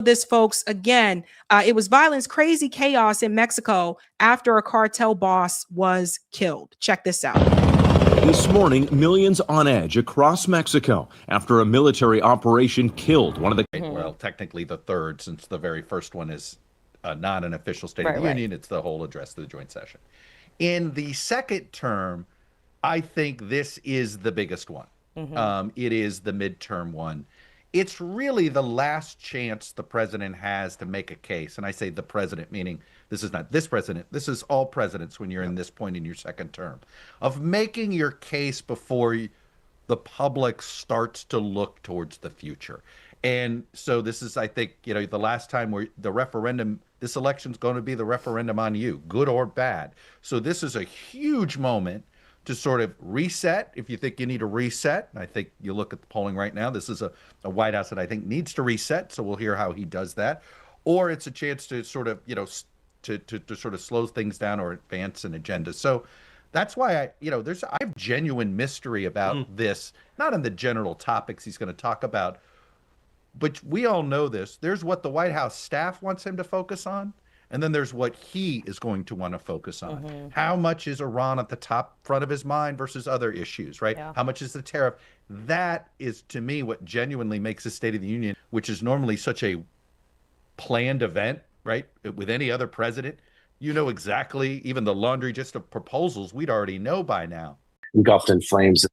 This, folks, again, it was violence, crazy chaos in Mexico after a cartel boss was killed. Check this out. This morning, millions on edge across Mexico after a military operation killed one of the... Well, technically the third, since the very first one is not an official State of the Union. It's the whole address to the joint session. In the second term, I think this is the biggest one. It is the midterm one. It's really the last chance the president has to make a case. And I say the president, meaning this is not this president. This is all presidents when you're in this point in your second term, of making your case before the public starts to look towards the future. And so this is, I think, the last time where the referendum, this election's going to be the referendum on you, good or bad. So this is a huge moment to sort of reset, if you think you need a reset. And I think you look at the polling right now, this is a White House that I think needs to reset. So we'll hear how he does that. Or it's a chance to sort of, to sort of slow things down or advance an agenda. So that's why I have genuine mystery about this, not in the general topics he's going to talk about, but we all know this. There's what the White House staff wants him to focus on, and then there's what he is going to want to focus on. How much is Iran at the top front of his mind versus other issues, right? How much is the tariff? That is, to me, what genuinely makes the State of the Union, which is normally such a planned event, right? With any other president, exactly, even the laundry just of proposals, we'd already know by now. Engulfed in flames.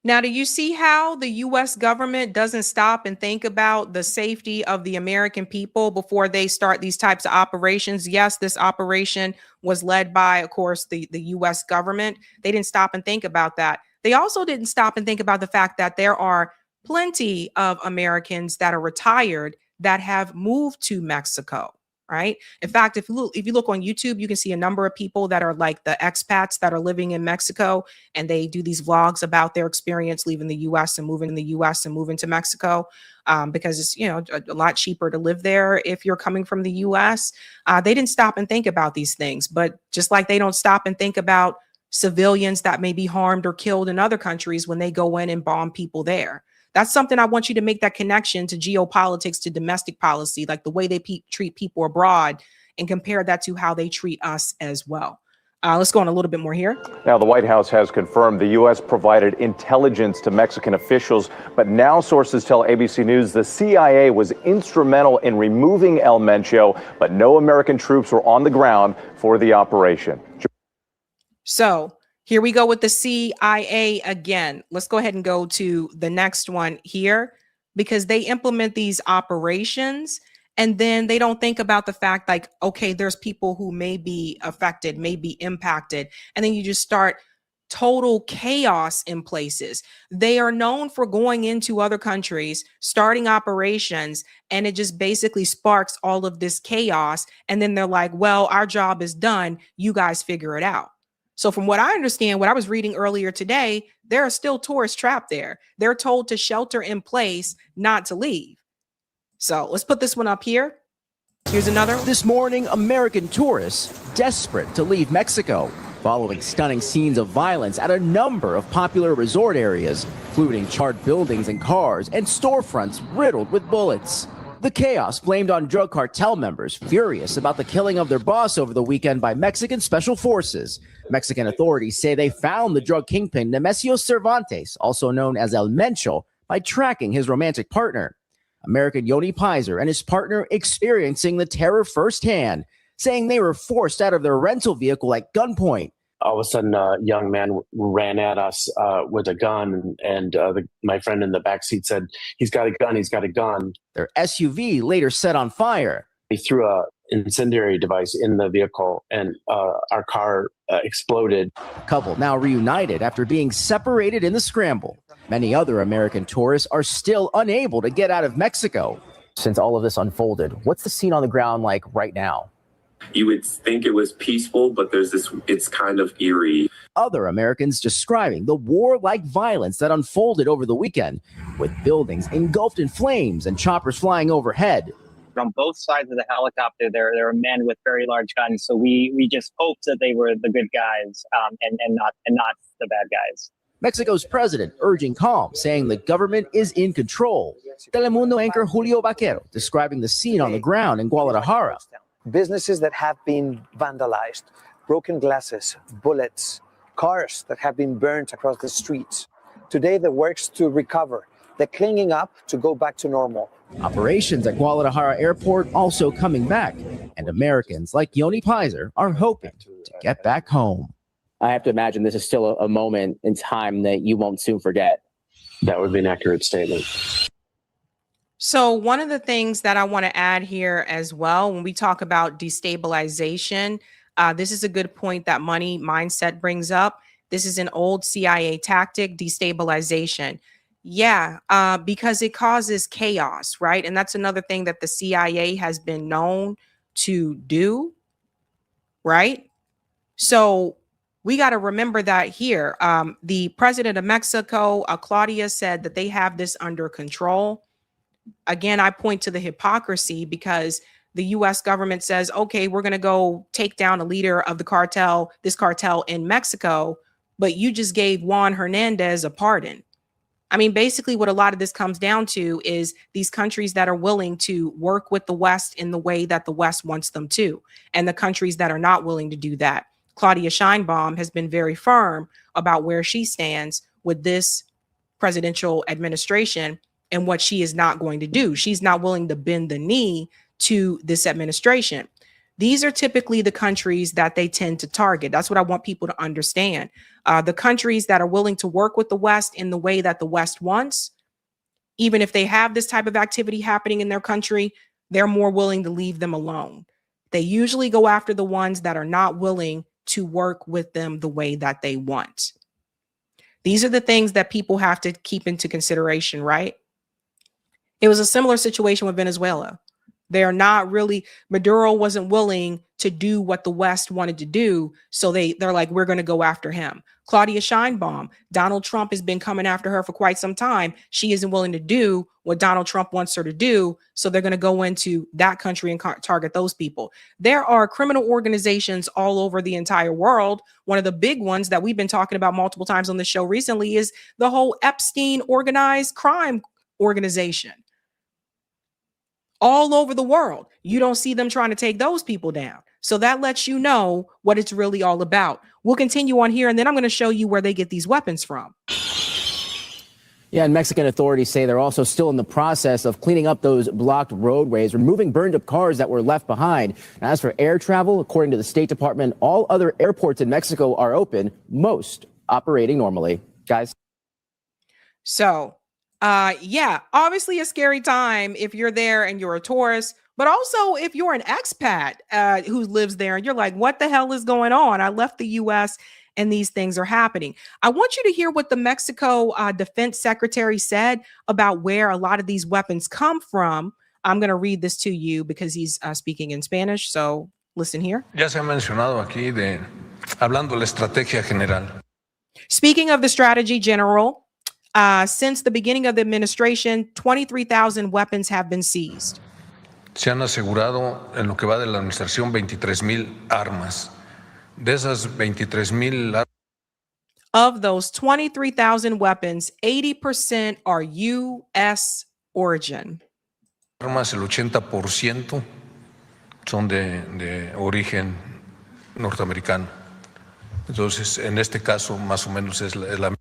Now, do you see how the U.S. government doesn't stop and think about the safety of the American people before they start these types of operations? Yes, this operation was led by, of course, the U.S. government. They didn't stop and think about that. They also didn't stop and think about the fact that there are plenty of Americans that are retired that have moved to Mexico. Right. In fact, if you look on YouTube, you can see a number of people that are like the expats that are living in Mexico, and they do these vlogs about their experience leaving the U.S. and moving to Mexico because it's, a lot cheaper to live there if you're coming from the U.S. They didn't stop and think about these things, but just like they don't stop and think about civilians that may be harmed or killed in other countries when they go in and bomb people there. That's something I want you to make that connection to geopolitics, to domestic policy, like the way they treat people abroad, and compare that to how they treat us as well. Let's go on a little bit more here. Now, the White House has confirmed the U.S. provided intelligence to Mexican officials, but now sources tell ABC News the CIA was instrumental in removing El Mencho, but no American troops were on the ground for the operation. So here we go with the CIA again. Let's go ahead and go to the next one here, because they implement these operations and then they don't think about the fact like, okay, there's people who may be affected, may be impacted. And then you just start total chaos in places. They are known for going into other countries, starting operations, and it just basically sparks all of this chaos. And then they're like, well, our job is done. You guys figure it out. So from what I understand, what I was reading earlier today, there are still tourists trapped there. They're told to shelter in place, not to leave. So let's put this one up here. Here's another. This morning, American tourists desperate to leave Mexico, following stunning scenes of violence at a number of popular resort areas, including charred buildings and cars and storefronts riddled with bullets. The chaos blamed on drug cartel members furious about the killing of their boss over the weekend by Mexican special forces. Mexican authorities say they found the drug kingpin Nemesio Cervantes, also known as El Mencho, by tracking his romantic partner. American Yoni Pizer and his partner experiencing the terror firsthand, saying they were forced out of their rental vehicle at gunpoint. All of a sudden, a young man ran at us with a gun, and my friend in the back seat said, "He's got a gun, he's got a gun." Their SUV later set on fire. He threw an incendiary device in the vehicle, and our car exploded. The couple now reunited after being separated in the scramble. Many other American tourists are still unable to get out of Mexico. Since all of this unfolded, what's the scene on the ground like right now? You would think it was peaceful, but it's kind of eerie. Other Americans describing the warlike violence that unfolded over the weekend, with buildings engulfed in flames and choppers flying overhead. On both sides of the helicopter, there are men with very large guns. So we just hoped that they were the good guys and not the bad guys. Mexico's president urging calm, saying the government is in control. Telemundo anchor Julio Vaquero describing the scene on the ground in Guadalajara. Businesses that have been vandalized, broken glasses, bullets, cars that have been burned across the streets. Today, the works to recover, the cleaning up to go back to normal. Operations at Guadalajara Airport also coming back, and Americans like Yoni Pizer are hoping to get back home. I have to imagine this is still a moment in time that you won't soon forget. That would be an accurate statement. So one of the things that I want to add here as well, when we talk about destabilization, this is a good point that Money Mindset brings up. This is an old CIA tactic, destabilization. Yeah, because it causes chaos, right? And that's another thing that the CIA has been known to do, right? So we got to remember that here. The president of Mexico, Claudia, said that they have this under control. Again, I point to the hypocrisy because the U.S. government says, okay, we're going to go take down a leader of the cartel, this cartel in Mexico, but you just gave Juan Hernandez a pardon. I mean, basically what a lot of this comes down to is these countries that are willing to work with the West in the way that the West wants them to, and the countries that are not willing to do that. Claudia Sheinbaum has been very firm about where she stands with this presidential administration and what she is not going to do. She's not willing to bend the knee to this administration. These are typically the countries that they tend to target. That's what I want people to understand. The countries that are willing to work with the West in the way that the West wants, even if they have this type of activity happening in their country, they're more willing to leave them alone. They usually go after the ones that are not willing to work with them the way that they want. These are the things that people have to keep into consideration, right? It was a similar situation with Venezuela. They're not really, Maduro wasn't willing to do what the West wanted to do. So they're like, we're going to go after him. Claudia Sheinbaum, Donald Trump has been coming after her for quite some time. She isn't willing to do what Donald Trump wants her to do. So they're going to go into that country and target those people. There are criminal organizations all over the entire world. One of the big ones that we've been talking about multiple times on the show recently is the whole Epstein organized crime organization. All over the world, you don't see them trying to take those people down. So that lets you know what it's really all about. We'll continue on here, and then I'm going to show you where they get these weapons from. Yeah, and Mexican authorities say they're also still in the process of cleaning up those blocked roadways, removing burned up cars that were left behind. And as for air travel, according to the State Department, all other airports in Mexico are open, most operating normally. Guys. So yeah, obviously a scary time if you're there and you're a tourist, but also if you're an expat who lives there and you're like, what the hell is going on? I left the U.S. and these things are happening. I want you to hear what the Mexico Defense Secretary said about where a lot of these weapons come from. I'm going to read this to you because he's speaking in Spanish. So listen here. Ya se ha mencionado aquí hablando de la estrategia general. Speaking of the strategy general, since the beginning of the administration, 23,000 weapons have been seized. Se han asegurado en lo que va de la administración 23,000 armas. De esas 23,000 armas. Of those 23,000 weapons, 80% are U.S. origin. Armas, el 80% son de origen norteamericano. Entonces, en este caso, más o menos es la.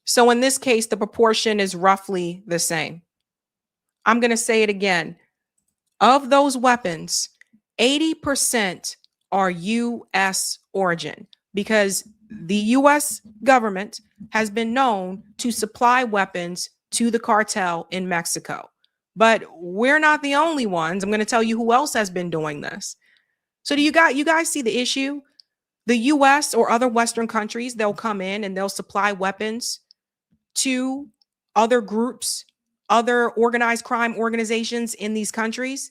So in this case, the proportion is roughly the same. I'm going to say it again. Of those weapons, 80% are U.S. origin because the U.S. government has been known to supply weapons to the cartel in Mexico. But we're not the only ones. I'm going to tell you who else has been doing this. So do you guys see the issue? The U.S. or other Western countries, they'll come in and they'll supply weapons to other groups, other organized crime organizations in these countries.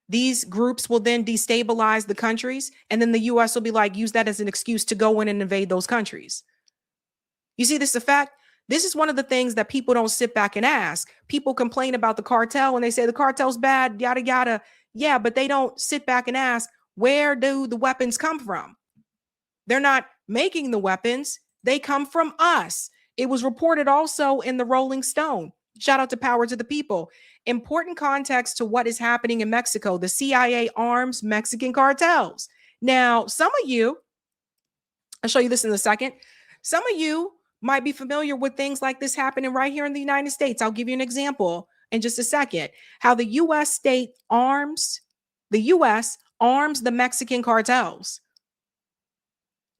These groups will then destabilize the countries, and then the U.S. will be like, use that as an excuse to go in and invade those countries. You see this effect? This is one of the things that people don't sit back and ask. People complain about the cartel and they say the cartel's bad, yada, yada. Yeah, but they don't sit back and ask, where do the weapons come from? They're not making the weapons. They come from us. It was reported also in the Rolling Stone. Shout out to Power to the People. Important context to what is happening in Mexico. The CIA arms Mexican cartels. Now, some of you, I'll show you this in a second. Some of you might be familiar with things like this happening right here in the United States. I'll give you an example in just a second. How the U.S. arms the Mexican cartels.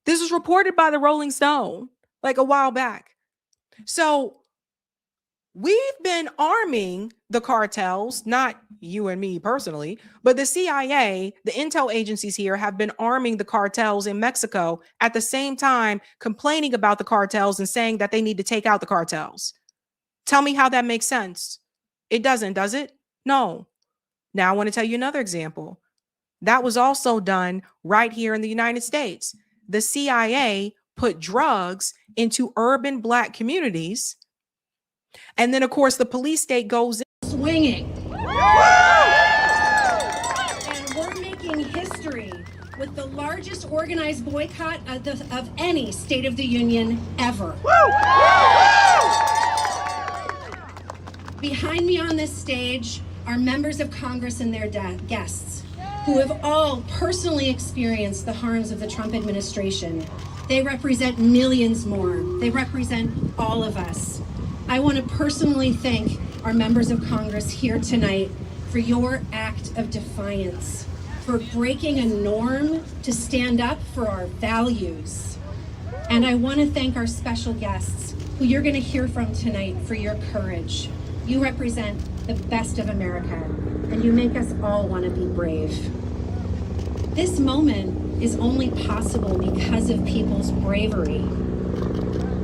This was reported by the Rolling Stone like a while back. So we've been arming the cartels, not you and me personally, but the CIA, the intel agencies here have been arming the cartels in Mexico at the same time complaining about the cartels and saying that they need to take out the cartels. Tell me how that makes sense. It doesn't, does it? No. Now I want to tell you another example. That was also done right here in the United States. The CIA put drugs into urban Black communities. And then, of course, the police state goes in. Swinging. And we're making history with the largest organized boycott of any State of the Union ever. Behind me on this stage are members of Congress and their guests who have all personally experienced the harms of the Trump administration. They represent millions more. They represent all of us. I want to personally thank our members of Congress here tonight for your act of defiance, for breaking a norm to stand up for our values. And I want to thank our special guests, who you're going to hear from tonight, for your courage. You represent the best of America, and you make us all want to be brave. This moment is only possible because of people's bravery.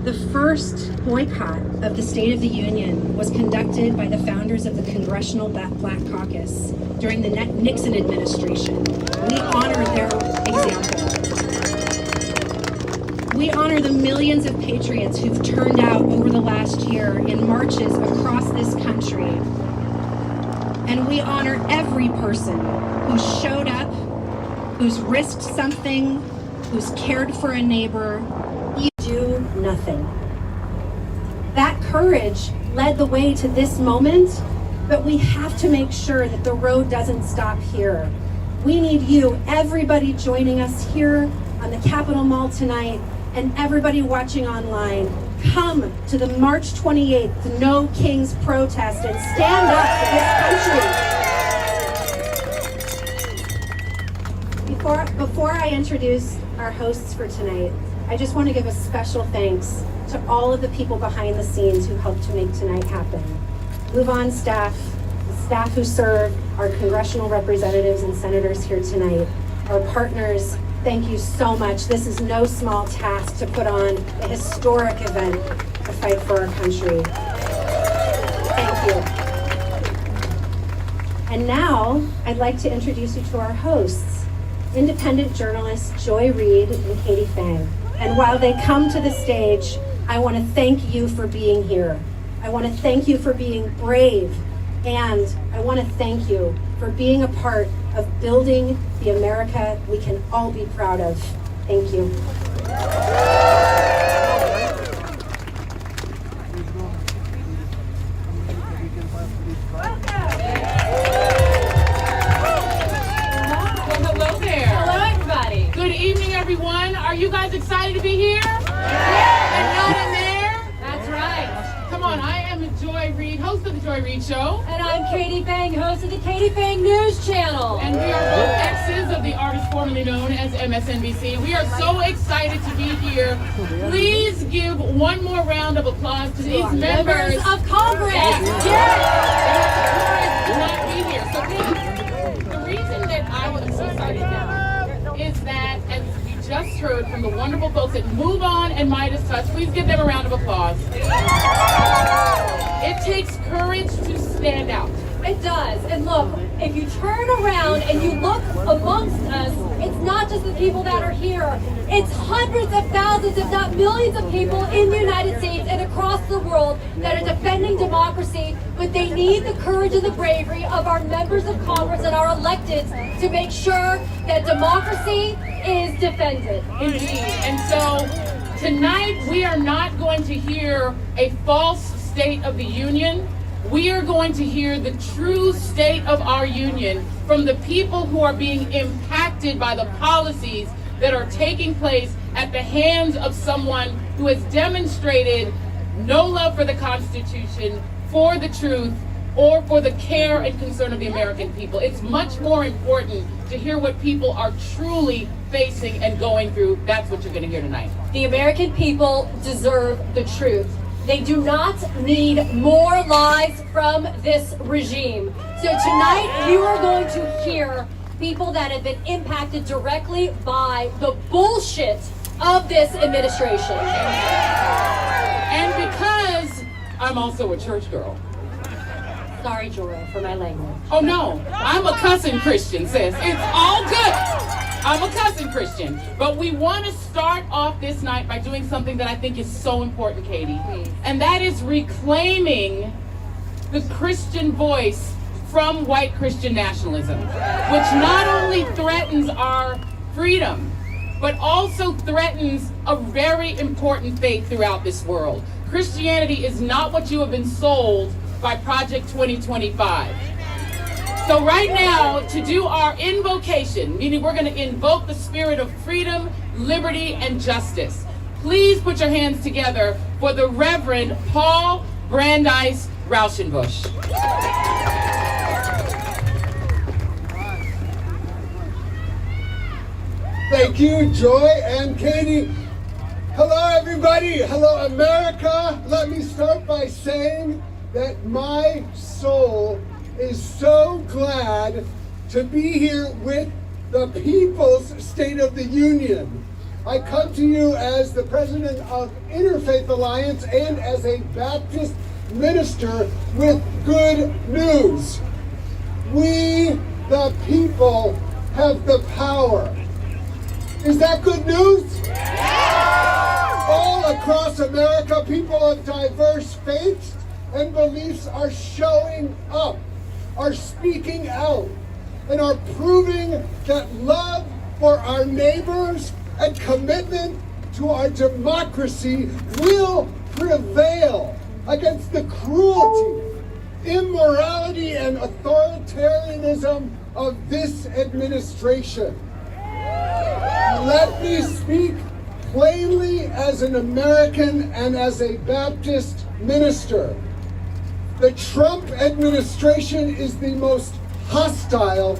The first boycott of the State of the Union was conducted by the founders of the Congressional Black Caucus during the Nixon administration. We honor their example. We honor the millions of patriots who've turned out over the last year in marches across this country. And we honor every person who showed up, who's risked something, who's cared for a neighbor. You do nothing. That courage led the way to this moment, but we have to make sure that the road doesn't stop here. We need you, everybody joining us here on the Capitol Mall tonight, and everybody watching online. Come to the March 28th No Kings protest and stand up for this country. Before I introduce our hosts for tonight, I just want to give a special thanks to all of the people behind the scenes who helped to make tonight happen. Move On staff, the staff who serve, our congressional representatives and senators here tonight, our partners. Thank you so much. This is no small task to put on a historic event to fight for our country. Thank you. And now, I'd like to introduce you to our hosts, independent journalists Joy Reid and Katie Fang. And while they come to the stage, I want to thank you for being here. I want to thank you for being brave. And I want to thank you for being a part of building the America we can all be proud of. Thank you. Hello there. Hello, everybody. Good evening, everyone. Are you guys excited to be here? Yeah. And not in there? That's right. Come on, I am Joy Reid, host of the Joy Reid Show. And I'm Katie Fang, host of the Katie Fang News Channel. And we are both exes of the artist formerly known as MSNBC. We are so excited to be here. Please give one more round of applause to these members of Congress. Yes. They have the courage to not be here. So the reason that I am so excited now is that, as we just heard from the wonderful folks at Move On and Midas Touch, please give them a round of applause. It takes courage to stand out. It does. And look, if you turn around and you look amongst us, it's not just the people that are here. It's hundreds of thousands, if not millions of people in the United States and across the world that are defending democracy, but they need the courage and the bravery of our members of Congress and our electeds to make sure that democracy is defended. Indeed. And so Tonight, we are not going to hear a false State of the Union. We are going to hear the true state of our union from the people who are being impacted by the policies that are taking place at the hands of someone who has demonstrated no love for the Constitution, for the truth, or for the care and concern of the American people. It's much more important to hear what people are truly facing and going through. That's what you're going to hear tonight. The American people deserve the truth. They do not need more lies from this regime. So tonight you are going to hear people that have been impacted directly by the bullshit of this administration. And because I'm also a church girl. Sorry, Jorah, for my language. Oh no, I'm a cussing Christian, sis. It's all good. I'm a cussing Christian. But we want to start off this night by doing something that I think is so important, Katie. Please. And that is reclaiming the Christian voice from white Christian nationalism, which not only threatens our freedom, but also threatens a very important faith throughout this world. Christianity is not what you have been sold by Project 2025. So right now, to do our invocation, meaning we're going to invoke the spirit of freedom, liberty, and justice, please put your hands together for the Reverend Paul Brandeis Rauschenbusch. Thank you, Joy and Katie. Hello, everybody. Hello, America. Let me start by saying that my soul is so glad to be here with the People's State of the Union. I come to you as the president of Interfaith Alliance and as a Baptist minister with good news. We, the people, have the power. Is that good news? Yeah! All across America, people of diverse faiths and beliefs are showing up, are speaking out, and are proving that love for our neighbors and commitment to our democracy will prevail against the cruelty, immorality, and authoritarianism of this administration. Let me speak plainly as an American and as a Baptist minister. The Trump administration is the most hostile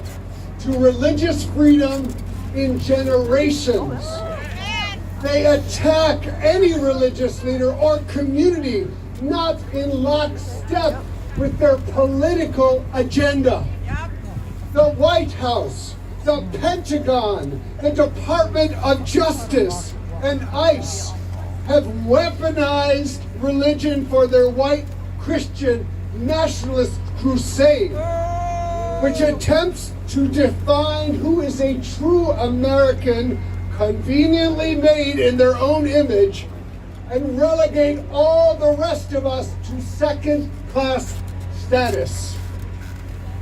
to religious freedom in generations. They attack any religious leader or community not in lockstep with their political agenda. The White House, the Pentagon, the Department of Justice, and ICE have weaponized religion for their white Christian nationalist crusade, which attempts to define who is a true American, conveniently made in their own image, and relegate all the rest of us to second-class status.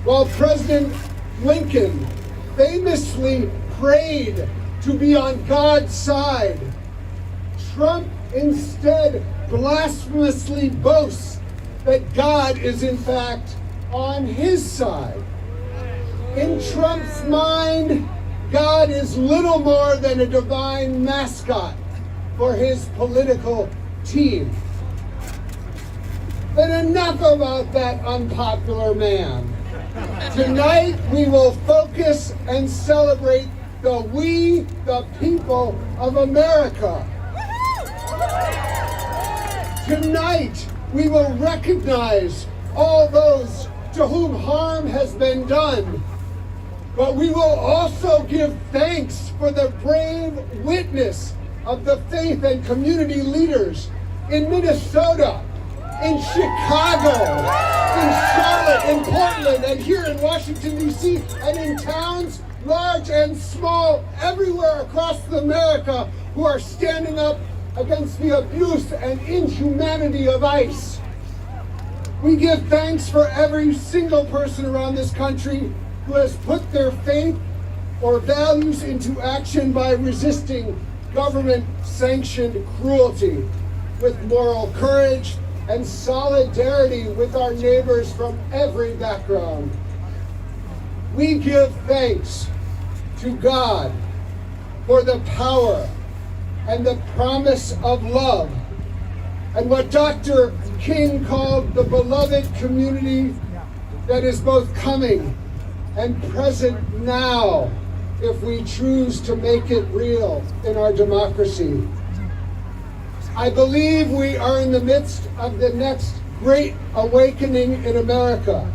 While President Lincoln famously prayed to be on God's side, Trump instead blasphemously boasts that God is in fact on his side. In Trump's mind, God is little more than a divine mascot for his political team. But enough about that unpopular man. Tonight, we will focus and celebrate the people of America. Tonight, we will recognize all those to whom harm has been done. But we will also give thanks for the brave witness of the faith and community leaders in Minnesota, in Chicago, in Charlotte, in Portland, and here in Washington, D.C., and in towns large and small everywhere across America who are standing up against the abuse and inhumanity of ICE. We give thanks for every single person around this country who has put their faith or values into action by resisting government-sanctioned cruelty with moral courage and solidarity with our neighbors from every background. We give thanks to God for the power and the promise of love and what Dr. King called the beloved community that is both coming and present now if we choose to make it real in our democracy. I believe we are in the midst of the next great awakening in America,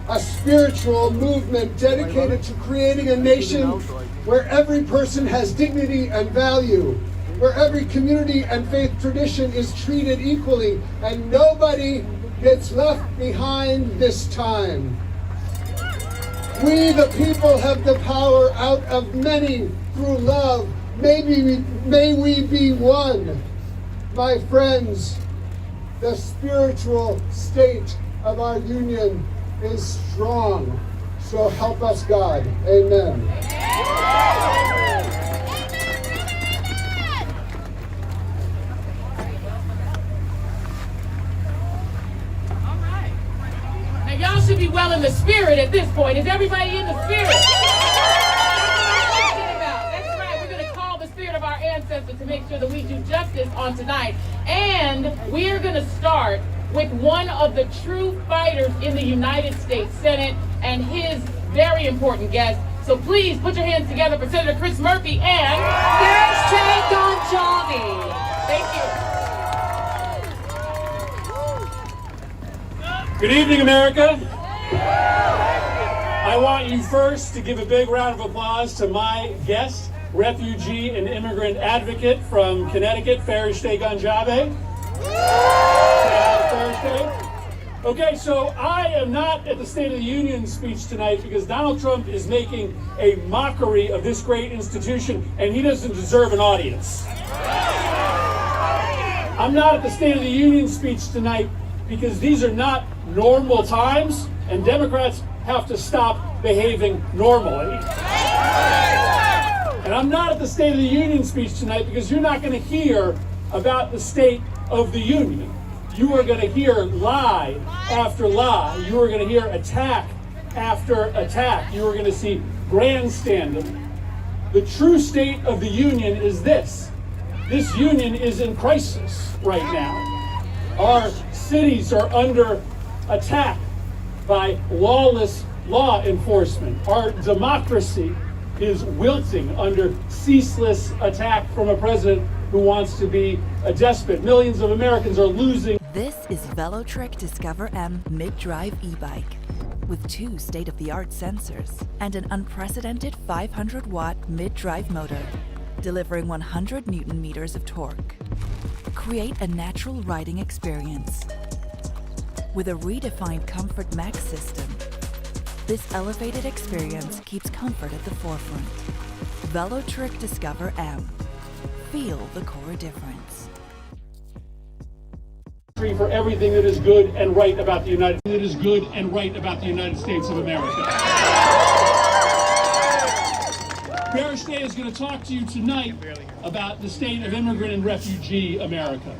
a spiritual movement dedicated to creating a nation where every person has dignity and value, where every community and faith tradition is treated equally, and nobody gets left behind this time. We, the people, have the power out of many through love. May we be one. My friends, the spiritual state of our union is strong. So help us God. Amen. Now y'all should be well in the spirit at this point. Is everybody in the spirit? That's right. We're going to call the spirit of our ancestors to make sure that we do justice on tonight. And we are going to start with one of the true fighters in the United States Senate and his very important guest. So please put your hands together for Senator Chris Murphy and Gonjavi. Thank you. Good evening, America. I want you first to give a big round of applause to my guest, refugee and immigrant advocate from Connecticut, Farishte Gonjavi. Okay, so I am not at the State of the Union speech tonight because Donald Trump is making a mockery of this great institution and he doesn't deserve an audience. I'm not at the State of the Union speech tonight because these are not normal times and Democrats have to stop behaving normally. And I'm not at the State of the Union speech tonight because you're not going to hear about the State of the Union. You are going to hear lie after lie. You are going to hear attack after attack. You are going to see grandstanding. The true State of the Union is this. This union is in crisis right now. Our cities are under attack by lawless law enforcement. Our democracy is wilting under ceaseless attack from a president who wants to be a despot. Millions of Americans are losing. This is Velotric Discover M mid-drive e-bike with 2 state-of-the-art sensors and an unprecedented 500-watt mid-drive motor, delivering 100 Newton-meters of torque. Create a natural riding experience. With a redefined Comfort Max system, this elevated experience keeps comfort at the forefront. Velotric Discover M. Feel the core difference. For everything that is good and right about the United States of America. Farishte is going to talk to you tonight about the state of immigrant and refugee America.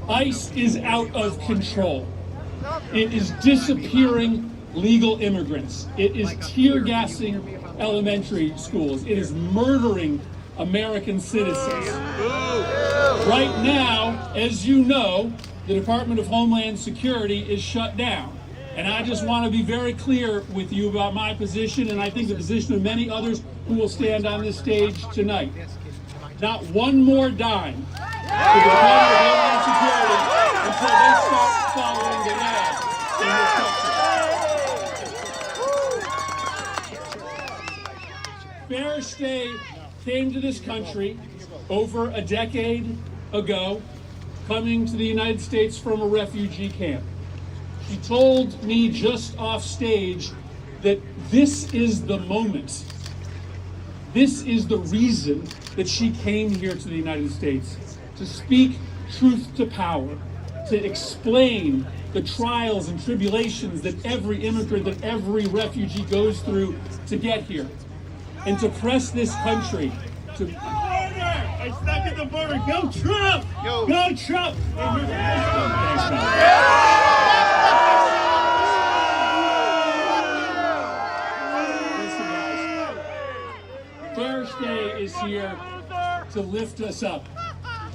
ICE is out of control. It is disappearing legal immigrants. It is tear gassing elementary schools. It is murdering American citizens. Right now, as you know, the Department of Homeland Security is shut down. And I just want to be very clear with you about my position, and I think the position of many others who will stand on this stage tonight. Not one more dime to the Department of Homeland Security until they start following the law in this country. Farishte came to this country over a decade ago, coming to the United States from a refugee camp. She told me just off stage that this is the moment. This is the reason that she came here to the United States, to speak truth to power, to explain the trials and tribulations that every immigrant, that every refugee goes through to get here, and to press this country to order. I second the border. Go Trump! Go Trump! Listen, guys. Fair Stay is here to lift us up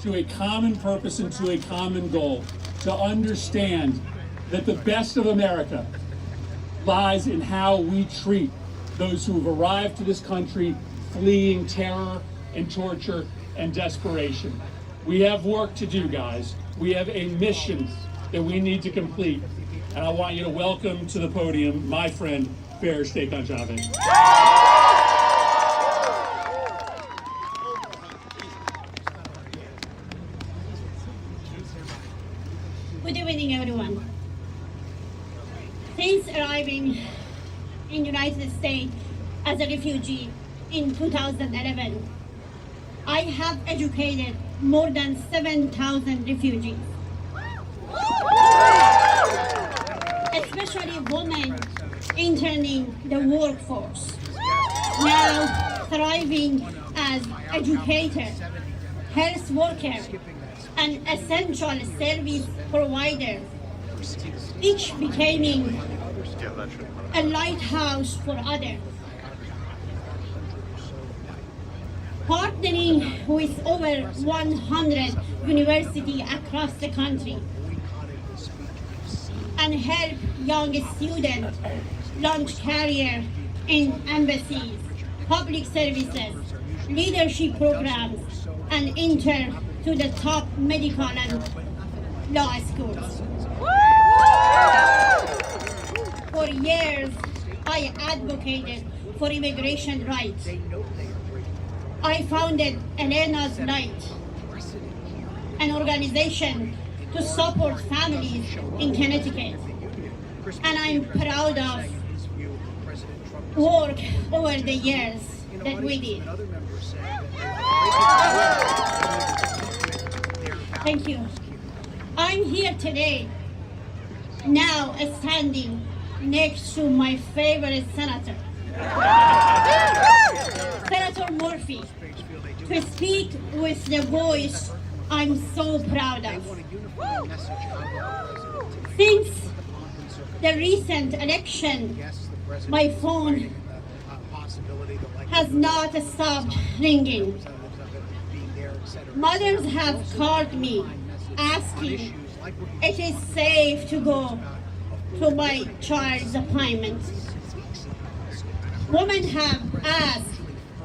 to a common purpose and to a common goal, to understand that the best of America lies in how we treat those who have arrived to this country fleeing terror and torture and desperation. We have work to do, guys. We have a mission that we need to complete. And I want you to welcome to the podium my friend, Fair Stay Chavez. Good evening, everyone. Since arriving in the United States as a refugee in 2011, I have educated more than 7,000 refugees, especially women entering the workforce, now thriving as educators, health workers, and essential service providers, each becoming a lighthouse for others. Partnering with over 100 universities across the country and help young students launch career in embassies, public services, leadership programs, and enter to the top medical and law schools. For years, I advocated for immigration rights. I founded Elena's Light, an organization to support families in Connecticut. And I'm proud of work over the years that we did. Thank you. I'm here today, now standing next to my favorite senator, Senator Murphy, to speak with the voice I'm so proud of. Since the recent election, my phone has not stopped ringing. Mothers have called me asking if it is safe to go to my child's appointment. Women have asked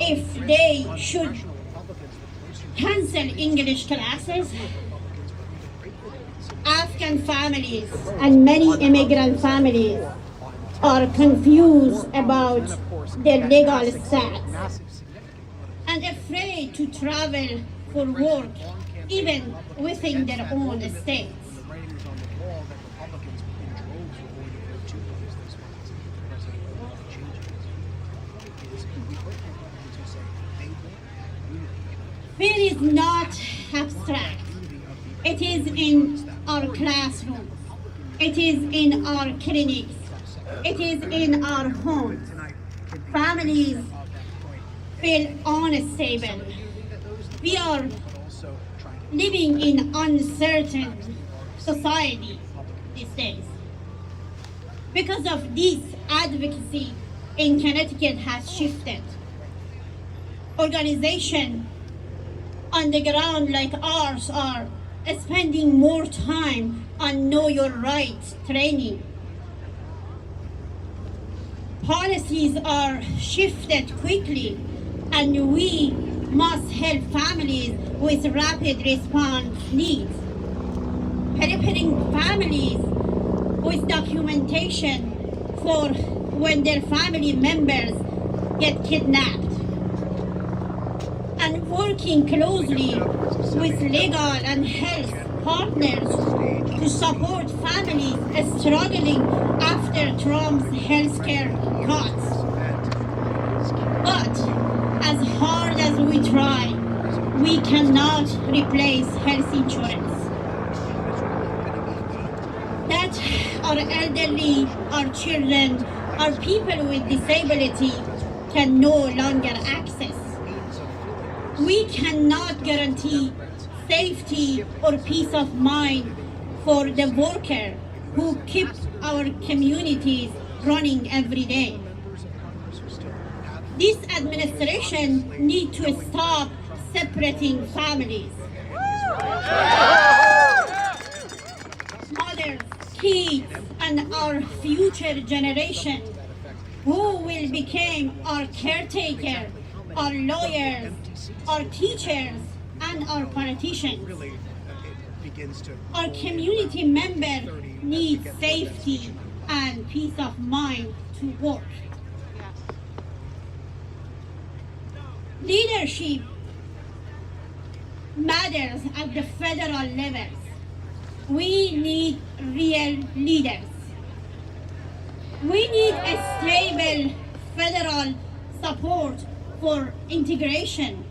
if they should cancel English classes. Afghan families and many immigrant families are confused about their legal status and afraid to travel for work even within their own states. Fear is not abstract. It is in our classrooms. It is in our clinics. It is in our homes. Families feel unstable. We are living in uncertain society these days. Because of this, advocacy in Connecticut has shifted. Organizations on the ground like ours are spending more time on Know Your Rights training. Policies are shifted quickly, and we must help families with rapid response needs. Helping families with documentation for when their family members get kidnapped. And working closely with legal and health partners to support families struggling after Trump's healthcare cuts. But as hard as we try, we cannot replace health insurance. That our elderly, our children, our people with disability can no longer access. We cannot guarantee safety or peace of mind for the worker who keeps our communities running every day. This administration needs to stop separating families. Mothers, kids, and our future generation who will become our caretaker, our lawyers, our teachers, and our politicians. Our community members need safety and peace of mind to work. Leadership matters at the federal levels. We need real leaders. We need a stable federal support for integration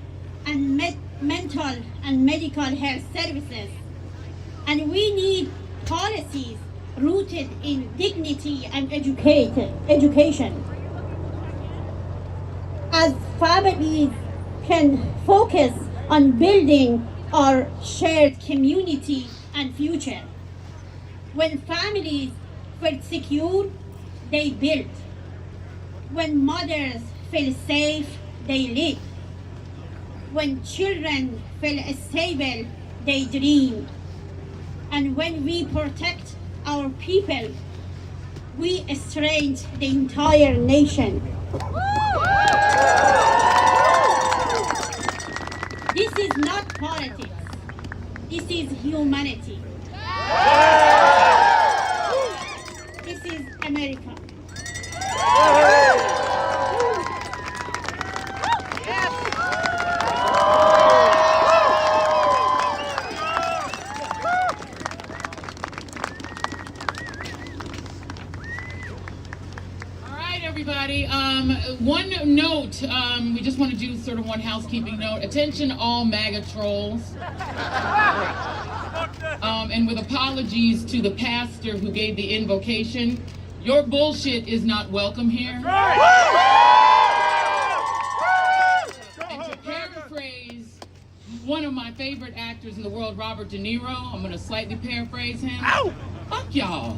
and mental and medical health services. And we need policies rooted in dignity and education. As families can focus on building our shared community and future. When families feel secure, they build. When mothers feel safe, they live. When children feel stable, they dream. And when we protect our people, we strengthen the entire nation. This is not politics. This is humanity. This is America. Everybody, one note, we just want to do sort of one housekeeping note. Attention all MAGA trolls. And with apologies to the pastor who gave the invocation, your bullshit is not welcome here. And to paraphrase one of my favorite actors in the world, Robert De Niro, I'm going to slightly paraphrase him. Ow! Fuck y'all.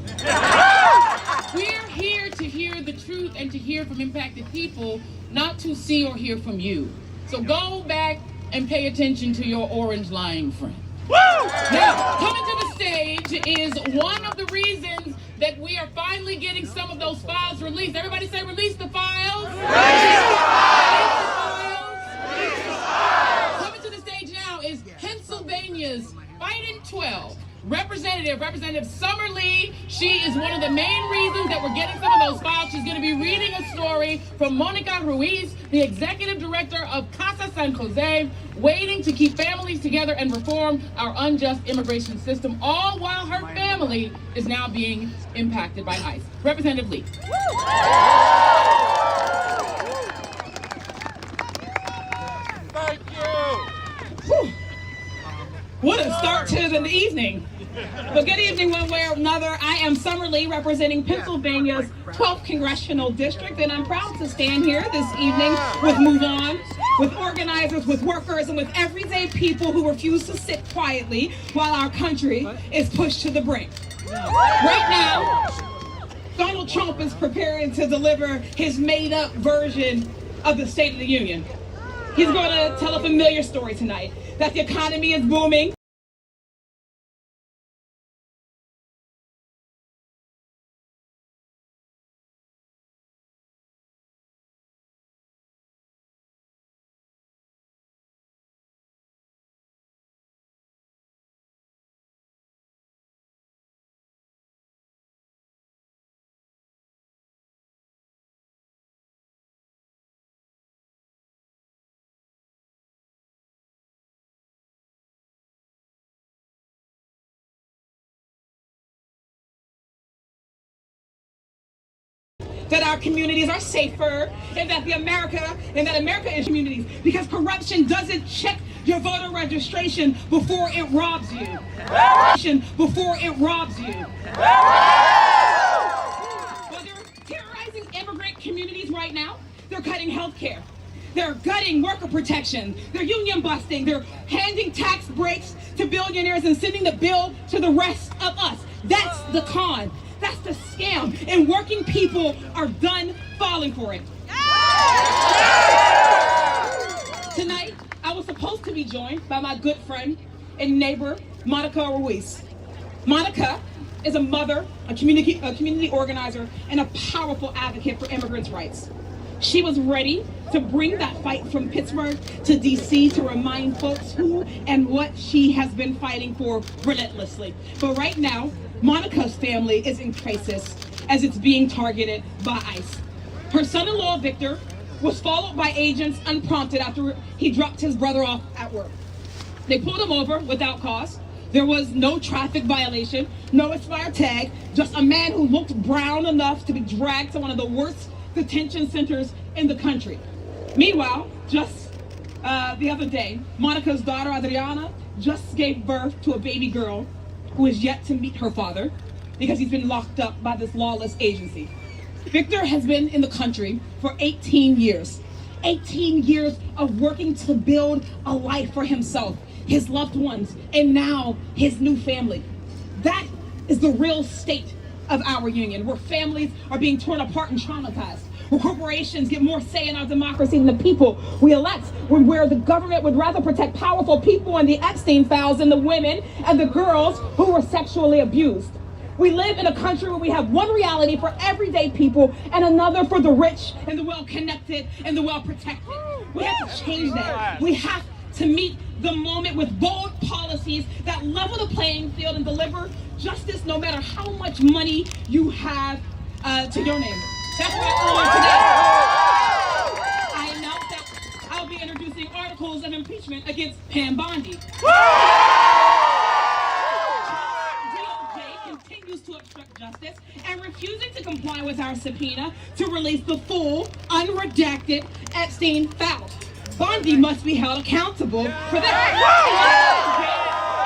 We're here to hear the truth and to hear from impacted people, not to see or hear from you. So go back and pay attention to your orange lying friend. Woo! Now, coming to the stage is one of the reasons that we are finally getting some of those files released. Everybody say, release the files. Release the files. Release the files. Coming to the stage now is Pennsylvania's Fighting 12. Representative Summer Lee. She is one of the main reasons that we're getting some of those files. She's going to be reading a story from Monica Ruiz, the executive director of Casa San Jose, waiting to keep families together and reform our unjust immigration system, all while her family is now being impacted by ICE. Representative Lee. Thank you. Whew. What a start to the evening. But good evening one way or another. I am Summer Lee, representing Pennsylvania's 12th Congressional District, and I'm proud to stand here this evening with Move On, with organizers, with workers, and with everyday people who refuse to sit quietly while our country is pushed to the brink. Right now, Donald Trump is preparing to deliver his made-up version of the State of the Union. He's going to tell a familiar story tonight, that the economy is booming. That our communities are safer, and that America is communities, because corruption doesn't check your voter registration before it robs you. Before it robs you. Well, they're terrorizing immigrant communities right now. They're cutting health care. They're gutting worker protection. They're union busting. They're handing tax breaks to billionaires and sending the bill to the rest of us. That's the con. That's the scam. And working people are done falling for it. Tonight, I was supposed to be joined by my good friend and neighbor, Monica Ruiz. Monica is a mother, a community organizer, and a powerful advocate for immigrants' rights. She was ready to bring that fight from Pittsburgh to DC to remind folks who and what she has been fighting for relentlessly. But right now, Monica's family is in crisis as it's being targeted by ICE. Her son-in-law, Victor, was followed by agents unprompted after he dropped his brother off at work. They pulled him over without cause. There was no traffic violation, no expired tag, just a man who looked brown enough to be dragged to one of the worst detention centers in the country. Meanwhile, just the other day, Monica's daughter, Adriana, just gave birth to a baby girl who is yet to meet her father because he's been locked up by this lawless agency. Victor has been in the country for 18 years. 18 years of working to build a life for himself, his loved ones, and now his new family. That is the real state of our union, where families are being torn apart and traumatized, where corporations get more say in our democracy than the people we elect, where the government would rather protect powerful people and the Epstein files than the women and the girls who were sexually abused. We live in a country where we have one reality for everyday people and another for the rich and the well-connected and the well-protected. We have to change that. We have to meet the moment with bold policies that level the playing field and deliver justice no matter how much money you have to your name. That's why earlier today, I announced that I'll be introducing articles of impeachment against Pam Bondi. DOJ continues to obstruct justice and refusing to comply with our subpoena to release the full, unredacted Epstein files. Bondi must be held accountable for that.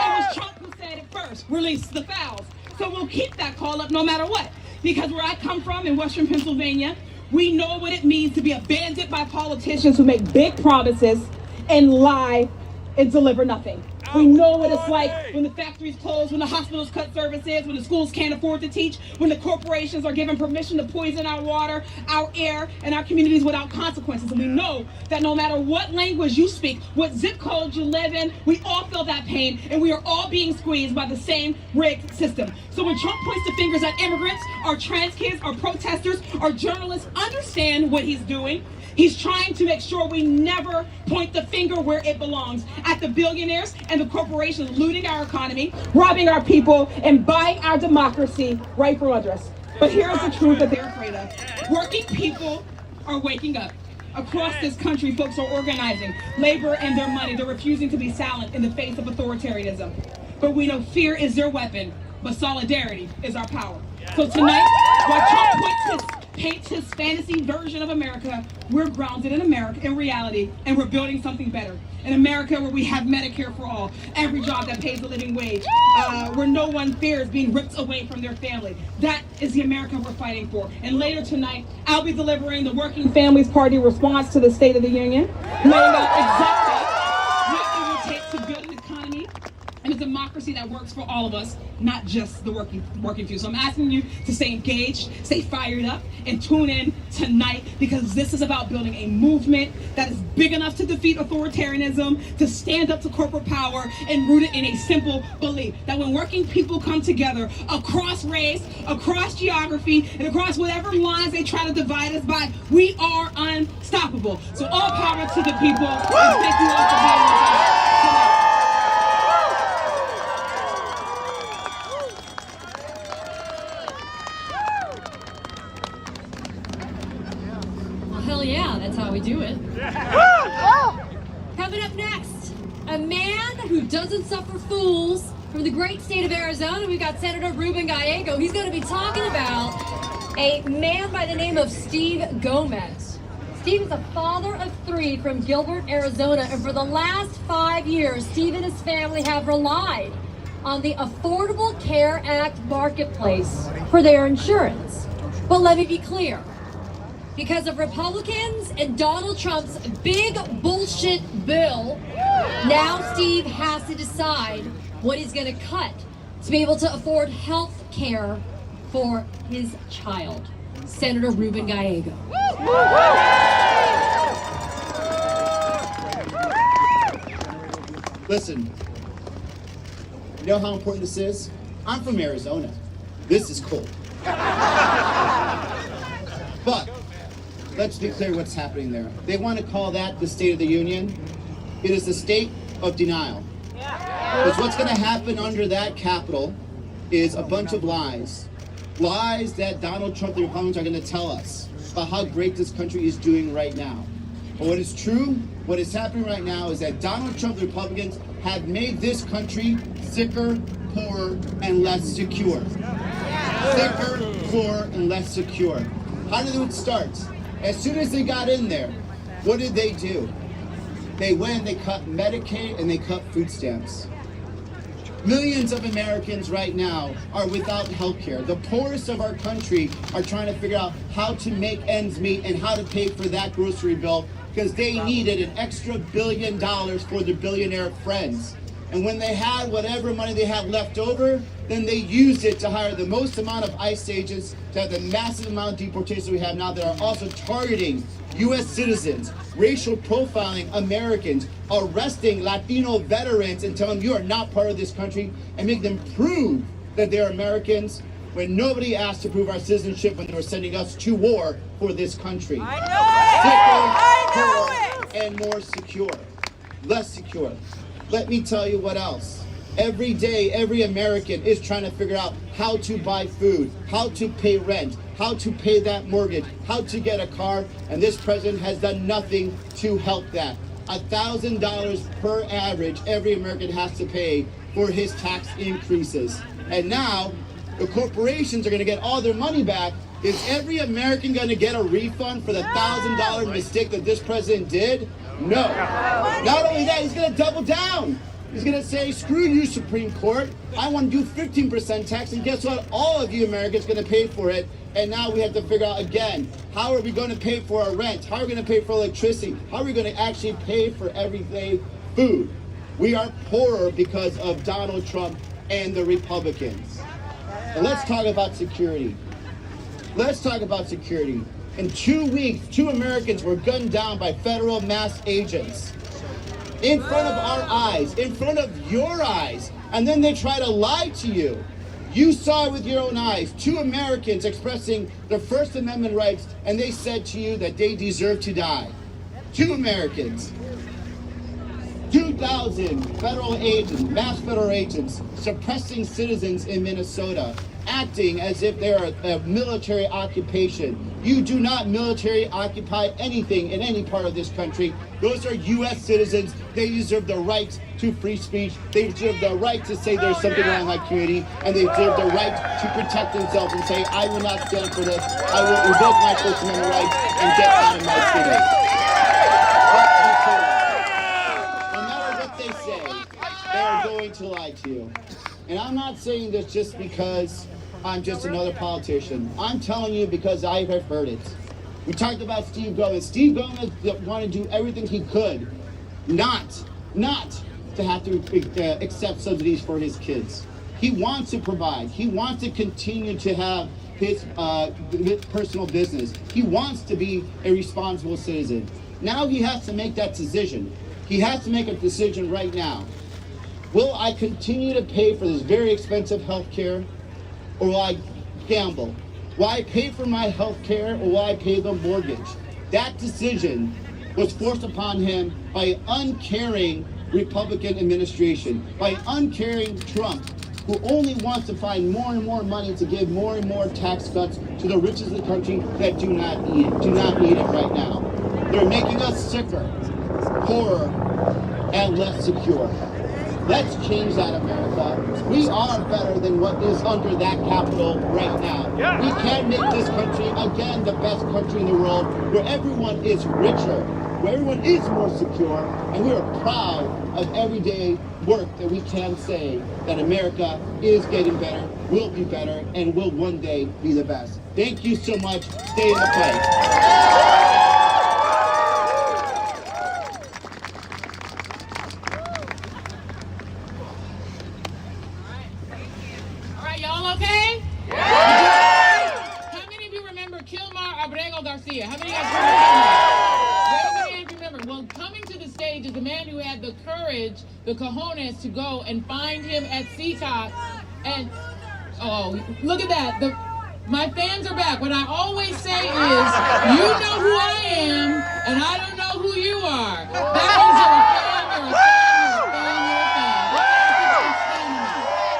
It was Trump who said it first, release the files. So we'll keep that call up no matter what. Because where I come from in Western Pennsylvania, we know what it means to be abandoned by politicians who make big promises and lie and deliver nothing. We know what it's like when the factories close, when the hospitals cut services, when the schools can't afford to teach, when the corporations are given permission to poison our water, our air, and our communities without consequences. And we know that no matter what language you speak, what zip code you live in, we all feel that pain, and we are all being squeezed by the same rigged system. So when Trump points the fingers at immigrants, our trans kids, our protesters, our journalists, understand what he's doing. He's trying to make sure we never point the finger where it belongs, at the billionaires and the corporations looting our economy, robbing our people, and buying our democracy right from under us. But here's the truth that they're afraid of. Working people are waking up. Across this country, folks are organizing, labor and their money. They're refusing to be silent in the face of authoritarianism. But we know fear is their weapon, but solidarity is our power. So tonight, while Trump paints his fantasy version of America, we're grounded in America, in reality, and we're building something better. In America where we have Medicare for all, every job that pays a living wage, where no one fears being ripped away from their family. That is the America we're fighting for. And later tonight, I'll be delivering the Working Families Party response to the State of the Union, laying out exactly what it will take to build an economy and a democracy that works for all of us, not just the working few. So I'm asking you to stay engaged, stay fired up, and tune in tonight, because this is about building a movement that is big enough to defeat authoritarianism, to stand up to corporate power, and rooted in a simple belief that when working people come together across race, across geography, and across whatever lines they try to divide us by, we are unstoppable. So all power to the people, and thank you all for being with us tonight. Hell yeah, that's how we do it. Coming up next, a man who doesn't suffer fools from the great state of Arizona. We've got Senator Ruben Gallego. He's going to be talking about a man by the name of Steve Gomez. Steve is a father of 3 from Gilbert, Arizona, and for the last 5 years, Steve and his family have relied on the Affordable Care Act marketplace for their insurance. But let me be clear. because of Republicans and Donald Trump's big bullshit bill, now Steve has to decide what he's going to cut to be able to afford health care for his child. Senator Ruben Gallego. Listen, you know how important this is? I'm from Arizona. This is cold. But let's be clear what's happening there. They want to call that the State of the Union. It is the state of denial. Because what's going to happen under that Capitol is a bunch of lies. Lies that Donald Trump and the Republicans are going to tell us about how great this country is doing right now. But what is true, what is happening right now is that Donald Trump and the Republicans have made this country sicker, poorer, and less secure. Sicker, poorer, and less secure. How did it start? As soon as they got in there, what did they do? They went and they cut Medicaid and they cut food stamps. Millions of Americans right now are without health care. The poorest of our country are trying to figure out how to make ends meet and how to pay for that grocery bill because they needed an extra $1 billion for their billionaire friends. And when they had whatever money they had left over, then they used it to hire the most amount of ICE agents, to have the massive amount of deportations we have now that are also targeting U.S. citizens, racial profiling Americans, arresting Latino veterans and telling them you are not part of this country and make them prove that they're Americans when nobody asked to prove our citizenship when they were sending us to war for this country. Sicker, and more secure, less secure. Let me tell you what else. Every day, every American is trying to figure out how to buy food, how to pay rent, how to pay that mortgage, how to get a car, and this president has done nothing to help that. $1,000 per average every American has to pay for his tax increases. And now, the corporations are going to get all their money back. Is every American going to get a refund for the $1,000 mistake that this president did? No. Not only that, he's going to double down. He's going to say, screw you, Supreme Court. I want to do 15% tax, and guess what? All of you Americans are going to pay for it. And now we have to figure out again, how are we going to pay for our rent? How are we going to pay for electricity? How are we going to actually pay for everyday food? We are poorer because of Donald Trump and the Republicans. And let's talk about security. Let's talk about security. In 2 weeks, 2 Americans were gunned down by federal mass agents. In front of our eyes, in front of your eyes. And then they try to lie to you. You saw it with your own eyes. 2 Americans expressing their First Amendment rights, and they said to you that they deserve to die. 2 Americans. 2,000 federal agents, mass federal agents, suppressing citizens in Minnesota, acting as if they're a military occupation. You do not military occupy anything in any part of this country. Those are U.S. citizens. They deserve the right to free speech. They deserve the right to say there's something wrong in my community, and they deserve the right to protect themselves and say, I will not stand for this. I will revoke my First Amendment rights and get out of my city. They are going to lie to you. And I'm not saying this just because I'm just another politician. I'm telling you because I have heard it. We talked about Steve Gomez. Steve Gomez wanted to do everything he could not to have to accept subsidies for his kids. He wants to provide. He wants to continue to have his personal business. He wants to be a responsible citizen. Now he has to make that decision. He has to make a decision right now. Will I continue to pay for this very expensive health care, or will I gamble? Will I pay for my health care, or will I pay the mortgage? That decision was forced upon him by an uncaring Republican administration, by an uncaring Trump, who only wants to find more and more money to give more and more tax cuts to the richest of the country that do not need it right now. They're making us sicker, poorer, and less secure. Let's change that, America. We are better than what is under that Capitol right now. We can make this country, again, the best country in the world, where everyone is richer, where everyone is more secure, and we are proud of everyday work that we can say that America is getting better, will be better, and will one day be the best. Thank you so much. Stay in the fight. All right, y'all okay? Yeah. How many of you remember Kilmar Abrego Garcia? How many of you guys remember? Well, coming to the stage is the man who had the courage, the cojones to go and find him at CTOC. And, oh, look at that. My fans are back. What I always say is, you know who I am, and I don't know who you are. That means you're a fan, you're a fan, you're a fan, you're a fan.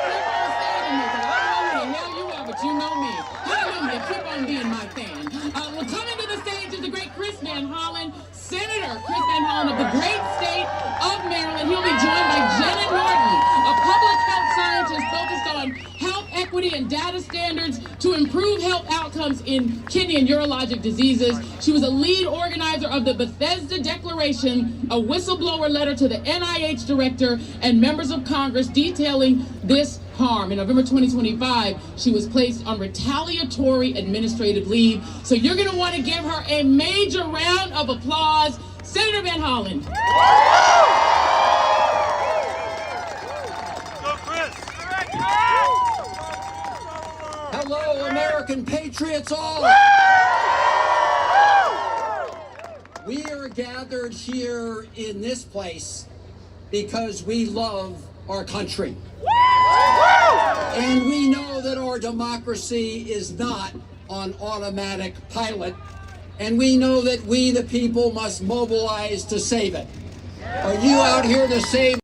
Keep on standing there. Keep on standing there, because I don't know who the hell you are, but you know me. Hallelujah. Keep on being my fan. Well, coming to the stage is the great Chris Van Hollen, Senator Chris Van Hollen of the great state of Maryland. He'll be joined by Jenna Norton, a public health scientist focused on health equity and data standards to improve health outcomes in kidney and urologic diseases. She was a lead organizer of the Bethesda Declaration, a whistleblower letter to the NIH director and members of Congress detailing this harm. In November 2025, she was placed on retaliatory administrative leave. So you're going to want to give her a major round of applause. Senator Van Hollen. Hello, American patriots all. We are gathered here in this place because we love our country. And we know that our democracy is not on automatic pilot. And we know that we, the people, must mobilize to save it. Are you out here to save?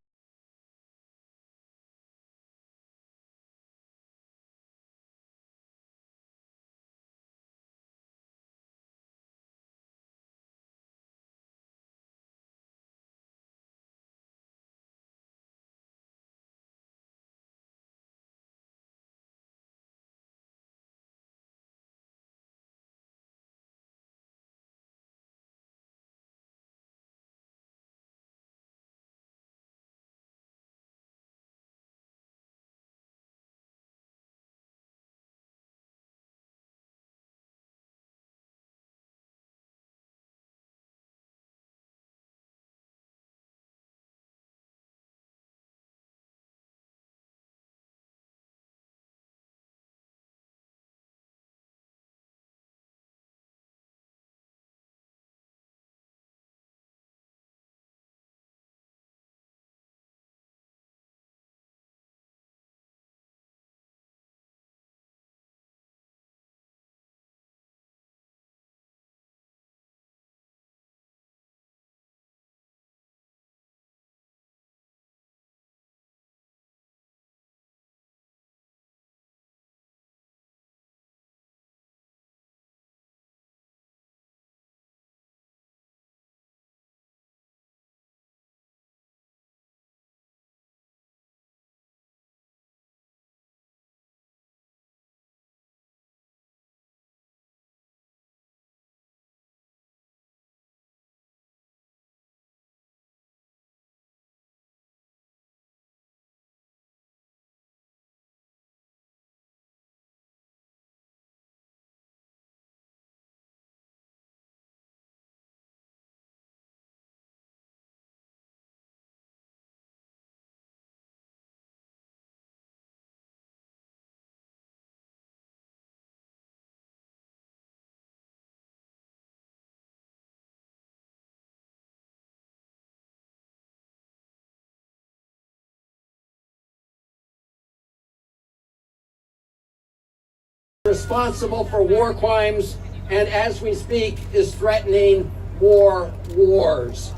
Responsible for war crimes and as we speak is threatening more wars.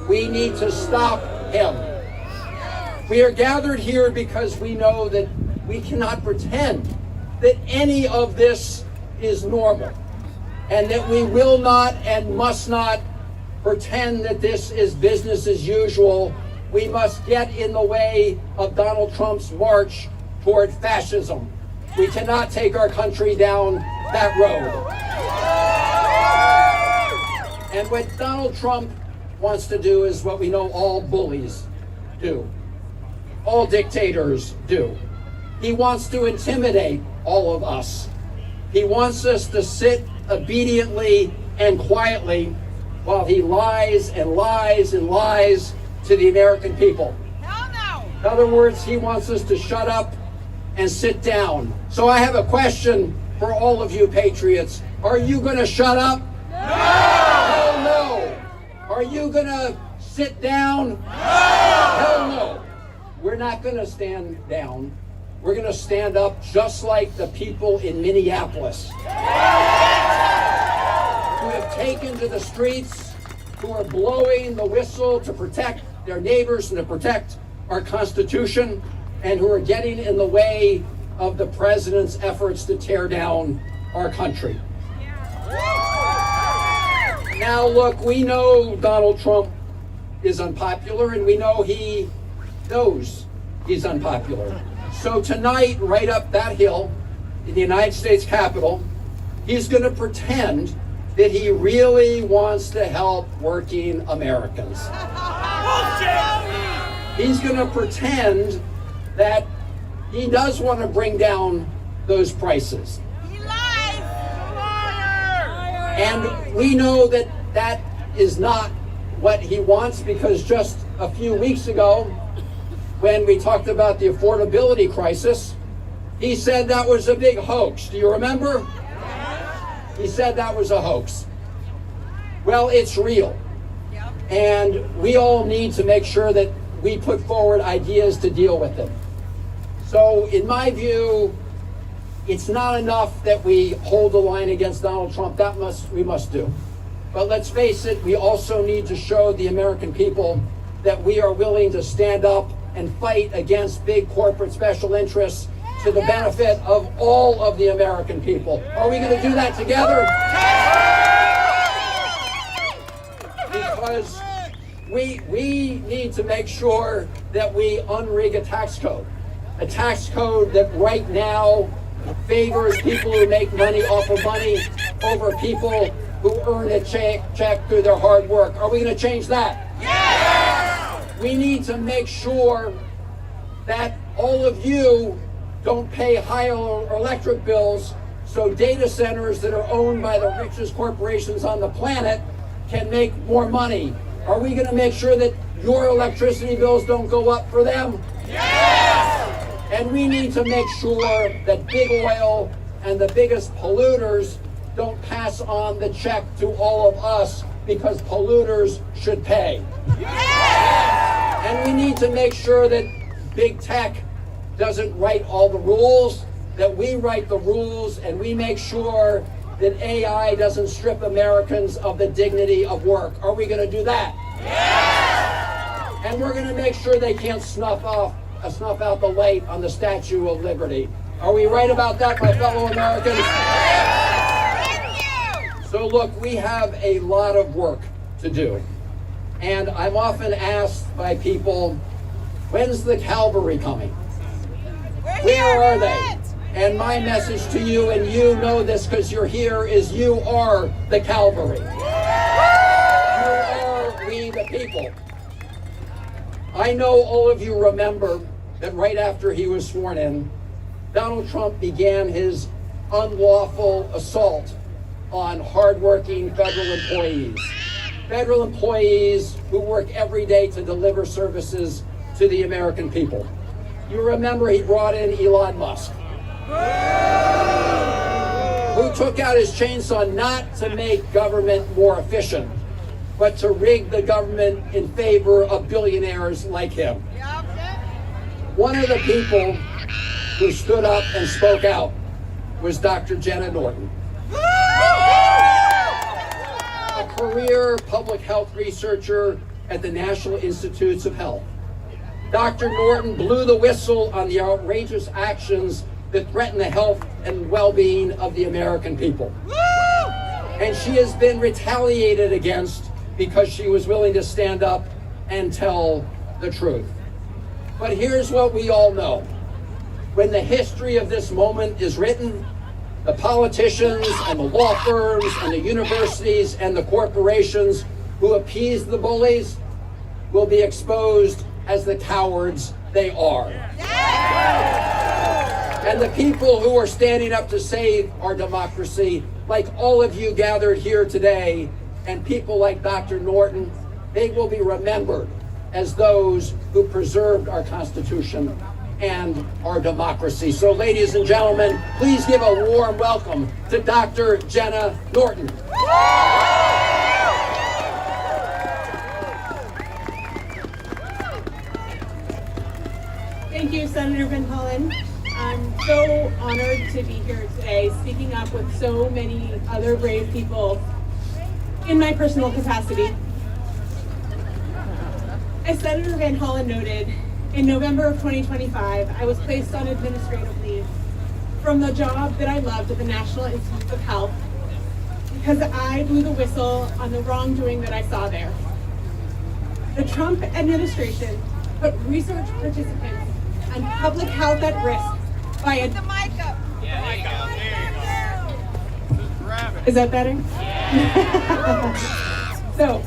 We need to stop him. We are gathered here because we know that we cannot pretend that any of this is normal and that we will not and must not pretend that this is business as usual. We must get in the way of Donald Trump's march toward fascism. We cannot take our country down that road. And what Donald Trump wants to do is what we know all bullies do, all dictators do. He wants to intimidate all of us. He wants us to sit obediently and quietly while he lies and lies and lies to the American people. In other words, he wants us to shut up and sit down. So I have a question for all of you patriots. Are you going to shut up? No! Hell no! Are you going to sit down? No! Hell no! We're not going to stand down. We're going to stand up just like the people in Minneapolis who have taken to the streets, who are blowing the whistle to protect their neighbors and to protect our Constitution, and who are getting in the way of the president's efforts to tear down our country. Now look, we know Donald Trump is unpopular, and we know he knows he's unpopular. So tonight, right up that hill in the United States Capitol, he's going to pretend that he really wants to help working Americans. He's going to pretend that he does want to bring down those prices. He lies! And we know that that is not what he wants, because just a few weeks ago, when we talked about the affordability crisis, he said that was a big hoax. Do you remember? He said that was a hoax. Well, it's real. And we all need to make sure that we put forward ideas to deal with it. So in my view, it's not enough that we hold the line against Donald Trump. We must do. But let's face it, we also need to show the American people that we are willing to stand up and fight against big corporate special interests to the benefit of all of the American people. Are we going to do that together? Because we need to make sure that we unrig a tax code that right now favors people who make money off of money over people who earn a check through their hard work. Are we going to change that? Yes! We need to make sure that all of you don't pay higher electric bills, so data centers that are owned by the richest corporations on the planet can make more money. Are we going to make sure that your electricity bills don't go up for them? Yes! And we need to make sure that big oil and the biggest polluters don't pass on the check to all of us, because polluters should pay. Yes! And we need to make sure that big tech doesn't write all the rules, that we write the rules, and we make sure that AI doesn't strip Americans of the dignity of work. Are we going to do that? Yes! And we're going to make sure they can't snuff out the light on the Statue of Liberty. Are we right about that, my fellow Americans? So look, we have a lot of work to do. And I'm often asked by people, when's the cavalry coming? Where are they? And my message to you, and you know this because you're here, is you are the cavalry. You are we the people. I know all of you remember that right after he was sworn in, Donald Trump began his unlawful assault on hardworking federal employees. Federal employees who work every day to deliver services to the American people. You remember he brought in Elon Musk, who took out his chainsaw not to make government more efficient, but to rig the government in favor of billionaires like him. One of the people who stood up and spoke out was Dr. Jenna Norton, a career public health researcher at the National Institutes of Health. Dr. Norton blew the whistle on the outrageous actions that threaten the health and well-being of the American people. And she has been retaliated against because she was willing to stand up and tell the truth. But here's what we all know. When the history of this moment is written, the politicians and the law firms and the universities and the corporations who appease the bullies will be exposed as the cowards they are. And the people who are standing up to save our democracy, like all of you gathered here today, and people like Dr. Norton, they will be remembered as those who preserved our Constitution and our democracy. So ladies and gentlemen, please give a warm welcome to Dr. Jenna Norton. Thank you, Senator Van Hollen. I'm so honored to be here today, speaking up with so many other brave people in my personal capacity. As Senator Van Hollen noted, in November of 2025, I was placed on administrative leave from the job that I loved at the National Institutes of Health because I blew the whistle on the wrongdoing that I saw there. The Trump administration put research participants and public health at risk by a... Is that better? So,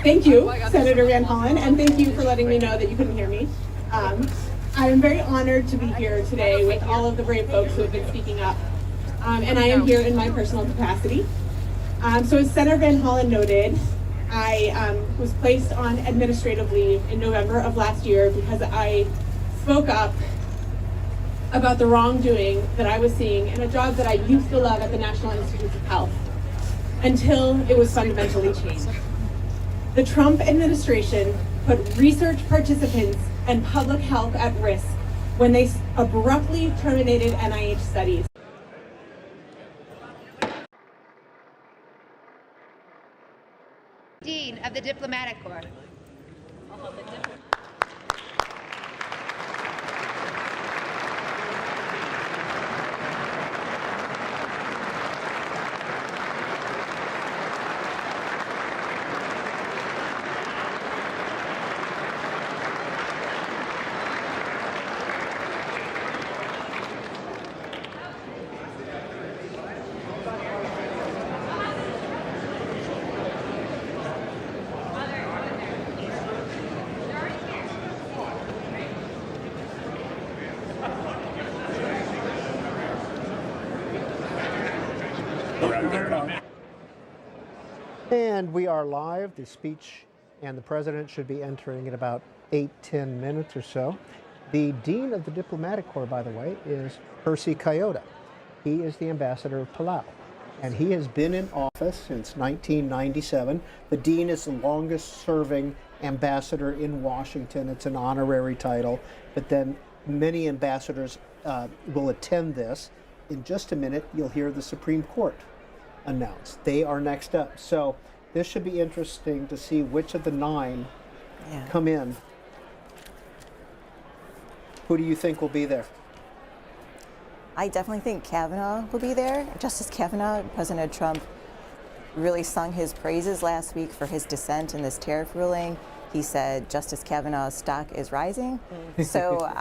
thank you, Senator Van Hollen, and thank you for letting me know that you couldn't hear me. I am very honored to be here today with all of the brave folks who have been speaking up, and I am here in my personal capacity. So as Senator Van Hollen noted, I was placed on administrative leave in November of last year because I spoke up about the wrongdoing that I was seeing in a job that I used to love at the National Institutes of Health until it was fundamentally changed. The Trump administration put research participants and public health at risk when they abruptly terminated NIH studies. Dean of the Diplomatic Corps. And we are live. The speech and the president should be entering in about 8-10 minutes or so. The Dean of the Diplomatic Corps, by the way, is Percy Kayota. He is the ambassador of Palau, and he has been in office since 1997. The Dean is the longest serving ambassador in Washington. It's an honorary title, but then many ambassadors will attend this. In just a minute, you'll hear the Supreme Court announced. They are next up. So this should be interesting to see which of the 9 come in. Who do you think will be there? I definitely think Kavanaugh will be there. Justice Kavanaugh, President Trump really sung his praises last week for his dissent in this tariff ruling. He said Justice Kavanaugh's stock is rising. So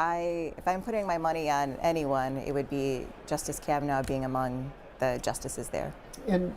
if I'm putting my money on anyone, it would be Justice Kavanaugh being among the justices there. And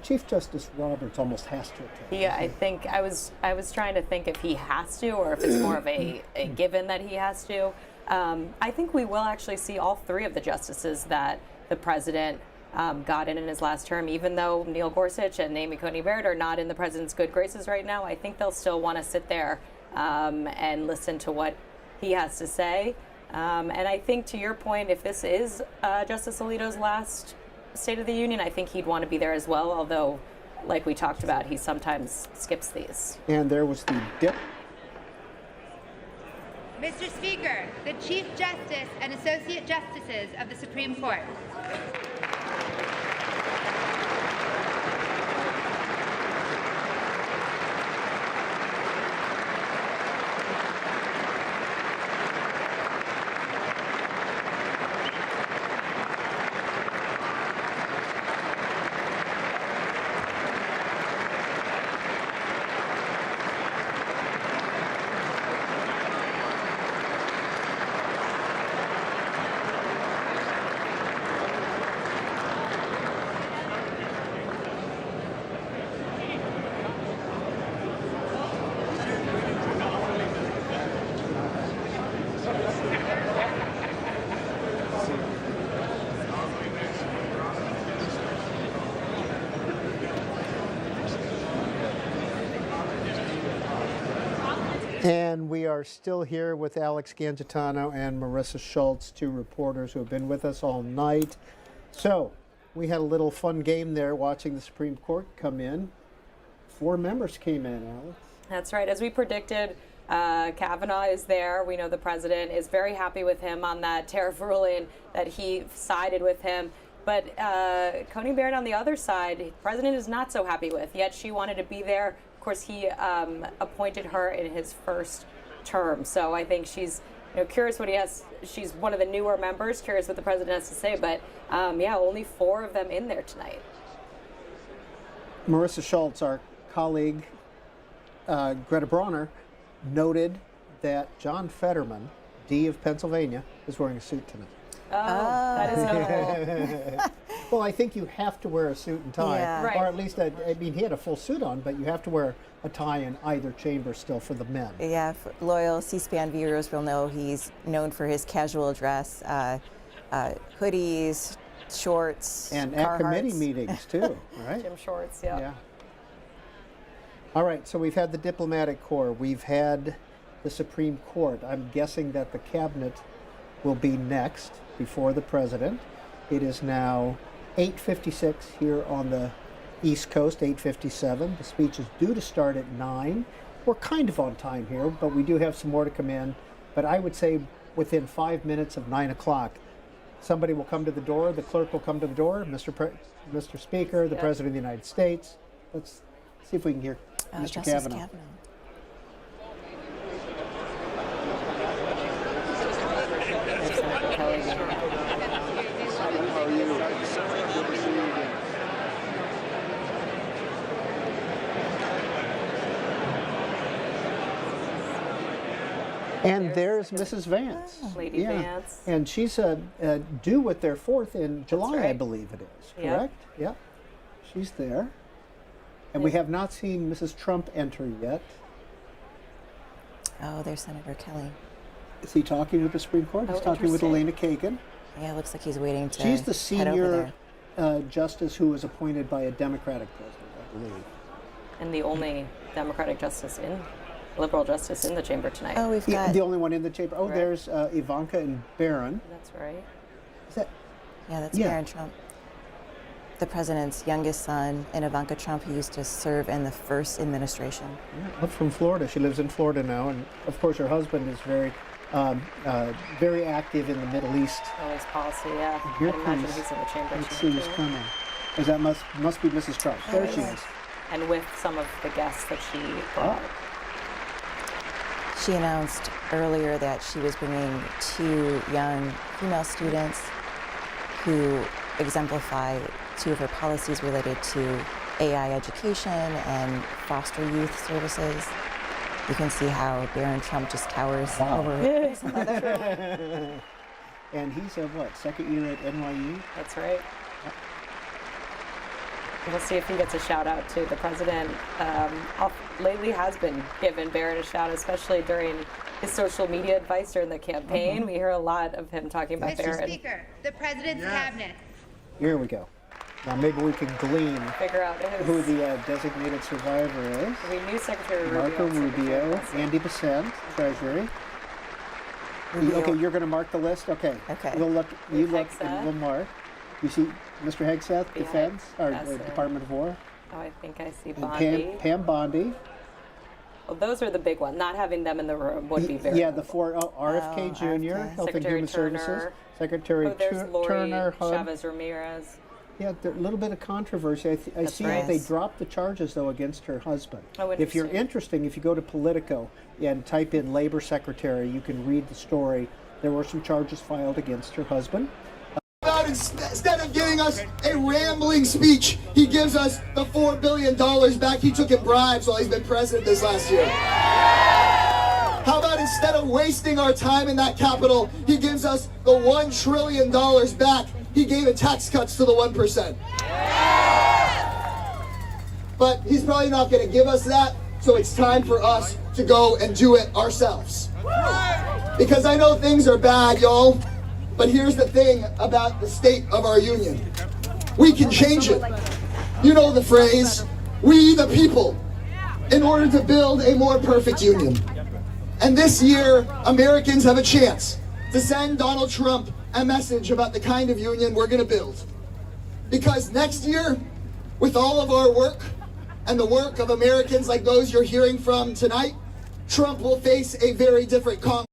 Chief Justice Roberts almost has to attend. Yeah, I think I was trying to think if he has to or if it's more of a given that he has to. I think we will actually see all 3 of the justices that the president got in his last term. Even though Neil Gorsuch and Amy Coney Barrett are not in the president's good graces right now, I think they'll still want to sit there and listen to what he has to say. And I think, to your point, if this is Justice Alito's last State of the Union, I think he'd want to be there as well, although, like we talked about, he sometimes skips these. And there was the Mr. Speaker, the Chief Justice and Associate Justices of the Supreme Court. And we are still here with Alex Gangitano and Marissa Schultz, two reporters who have been with us all night. So we had a little fun game there watching the Supreme Court come in. 4 members came in, Alex. That's right. As we predicted, Kavanaugh is there. We know the president is very happy with him on that tariff ruling, that he sided with him. But Coney Barrett on the other side, the president is not so happy with, yet she wanted to be there. Of course, he appointed her in his first term. So I think she's curious what he has. She's one of the newer members, curious what the president has to say. But yeah, only 4 of them in there tonight. Marissa Schultz, our colleague, Greta Bronner, noted that John Fetterman, D of Pennsylvania, is wearing a suit tonight. Oh, that is notable. Well, I think you have to wear a suit and tie, Yeah. Right. or at least, I mean, he had a full suit on, but you have to wear a tie in either chamber still for the men. Yeah, loyal C-SPAN viewers will know he's known for his casual dress, hoodies, shorts, And at committee Carhartts. meetings, too, right? Jim Shorts, yeah. All right, so we've had the diplomatic corps. We've had the Supreme Court. I'm guessing that the cabinet will be next before the president. It is now 8:56 here on the East Coast, 8:57. The speech is due to start at 9. We're kind of on time here, but we do have some more to come in. But I would say within 5 minutes of 9 o'clock, somebody will come to the door. The clerk will come to the door. Mr. Speaker, the President of the United States. Let's see if we can hear Mr. Justice Kavanaugh. And there's Mrs. Vance. Lady Vance. And she's due with their 4th in July, I right. believe it is, Yep. correct? Yep. She's there. And we have not seen Mrs. Trump enter yet. Oh, there's Senator Kelly. Is he talking with the Supreme Court? He's talking with Elena Kagan. Yeah, it looks like he's waiting to She's the head over senior justice who was appointed by a Democratic president, I believe. And the only Democratic liberal justice in the chamber tonight. Oh, we've got The only one in the chamber. Oh, Right. there's Ivanka and Barron. That's right. Is that? Yeah, that's Yeah. Barron Trump, the president's youngest son, and Ivanka Trump, who used to serve in the first administration. Yeah, up from Florida. She lives in Florida now, and of course her husband is very active in the Middle East. Oh, his policy, yeah. Here I imagine comes- he's in the chamber. Let's see who's coming. Because that must be Mrs. Trump. There she is. And with some of the guests that she brought. She announced earlier that she was bringing 2 young female students who exemplify 2 of her policies related to AI education and foster youth services. You can see how Barron Trump just towers over his mother. And he's a what, 2nd year at NYU? That's right. We'll see if he gets a shout out to the president. Lately has been giving Barron a shout, especially during his social media advice during the campaign. We hear a lot of him talking about Mr. Barron. Speaker, the president's cabinet. Here we go. Now maybe we can glean Figure out who the designated survivor is. We knew Secretary Marco Rubio, Andy Besant, Treasury. Okay, you're going to mark the list? Okay. Okay. We'll look, you look, Hegseth. and we'll mark. You see Mr. Hegseth, Behind Defense, or us, Department of War. Oh, I think I see And Bondi. Pam Bondi. Well, those are the big ones. Not having them in the room would be very Yeah, the 4, RFK Jr., Health and Secretary Human Services. Turner. Secretary Oh, there's Lori Turner, HUD. Chavez Ramirez. Yeah, a little bit of controversy. I see right. that they dropped the charges, though, against her husband. Oh, if you're interesting. if you go to Politico and type in Labor Secretary, you can read the story. There were some charges filed against her husband. Instead of giving us a rambling speech, he gives us the $4 billion back he took in bribes while he's been president this last year. How about instead of wasting our time in that Capitol, he gives us the $1 trillion back he gave in tax cuts to the 1%. But he's probably not going to give us that, so it's time for us to go and do it ourselves. Because I know things are bad, y'all, but here's the thing about the state of our union. We can change it. You know the phrase, we the people, in order to build a more perfect union. And this year, Americans have a chance to send Donald Trump a message about the kind of union we're going to build. Because next year, with all of our work and the work of Americans like those you're hearing from tonight, Trump will face a very different Congress.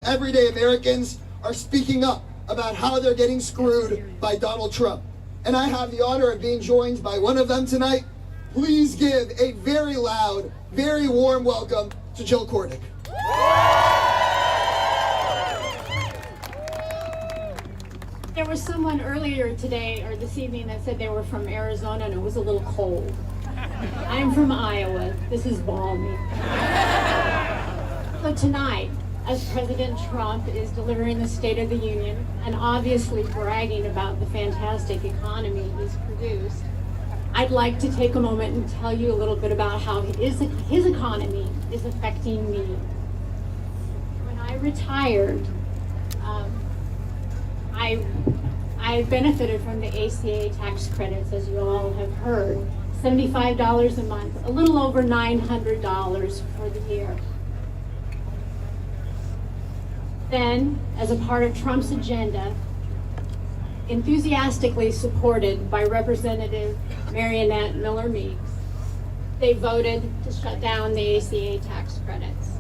Everyday Americans are speaking up about how they're getting screwed by Donald Trump. And I have the honor of being joined by one of them tonight. Please give a very loud, very warm welcome to Jill Cordick. There was someone earlier today or this evening that said they were from Arizona and it was a little cold. I'm from Iowa. This is balmy. So tonight, as President Trump is delivering the State of the Union and obviously bragging about the fantastic economy he's produced, I'd like to take a moment and tell you a little bit about how his economy is affecting me. When I retired, I benefited from the ACA tax credits, as you all have heard, $75 a month, a little over $900 for the year. Then, as a part of Trump's agenda, enthusiastically supported by Representative Marionette Miller Meeks, they voted to shut down the ACA tax credits.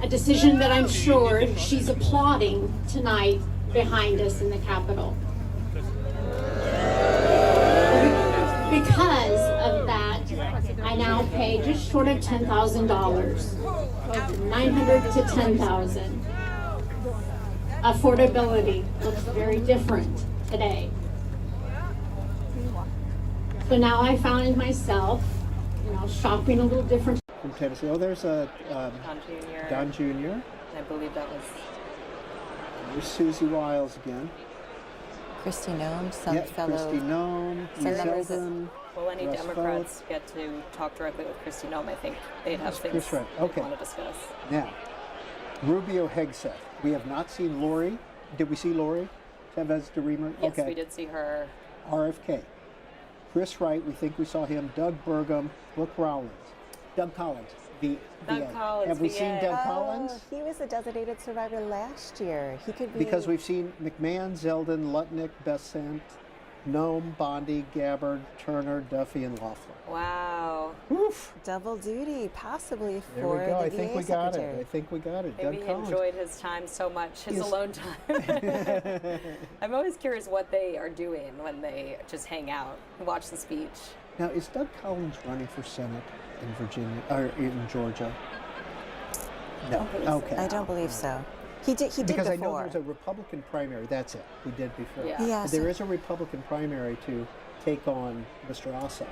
A decision that I'm sure she's applauding tonight behind us in the Capitol. Because of that, I now pay just short of $10,000, $900 to $10,000. Affordability looks very different today. So now I found myself, shopping a little different. From Tennessee. Oh, there's a Don Jr. I believe that was. There's Susie Wiles again. Christy Nome, some fellow. Christy Nome, Sheldon. Will any Democrats get to talk directly with Christy Nome? I think they'd have things they want to discuss. Now, Rubio Hegseth. We have not seen Lori. Did we see Lori? Chavez de Reamer? Yes, we did see her. RFK. Chris Wright, we think we saw him. Doug Burgum, Brooke Rollins. Doug Collins, Doug Collins, have we seen Doug Collins? He was a designated survivor last year. He could be. Because we've seen McMahon, Zeldin, Lutnick, Bessent, Nome, Bondi, Gabbard, Turner, Duffy, and Loeffler. Wow. Oof. Double duty, possibly There for we go. the I think VA we got secretary. it. I think we got it. Maybe Doug he Collins. enjoyed his time so much, his alone time. I'm always curious what they are doing when they just hang out and watch the speech. Now, is Doug Collins running for Senate in Virginia or in Georgia? No. Okay. I don't believe so. He did because before. I know there's a Republican primary. That's it. He did before. Yeah. Yeah, There is a Republican primary to take on Mr. Ossoff,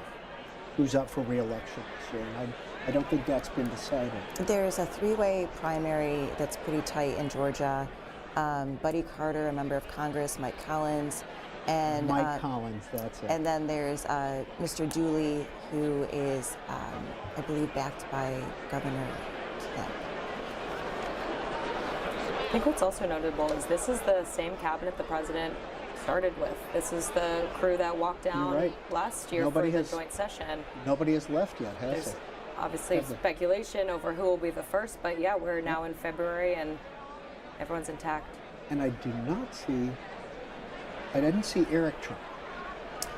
who's up for re-election this year. And I don't think that's been decided. There's a three-way primary that's pretty tight in Georgia. Buddy Carter, a member of Congress, Mike Collins, and Mike Collins, that's it. And then there's Mr. Dooley, who is, I believe, backed by Governor Kemp. I think what's also notable is this is the same cabinet the president started with. This is the crew that walked down last year for the joint session. Nobody has left yet, has There's it? obviously speculation over who will be the first, but yeah, we're now in February and everyone's intact. And I didn't see Eric Trump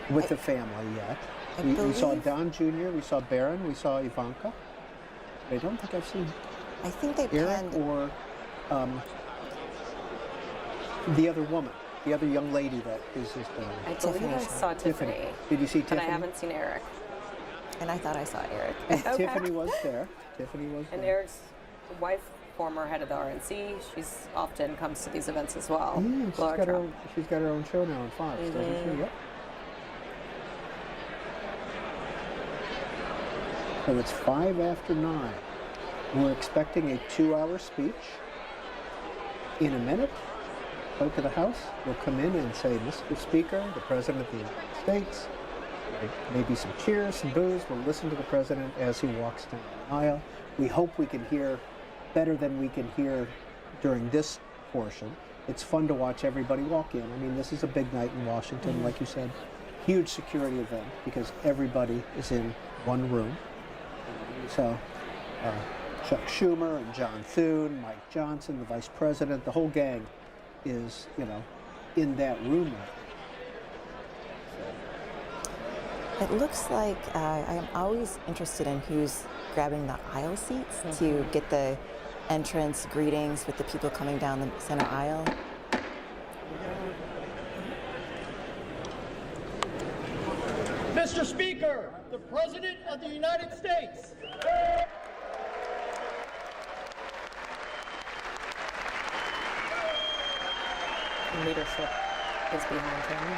with the family yet. We saw Don Jr., we saw Barron, we saw Ivanka. I don't think I've seen I think they Eric or the other woman, the other young lady that is his daughter. I believe I saw Tiffany. Did you see But Tiffany? I haven't seen Eric. And I thought I saw Eric. Tiffany was there. Tiffany was And there. Eric's wife, former head of the RNC, she's often comes to these events as well. Yeah, she's got her own show now on Fox, doesn't she? Yep. So it's 5 after 9. We're expecting a 2-hour speech. In a minute, Clerk of the House will come in and say, Mr. Speaker, the President of the United States, Maybe some cheers, some boos. We'll listen to the president as he walks down the aisle. We hope we can hear better than we can hear during this portion. It's fun to watch everybody walk in. I mean, this is a big night in Washington, like you said. Huge security event because everybody is in one room. So Chuck Schumer and John Thune, Mike Johnson, the vice president, the whole gang is, in that room now. It looks like I am always interested in who's grabbing the aisle seats to get the entrance greetings with the people coming down the center aisle. Mr. Speaker, the President of the United States. Leadership is behind him.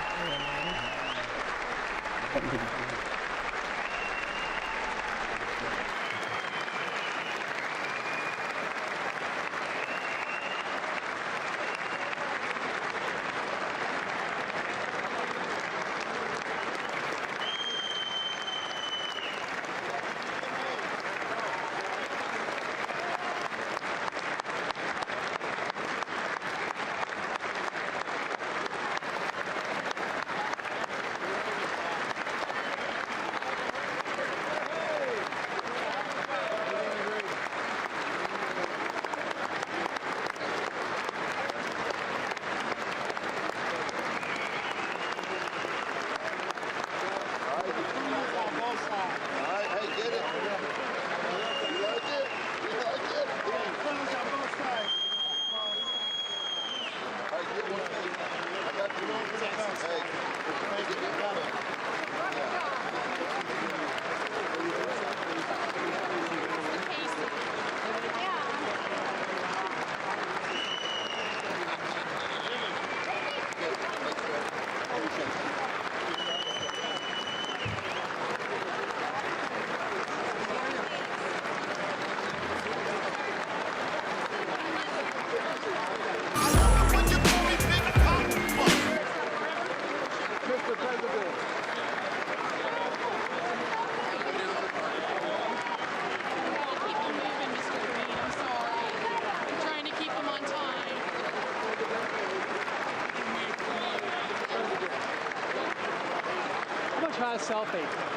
Try a selfie.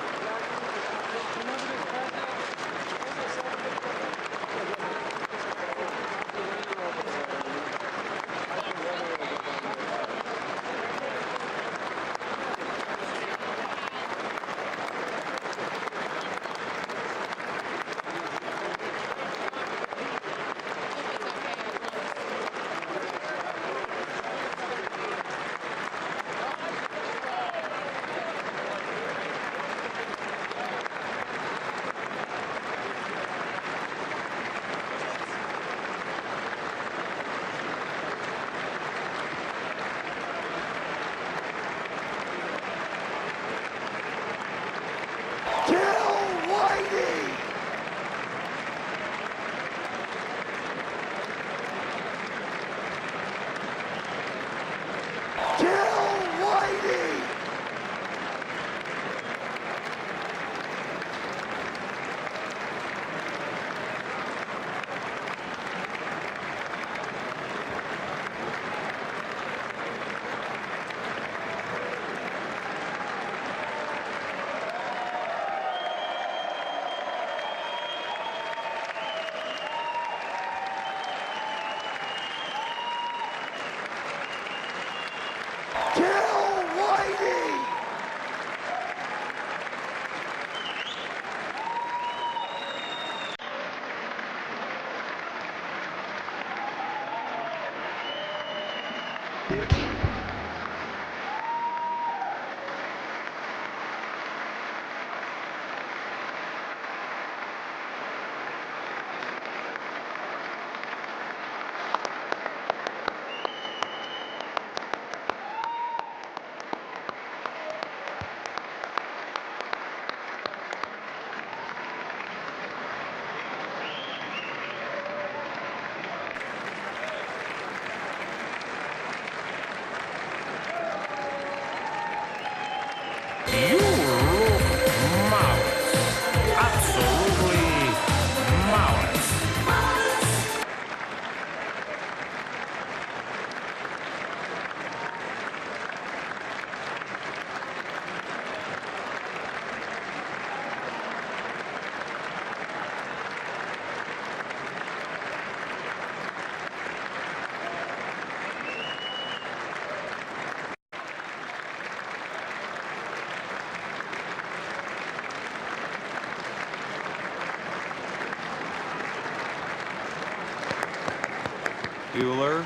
Bueller.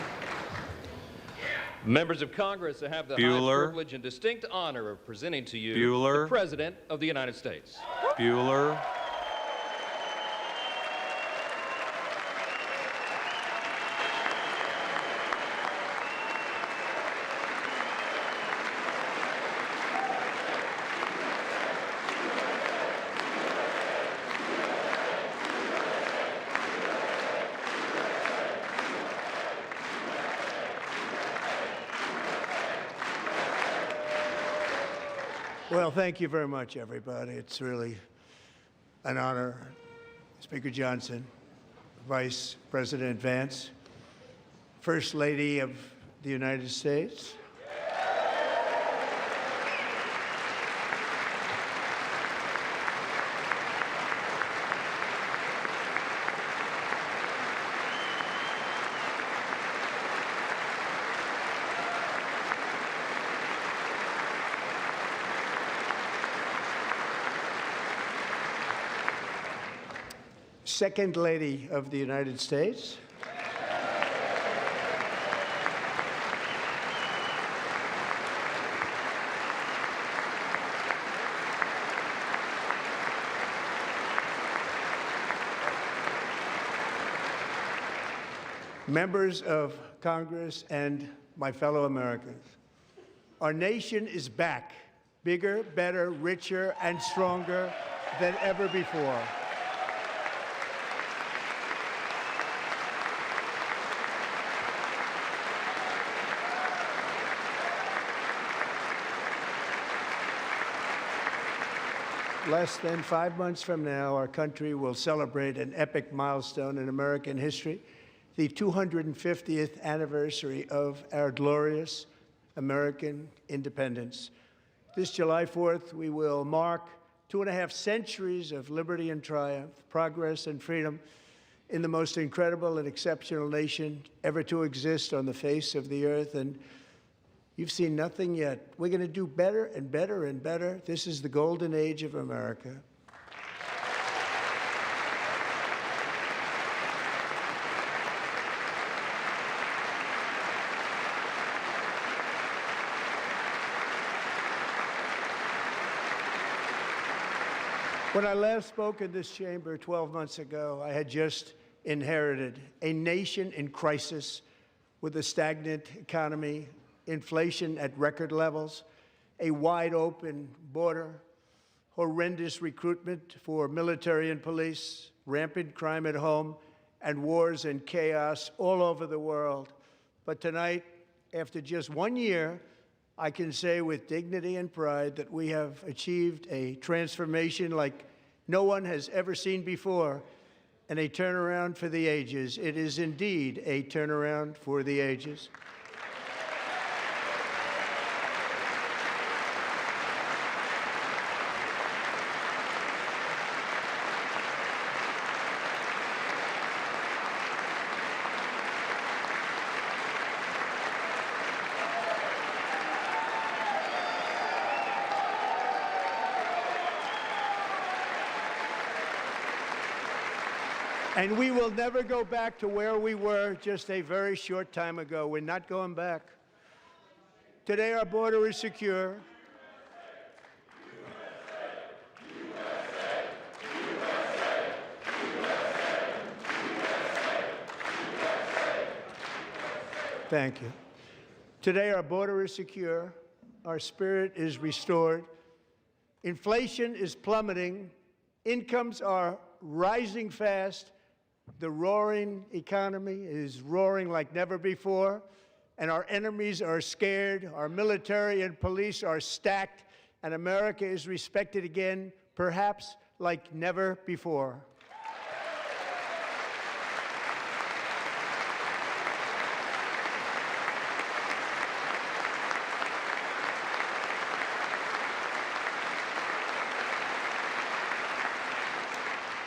Members of Congress, I have the high privilege and distinct honor of presenting to you the President of the United States. Bueller. Well, thank you very much, everybody. It's really an honor. Speaker Johnson, Vice President Vance, First Lady of the United States, Second Lady of the United States, members of Congress, and my fellow Americans. Our nation is back, bigger, better, richer, and stronger than ever before. Less than 5 months from now, our country will celebrate an epic milestone in American history, the 250th anniversary of our glorious American independence. This July 4th, we will mark 2.5 centuries of liberty and triumph, progress and freedom in the most incredible and exceptional nation ever to exist on the face of the earth. And you've seen nothing yet. We're going to do better and better and better. This is the golden age of America. When I last spoke in this chamber 12 months ago, I had just inherited a nation in crisis with a stagnant economy, inflation at record levels, a wide open border, horrendous recruitment for military and police, rampant crime at home, and wars and chaos all over the world. But tonight, after just 1 year, I can say with dignity and pride that we have achieved a transformation like no one has ever seen before, and a turnaround for the ages. It is indeed a turnaround for the ages. And we will never go back to where we were just a very short time ago. We're not going back. Today, our border is secure. Thank you. Today, our border is secure. Our spirit is restored. Inflation is plummeting. Incomes are rising fast. The roaring economy is roaring like never before, and our enemies are scared. Our military and police are stacked, and America is respected again, perhaps like never before.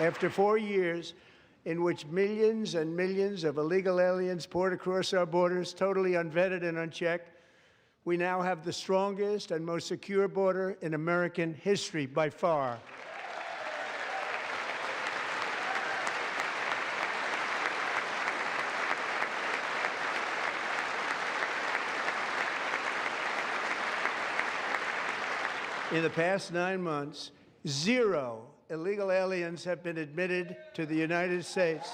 After 4 years in which millions and millions of illegal aliens poured across our borders, totally unvetted and unchecked, we now have the strongest and most secure border in American history by far. In the past 9 months, 0 illegal aliens have been admitted to the United States.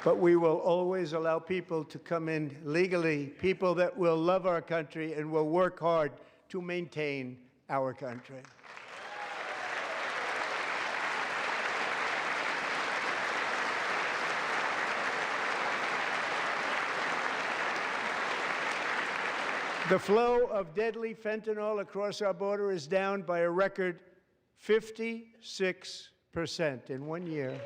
But we will always allow people to come in legally, people that will love our country and will work hard to maintain our country. The flow of deadly fentanyl across our border is down by a record 56% in 1 year.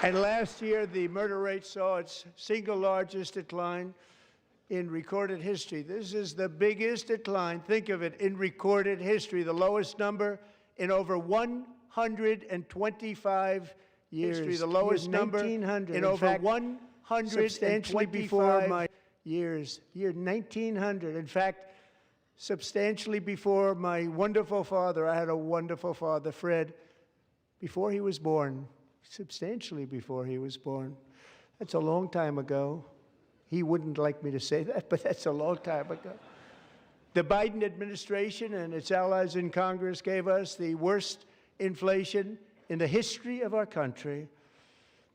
And last year, the murder rate saw its single largest decline in recorded history. This is the biggest decline, think of it, in recorded history, the lowest number in over 125 years. The lowest number in over 125 years. Year 1900. In fact, substantially before my wonderful father, I had a wonderful father, Fred, before he was born. Substantially before he was born. That's a long time ago. He wouldn't like me to say that, but that's a long time ago. The Biden administration and its allies in Congress gave us the worst inflation in the history of our country.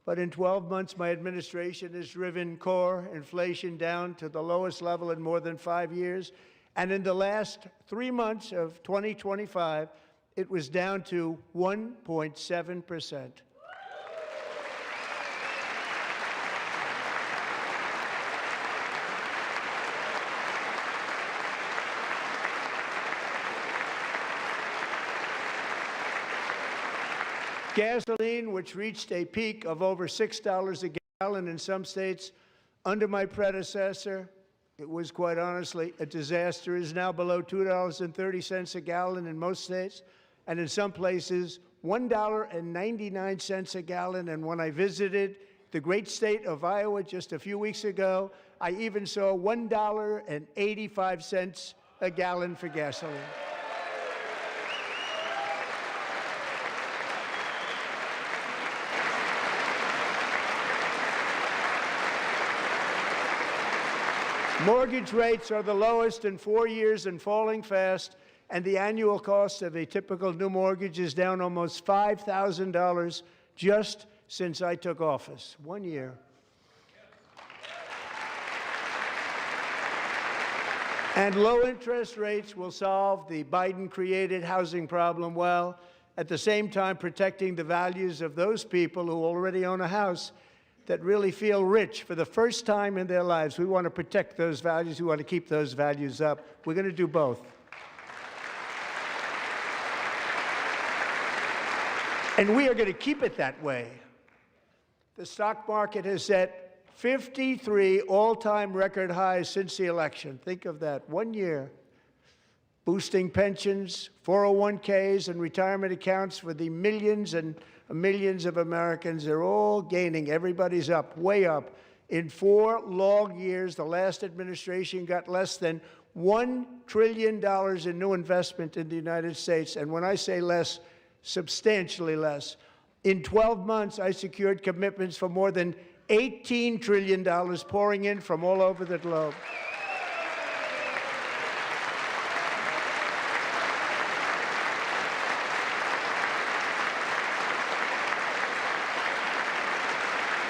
But in 12 months, my administration has driven core inflation down to the lowest level in more than 5 years. And in the last 3 months of 2025, it was down to 1.7%. Gasoline, which reached a peak of over $6 a gallon in some states under my predecessor, it was quite honestly a disaster, is now below $2.30 a gallon in most states, and in some places, $1.99 a gallon. And when I visited the great state of Iowa just a few weeks ago, I even saw $1.85 a gallon for gasoline. Mortgage rates are the lowest in 4 years and falling fast, and the annual cost of a typical new mortgage is down almost $5,000 just since I took office. 1 year. And low interest rates will solve the Biden-created housing problem while at the same time protecting the values of those people who already own a house that really feel rich for the first time in their lives. We want to protect those values. We want to keep those values up. We're going to do both. And we are going to keep it that way. The stock market has set 53 all-time record highs since the election. Think of that, 1 year. Boosting pensions, 401ks, and retirement accounts for the millions and millions of Americans. They're all gaining. Everybody's up, way up. In 4 long years, the last administration got less than $1 trillion in new investment in the United States. And when I say less, substantially less. In 12 months, I secured commitments for more than $18 trillion pouring in from all over the globe.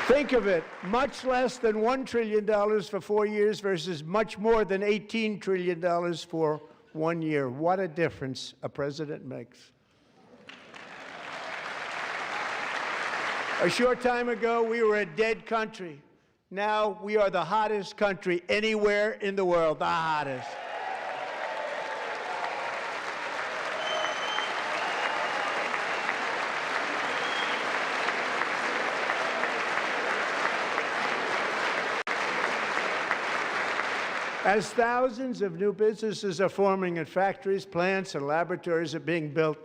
Think of it, much less than $1 trillion for 4 years versus much more than $18 trillion for 1 year. What a difference a president makes. A short time ago, we were a dead country. Now we are the hottest country anywhere in the world, the hottest. As thousands of new businesses are forming and factories, plants, and laboratories are being built,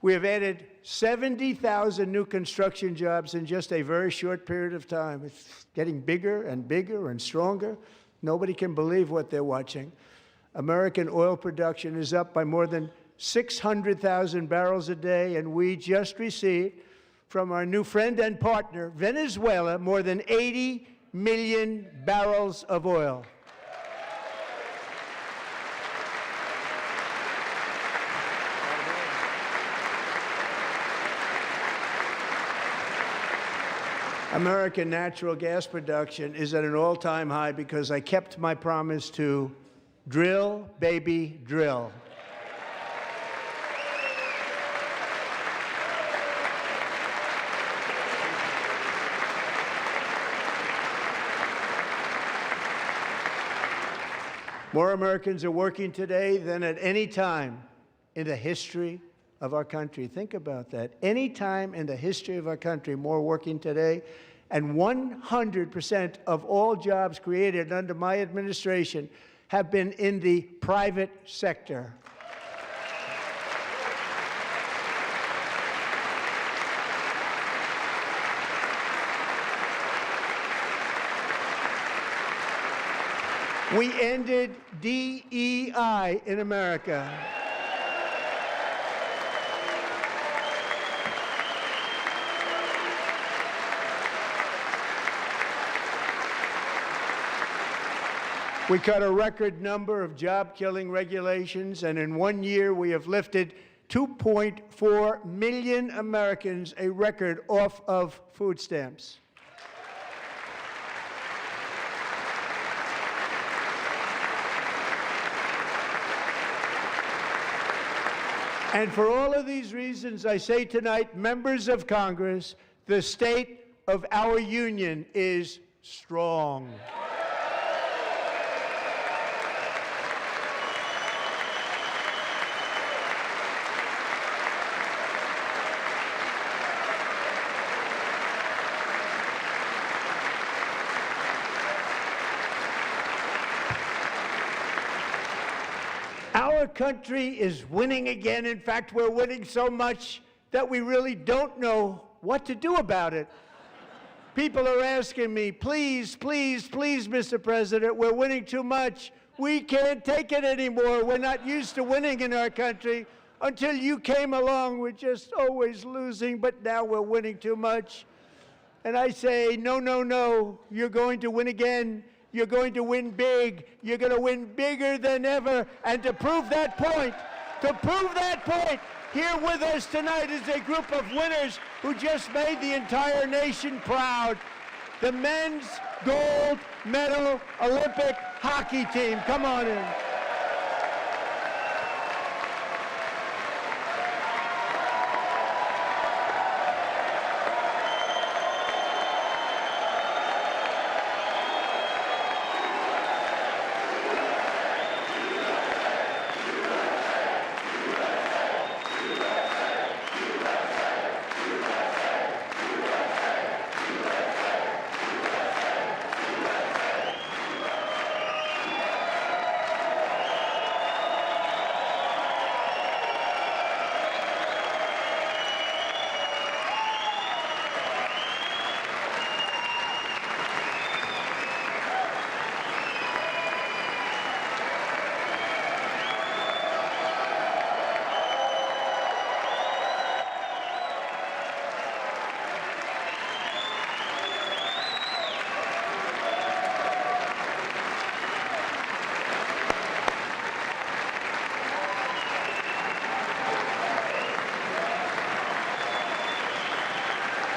We have added 70,000 new construction jobs in just a very short period of time. It's getting bigger and bigger and stronger. Nobody can believe what they're watching. American oil production is up by more than 600,000 barrels a day, and we just received from our new friend and partner, Venezuela, more than 80 million barrels of oil. American natural gas production is at an all-time high because I kept my promise to drill, baby, drill. More Americans are working today than at any time in the history of our country. Think about that. Any time in the history of our country, more working today, and 100% of all jobs created under my administration have been in the private sector. We ended DEI in America. We cut a record number of job-killing regulations, and in 1 year we have lifted 2.4 million Americans, a record, off of food stamps. And for all of these reasons, I say tonight, members of Congress, the state of our union is strong. Our country is winning again. In fact, we're winning so much that we really don't know what to do about it. People are asking me, please, please, please, Mr. President, we're winning too much. We can't take it anymore. We're not used to winning in our country. Until you came along, we're just always losing, but now we're winning too much. And I say, no, no, no, you're going to win again. You're going to win big. You're going to win bigger than ever. And to prove that point, here with us tonight is a group of winners who just made the entire nation proud. The men's gold medal Olympic hockey team. Come on in.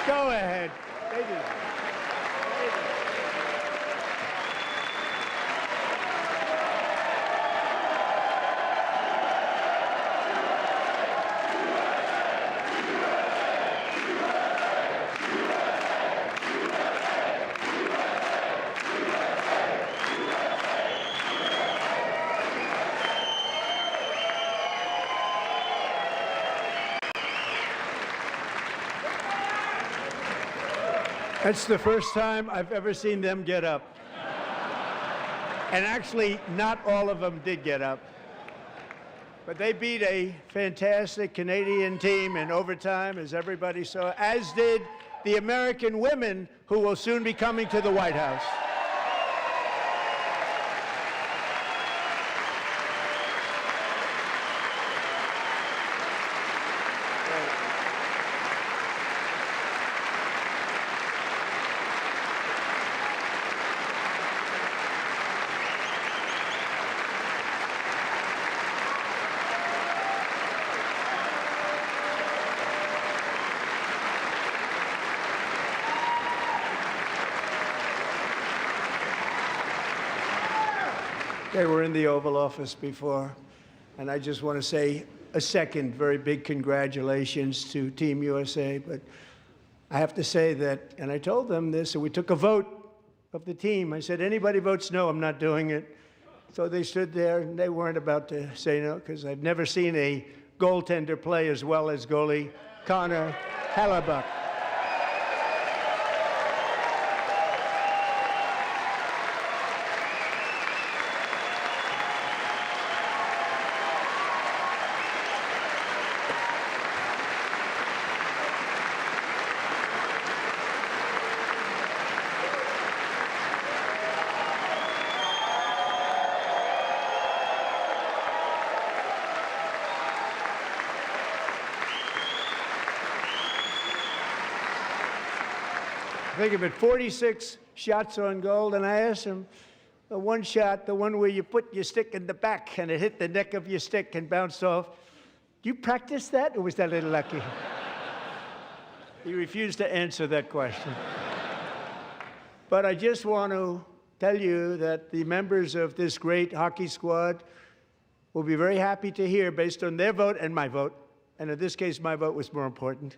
Go ahead. That's the first time I've ever seen them get up. And actually, not all of them did get up. But they beat a fantastic Canadian team in overtime, as everybody saw, as did the American women who will soon be coming to the White House. They were in the Oval Office before, and I just want to say a second very big congratulations to Team USA. But I have to say that, and I told them this, and we took a vote of the team. I said, anybody votes no, I'm not doing it. So they stood there, and they weren't about to say no, because I've never seen a goaltender play as well as goalie Connor Hellebuck. Think of it, 46 shots on goal, and I asked him, the one shot, the one where you put your stick in the back and it hit the neck of your stick and bounced off, do you practice that, or was that a little lucky? He refused to answer that question. But I just want to tell you that the members of this great hockey squad will be very happy to hear, based on their vote and my vote, and in this case my vote was more important,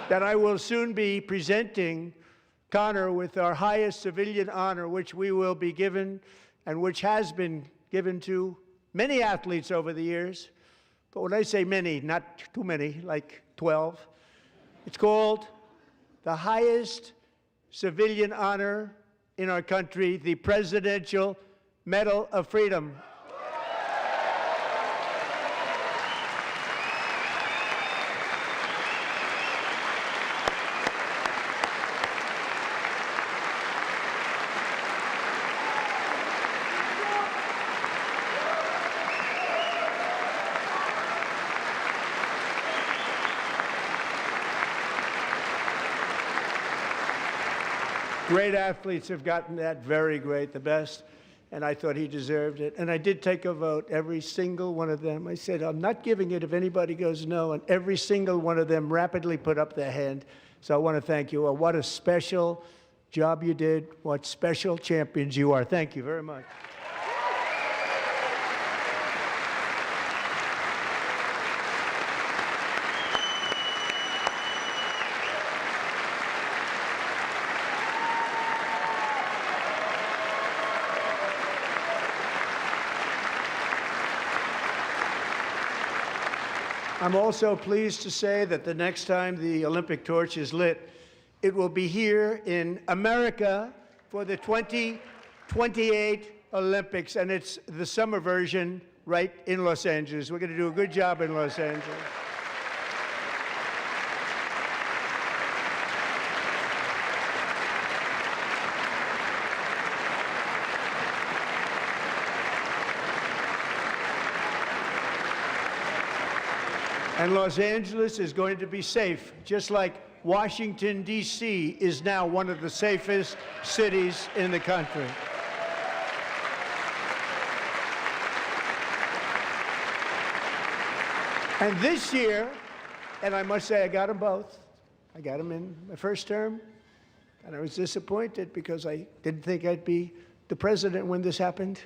that I will soon be presenting Connor with our highest civilian honor, which we will be given and which has been given to many athletes over the years. But when I say many, not too many, like 12, it's called the highest civilian honor in our country, the Presidential Medal of Freedom. Great athletes have gotten that, very great, the best, and I thought he deserved it. And I did take a vote, every single one of them. I said, I'm not giving it if anybody goes no, and every single one of them rapidly put up their hand. So I want to thank you. What a special job you did. What special champions you are. Thank you very much. I'm also pleased to say that the next time the Olympic torch is lit, it will be here in America for the 2028 Olympics, and it's the summer version right in Los Angeles. We're going to do a good job in Los Angeles. And Los Angeles is going to be safe, just like Washington, D.C. is now one of the safest cities in the country. And this year, and I must say I got them both. I got them in my first term, and I was disappointed because I didn't think I'd be the president when this happened.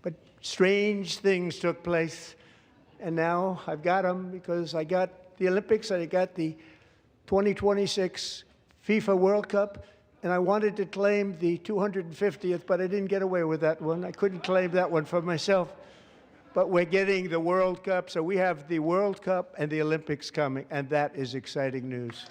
But strange things took place. And now I've got them because I got the Olympics and I got the 2026 FIFA World Cup, and I wanted to claim the 250th, but I didn't get away with that one. I couldn't claim that one for myself. But we're getting the World Cup, so we have the World Cup and the Olympics coming, and that is exciting news.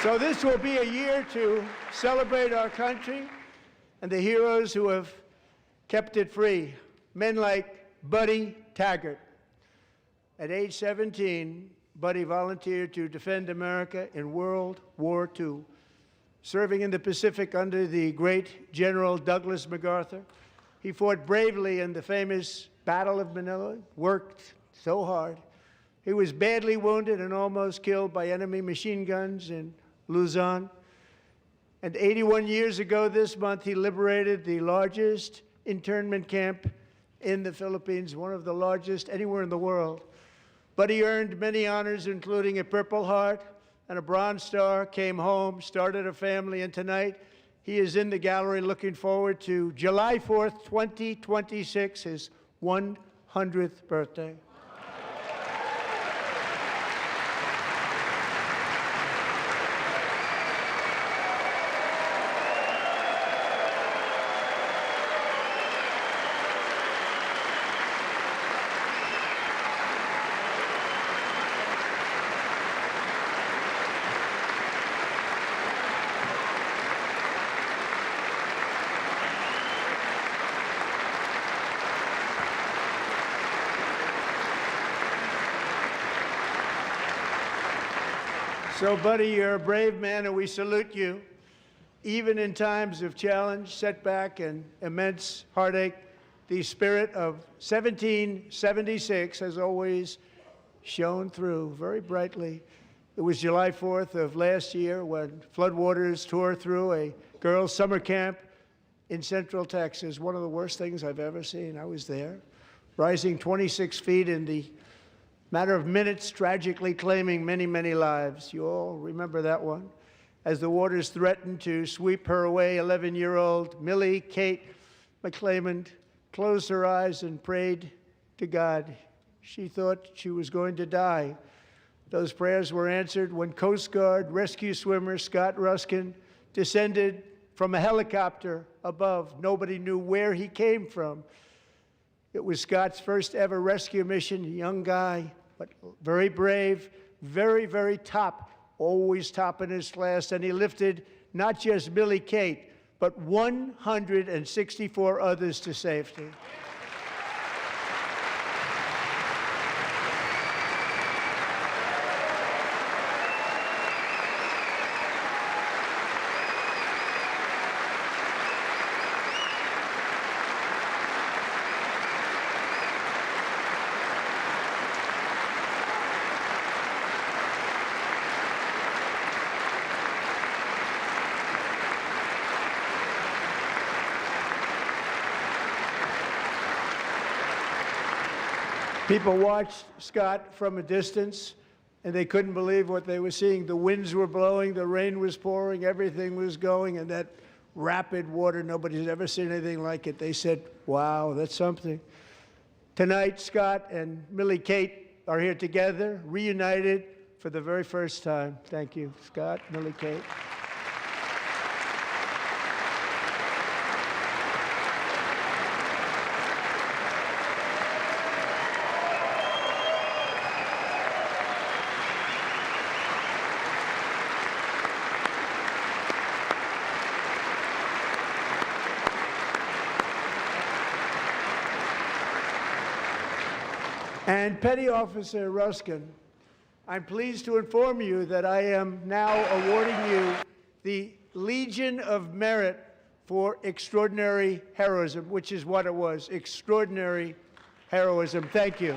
So this will be a year to celebrate our country and the heroes who have kept it free. Men like Buddy Taggart. At age 17, Buddy volunteered to defend America in World War II, serving in the Pacific under the great General Douglas MacArthur. He fought bravely in the famous Battle of Manila, worked so hard. He was badly wounded and almost killed by enemy machine guns in Luzon. And 81 years ago this month, he liberated the largest internment camp in the Philippines, one of the largest anywhere in the world. But he earned many honors, including a Purple Heart and a Bronze Star, came home, started a family, and tonight he is in the gallery looking forward to July 4th, 2026, his 100th birthday. So, Buddy, you're a brave man, and we salute you. Even in times of challenge, setback, and immense heartache, the spirit of 1776 has always shone through very brightly. It was July 4th of last year when floodwaters tore through a girls' summer camp in Central Texas, one of the worst things I've ever seen. I was there, rising 26 feet in the matter of minutes, tragically claiming many, many lives. You all remember that one. As the waters threatened to sweep her away, 11-year-old Millie Kate McClelland closed her eyes and prayed to God. She thought she was going to die. Those prayers were answered when Coast Guard rescue swimmer Scott Ruskin descended from a helicopter above. Nobody knew where he came from. It was Scott's first ever rescue mission, a young guy, but very brave, very, very top, always top in his class, and he lifted not just Millie Kate, but 164 others to safety. People watched Scott from a distance, and they couldn't believe what they were seeing. The winds were blowing, the rain was pouring, everything was going, and that rapid water, nobody's ever seen anything like it. They said, wow, that's something. Tonight, Scott and Millie Kate are here together, reunited for the very first time. Thank you, Scott, Millie Kate. And Petty Officer Ruskin, I'm pleased to inform you that I am now awarding you the Legion of Merit for extraordinary heroism, which is what it was, extraordinary heroism. Thank you.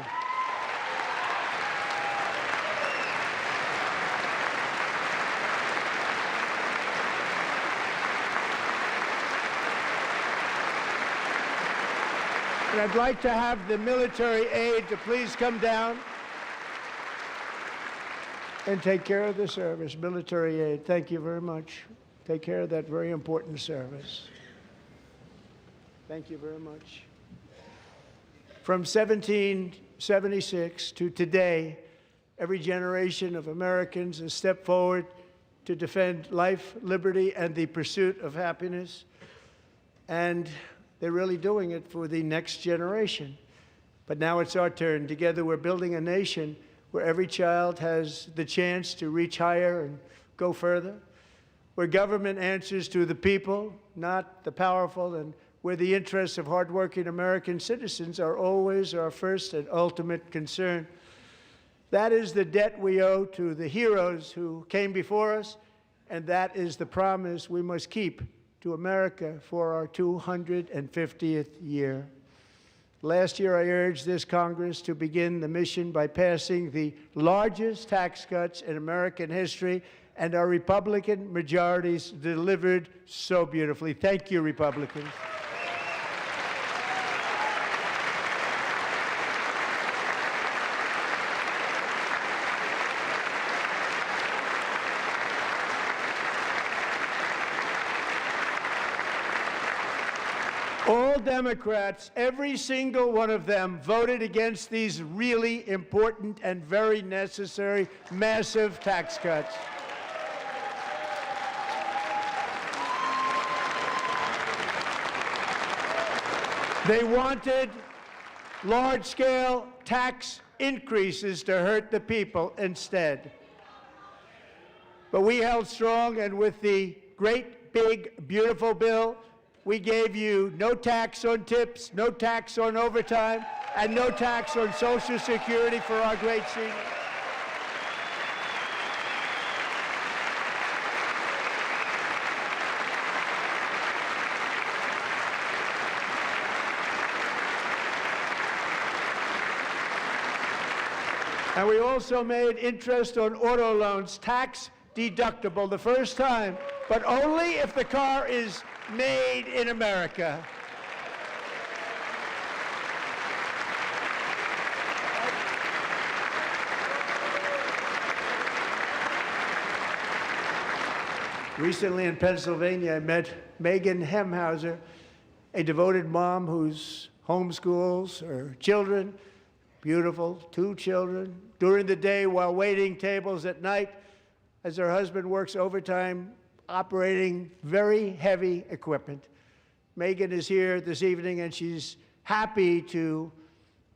And I'd like to have the military aide to please come down and take care of the service. Military aide, thank you very much. Take care of that very important service. Thank you very much. From 1776 to today, every generation of Americans has stepped forward to defend life, liberty, and the pursuit of happiness. And they're really doing it for the next generation. But now it's our turn. Together we're building a nation where every child has the chance to reach higher and go further, where government answers to the people, not the powerful, and where the interests of hardworking American citizens are always our first and ultimate concern. That is the debt we owe to the heroes who came before us, and that is the promise we must keep to America for our 250th year. Last year, I urged this Congress to begin the mission by passing the largest tax cuts in American history, and our Republican majorities delivered so beautifully. Thank you, Republicans. All Democrats, every single one of them, voted against these really important and very necessary massive tax cuts. They wanted large-scale tax increases to hurt the people instead. But we held strong, and with the great, big, beautiful bill, we gave you no tax on tips, no tax on overtime, and no tax on Social Security for our great seniors. And we also made interest on auto loans tax deductible the first time, but only if the car is made in America. Recently in Pennsylvania, I met Megan Hemhauser, a devoted mom who's homeschools her children, beautiful, 2 children, during the day while waiting tables at night as her husband works overtime operating very heavy equipment. Megan is here this evening, and she's happy to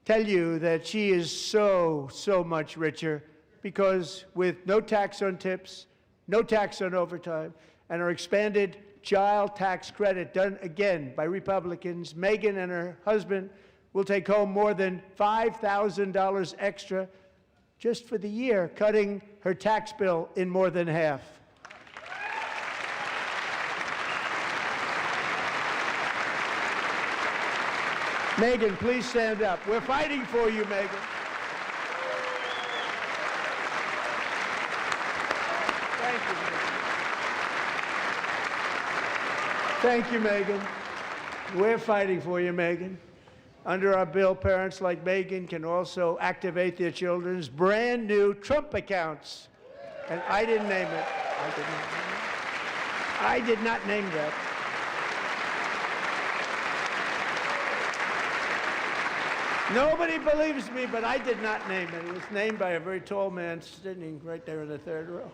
tell you that she is so much richer because with no tax on tips, no tax on overtime, and our expanded child tax credit done again by Republicans, Megan and her husband will take home more than $5,000 extra just for the year, cutting her tax bill in more than half. Megan, please stand up. We're fighting for you, Megan. Thank you, Megan. Thank you, Megan. We're fighting for you, Megan. Under our bill, parents like Megan can also activate their children's brand new Trump accounts. And I didn't name it. I did not name that. Nobody believes me, but I did not name it. It was named by a very tall man sitting right there in the 3rd row.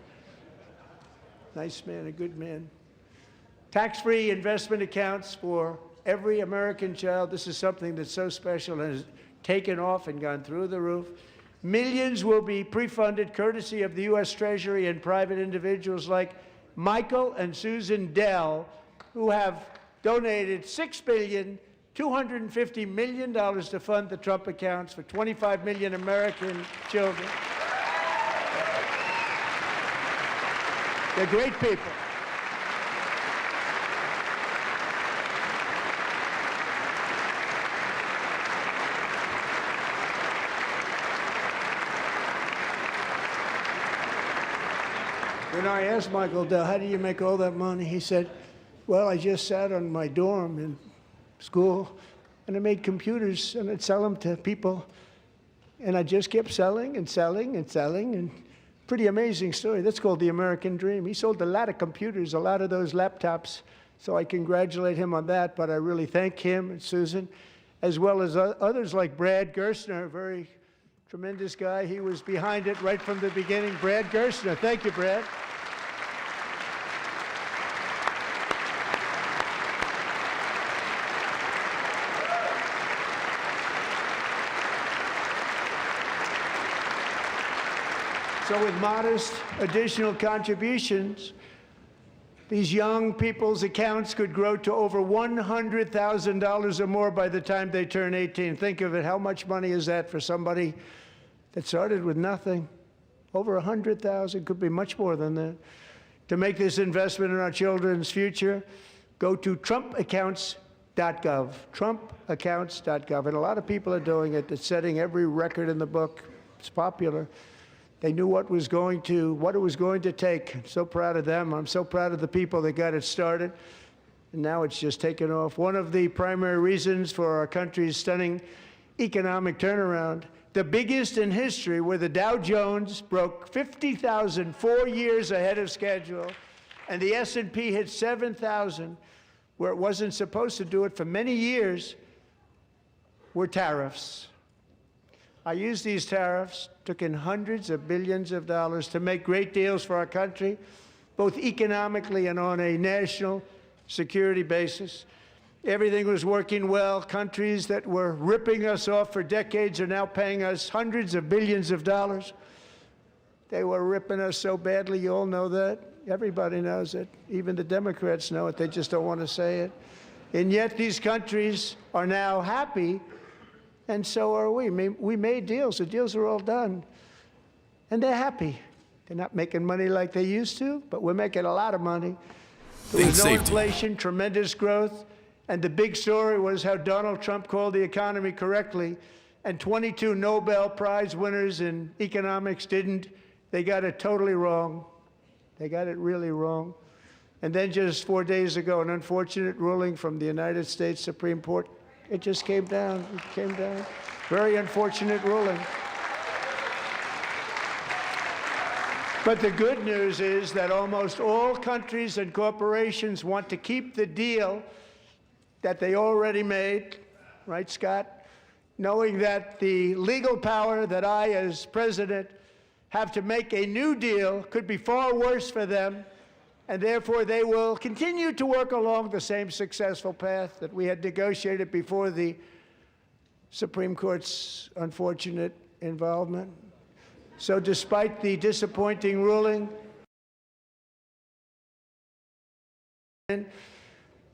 Nice man, a good man. Tax-free investment accounts for every American child. This is something that's so special and has taken off and gone through the roof. Millions will be pre-funded courtesy of the U.S. Treasury and private individuals like Michael and Susan Dell, who have donated $6.25 billion to fund the Trump accounts for 25 million American children. They're great people. When I asked Michael Dell, how do you make all that money? He said, well, I just sat on my dorm in school, and I made computers, and I'd sell them to people, and I just kept selling and selling and selling, and pretty amazing story. That's called the American dream. He sold a lot of computers, a lot of those laptops, so I congratulate him on that, but I really thank him and Susan, as well as others like Brad Gerstner, a very tremendous guy. He was behind it right from the beginning. Brad Gerstner. Thank you, Brad. So with modest additional contributions, these young people's accounts could grow to over $100,000 or more by the time they turn 18. Think of it, how much money is that for somebody that started with nothing? Over 100,000, could be much more than that. To make this investment in our children's future, go to trumpaccounts.gov, trumpaccounts.gov. And a lot of people are doing it. It's setting every record in the book. It's popular. They knew what it was going to take. I'm so proud of them. I'm so proud of the people that got it started. And now it's just taken off. One of the primary reasons for our country's stunning economic turnaround, the biggest in history, where the Dow Jones broke 50,000 4 years ahead of schedule, and the S&P hit 7,000, where it wasn't supposed to do it for many years, were tariffs. I used these tariffs, took in hundreds of billions of dollars to make great deals for our country, both economically and on a national security basis. Everything was working well. Countries that were ripping us off for decades are now paying us hundreds of billions of dollars. They were ripping us so badly, you all know that. Everybody knows it. Even the Democrats know it. They just don't want to say it. And yet these countries are now happy, and so are we. We made deals. The deals are all done. And they're happy. They're not making money like they used to, but we're making a lot of money. There was no inflation, tremendous growth. And the big story was how Donald Trump called the economy correctly, and 22 Nobel Prize winners in economics didn't. They got it totally wrong. They got it really wrong. And then just 4 days ago, an unfortunate ruling from the United States Supreme Court. It just came down. It came down. Very unfortunate ruling. But the good news is that almost all countries and corporations want to keep the deal that they already made, right, Scott? Knowing that the legal power that I, as president, have to make a new deal could be far worse for them, and therefore they will continue to work along the same successful path that we had negotiated before the Supreme Court's unfortunate involvement. So despite the disappointing ruling,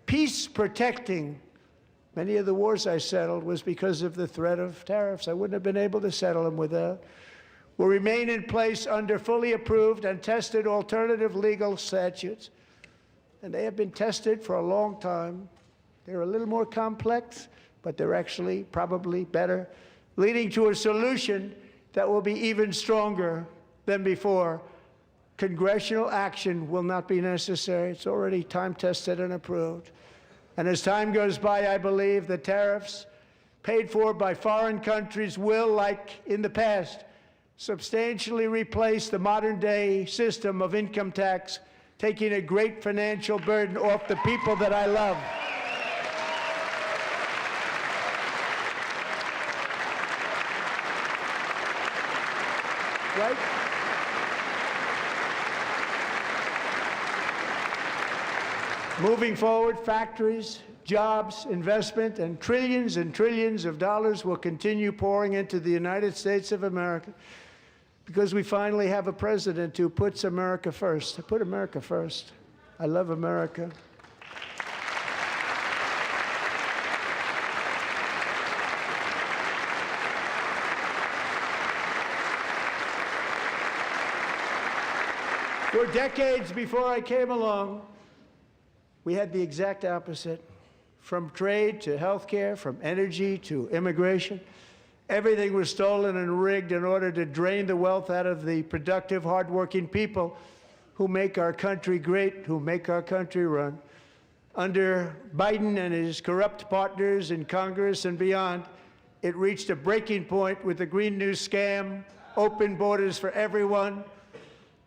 peace protecting many of the wars I settled was because of the threat of tariffs. I wouldn't have been able to settle them without. Will remain in place under fully approved and tested alternative legal statutes. And they have been tested for a long time. They're a little more complex, but they're actually probably better, leading to a solution that will be even stronger than before. Congressional action will not be necessary. It's already time-tested and approved. And as time goes by, I believe the tariffs paid for by foreign countries will, like in the past, substantially replace the modern-day system of income tax, taking a great financial burden off the people that I love. Right? Moving forward, factories, jobs, investment, and trillions of dollars will continue pouring into the United States of America because we finally have a president who puts America first. I put America first. I love America. For decades before I came along, we had the exact opposite. From trade to healthcare, from energy to immigration, everything was stolen and rigged in order to drain the wealth out of the productive, hardworking people who make our country great, who make our country run. Under Biden and his corrupt partners in Congress and beyond, it reached a breaking point with the Green New scam, open borders for everyone.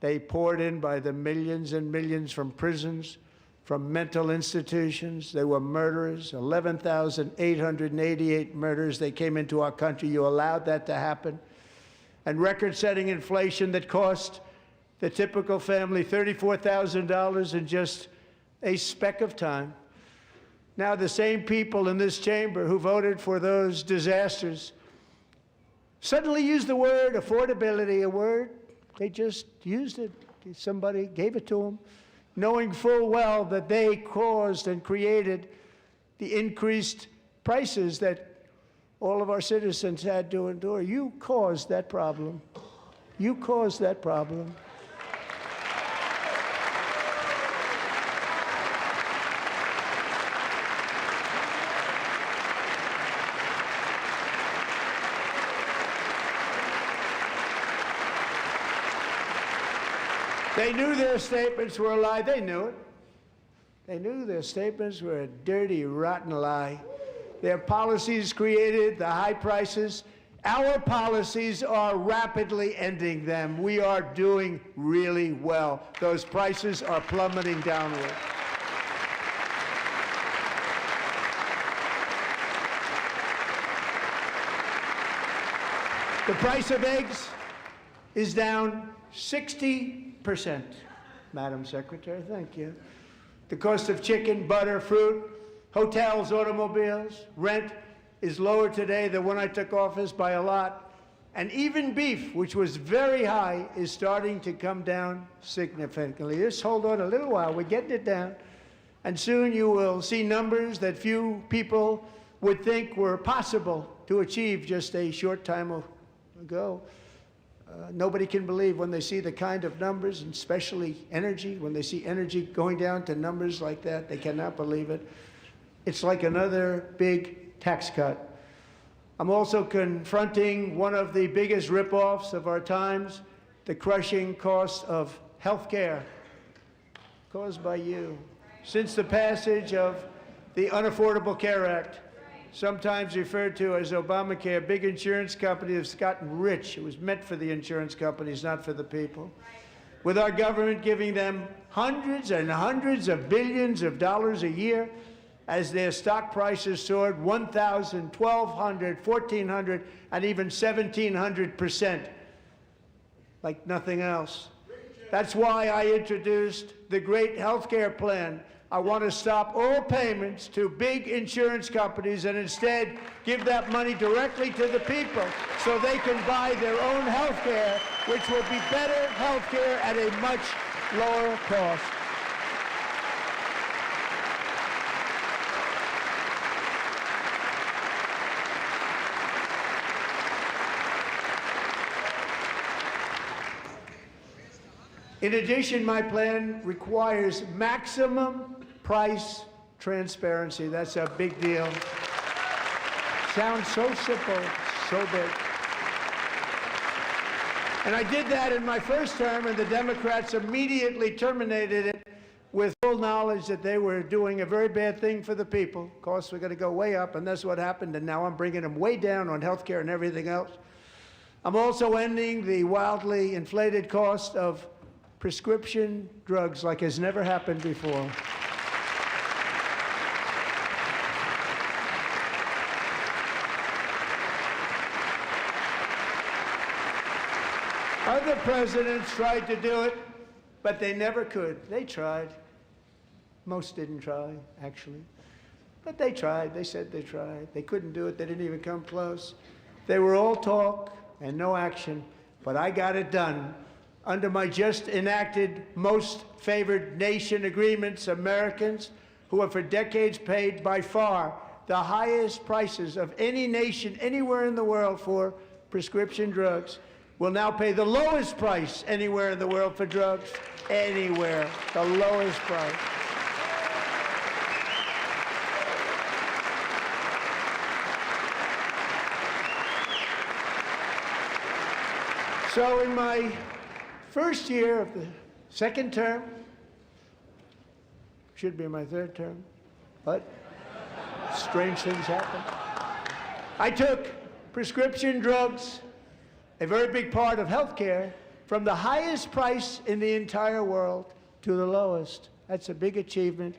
They poured in by the millions and millions from prisons, from mental institutions. They were murderers, 11,888 murders. They came into our country. You allowed that to happen. And record-setting inflation that cost the typical family $34,000 in just a speck of time. Now the same people in this chamber who voted for those disasters suddenly use the word affordability, a word They just used it. Somebody gave it to them, knowing full well that they caused and created the increased prices that all of our citizens had to endure. You caused that problem. You caused that problem. They knew their statements were a lie. They knew it. They knew their statements were a dirty, rotten lie. Their policies created the high prices. Our policies are rapidly ending them. We are doing really well. Those prices are plummeting downward. The price of eggs is down 60%, Madam Secretary, thank you. The cost of chicken, butter, fruit, hotels, automobiles, rent is lower today than when I took office by a lot. And even beef, which was very high, is starting to come down significantly. Just hold on a little while, we're getting it down. And soon you will see numbers that few people would think were possible to achieve just a short time ago. Nobody can believe when they see the kind of numbers, and especially energy, when they see energy going down to numbers like that, they cannot believe it. It's like another big tax cut. I'm also confronting one of the biggest ripoffs of our times, the crushing cost of health care caused by you. Since the passage of the Unaffordable Care Act, sometimes referred to as Obamacare, big insurance companies have gotten rich. It was meant for the insurance companies, not for the people. With our government giving them hundreds and hundreds of billions of dollars a year as their stock prices soared 1,000, 1,200, 1,400, and even 1,700%, like nothing else. That's why I introduced the great health care plan. I want to stop all payments to big insurance companies and instead give that money directly to the people so they can buy their own health care, which will be better health care at a much lower cost. In addition, my plan requires maximum price transparency. That's a big deal. Sounds so simple, so big. And I did that in my first term, and the Democrats immediately terminated it with full knowledge that they were doing a very bad thing for the people. Costs were going to go way up, and that's what happened, and now I'm bringing them way down on health care and everything else. I'm also ending the wildly inflated cost of prescription drugs like has never happened before. Other presidents tried to do it, but they never could. They tried. Most didn't try, actually. But they tried. They said they tried. They couldn't do it. They didn't even come close. They were all talk and no action, but I got it done. Under my just enacted most favored nation agreements, Americans who have for decades paid by far the highest prices of any nation anywhere in the world for prescription drugs will now pay the lowest price anywhere in the world for drugs. Anywhere, the lowest price. So in my first year of the second term, should be my third term, but strange things happen. I took prescription drugs, a very big part of health care, from the highest price in the entire world to the lowest. That's a big achievement.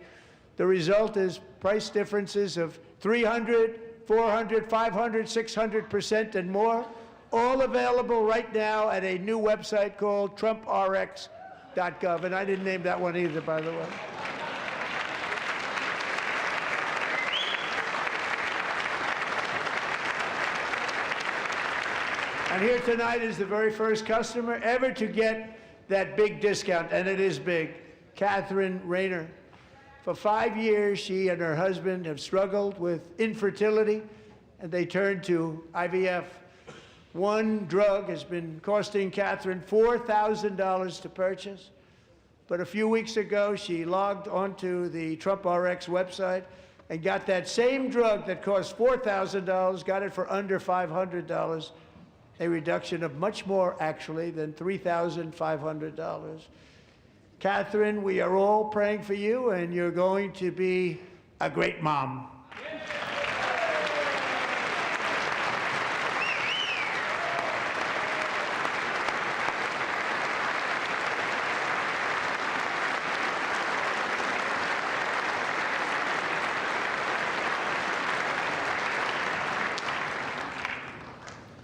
The result is price differences of 300, 400, 500, 600% and more, all available right now at a new website called TrumpRx.gov. And I didn't name that one either, by the way. And here tonight is the very first customer ever to get that big discount, and it is big, Catherine Rayner. For 5 years, she and her husband have struggled with infertility, and they turned to IVF. One drug has been costing Catherine $4,000 to purchase. But a few weeks ago, she logged onto the Trump RX website and got that same drug that cost $4,000, got it for under $500, a reduction of much more, actually, than $3,500. Catherine, we are all praying for you, and you're going to be a great mom.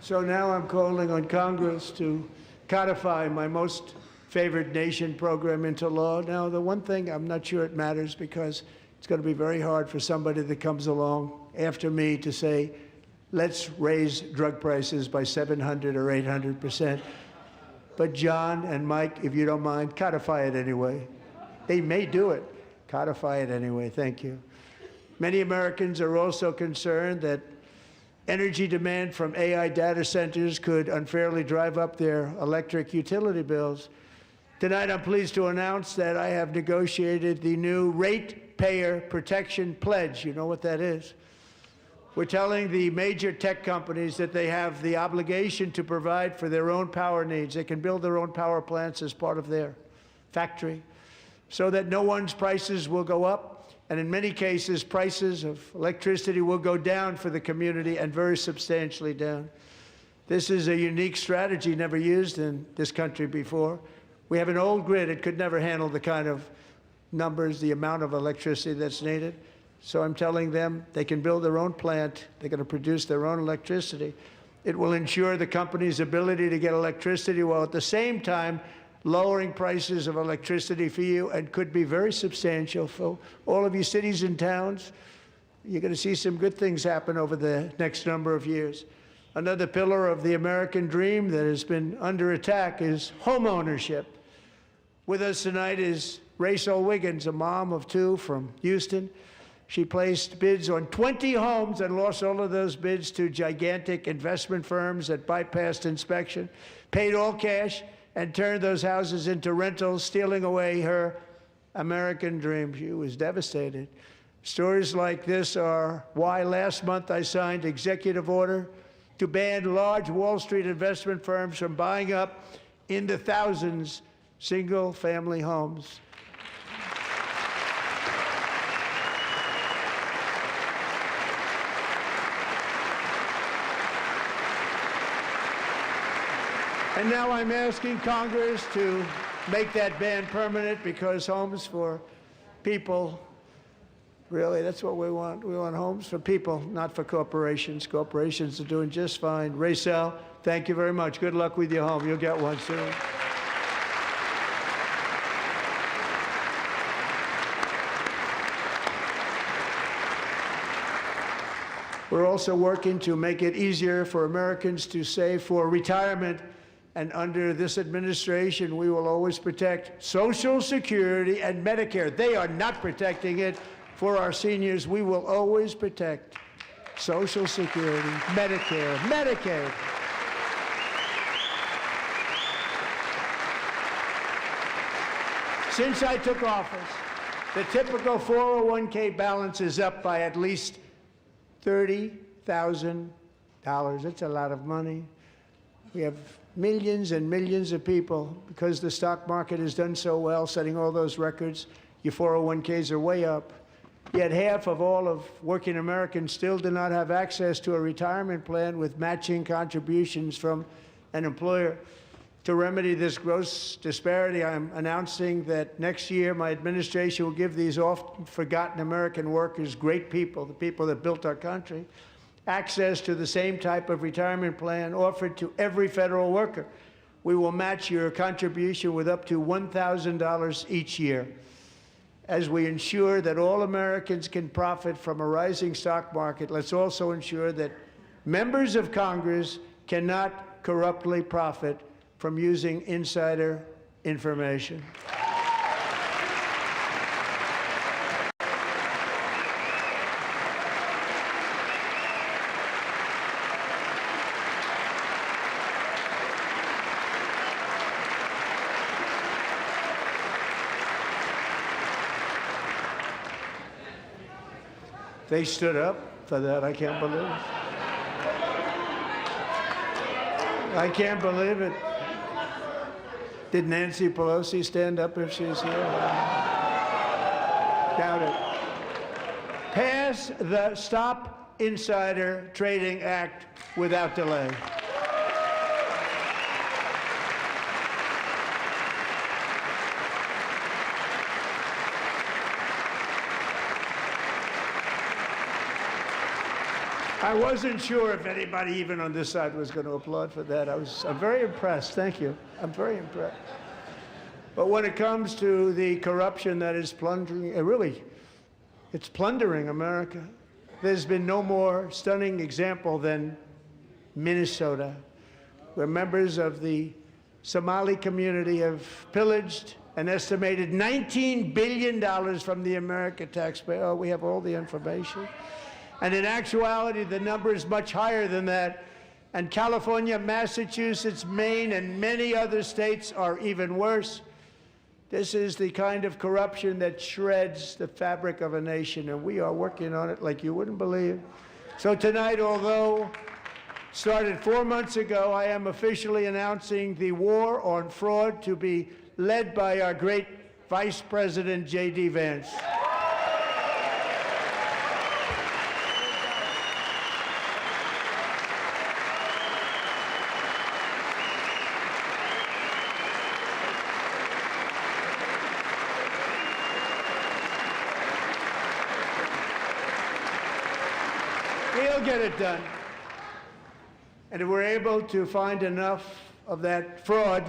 So now I'm calling on Congress to codify my most favored nation program into law. Now, the one thing, I'm not sure it matters because it's going to be very hard for somebody that comes along after me to say, let's raise drug prices by 700 or 800%. But John and Mike, if you don't mind, codify it anyway. They may do it. Codify it anyway. Thank you. Many Americans are also concerned that energy demand from AI data centers could unfairly drive up their electric utility bills. Tonight, I'm pleased to announce that I have negotiated the new Ratepayer Protection Pledge. You know what that is? We're telling the major tech companies that they have the obligation to provide for their own power needs. They can build their own power plants as part of their factory so that no one's prices will go up. And in many cases, prices of electricity will go down for the community, and very substantially down. This is a unique strategy never used in this country before. We have an old grid. It could never handle the kind of numbers, the amount of electricity that's needed. So I'm telling them they can build their own plant. They're going to produce their own electricity. It will ensure the company's ability to get electricity while at the same time lowering prices of electricity for you, and could be very substantial for all of you cities and towns. You're going to see some good things happen over the next number of years. Another pillar of the American dream that has been under attack is home ownership. With us tonight is Rachel Wiggins, a mom of 2 from Houston. She placed bids on 20 homes and lost all of those bids to gigantic investment firms that bypassed inspection, paid all cash, and turned those houses into rentals, stealing away her American dream. She was devastated. Stories like this are why last month I signed executive order to ban large Wall Street investment firms from buying up in the thousands single-family homes. And now I'm asking Congress to make that ban permanent, because homes for people, really, that's what we want. We want homes for people, not for corporations. Corporations are doing just fine. Rachel, thank you very much. Good luck with your home. You'll get one soon. We're also working to make it easier for Americans to save for retirement. And under this administration, we will always protect Social Security and Medicare. They are not protecting it for our seniors. We will always protect Social Security, Medicare, Medicaid. Since I took office, the typical 401k balance is up by at least $30,000. That's a lot of money. We have millions and millions of people, because the stock market has done so well, setting all those records. Your 401ks are way up. Yet half of all of working Americans still do not have access to a retirement plan with matching contributions from an employer. To remedy this gross disparity, I'm announcing that next year my administration will give these often forgotten American workers, great people, the people that built our country, access to the same type of retirement plan offered to every federal worker. We will match your contribution with up to $1,000 each year. As we ensure that all Americans can profit from a rising stock market, let's also ensure that members of Congress cannot corruptly profit from using insider information. They stood up for that. I can't believe it. I can't believe it. Did Nancy Pelosi stand up if she's here? Doubt it. Pass the Stop Insider Trading Act without delay. I wasn't sure if anybody even on this side was going to applaud for that. I'm very impressed. Thank you. I'm very impressed. But when it comes to the corruption that is plundering, it's plundering America. There's been no more stunning example than Minnesota, where members of the Somali community have pillaged an estimated $19 billion from the American taxpayer. Oh, we have all the information. And in actuality, the number is much higher than that. And California, Massachusetts, Maine, and many other states are even worse. This is the kind of corruption that shreds the fabric of a nation, and we are working on it like you wouldn't believe. So tonight, although started 4 months ago, I am officially announcing the war on fraud to be led by our great Vice President, J.D. Vance. We'll get it done. And if we're able to find enough of that fraud,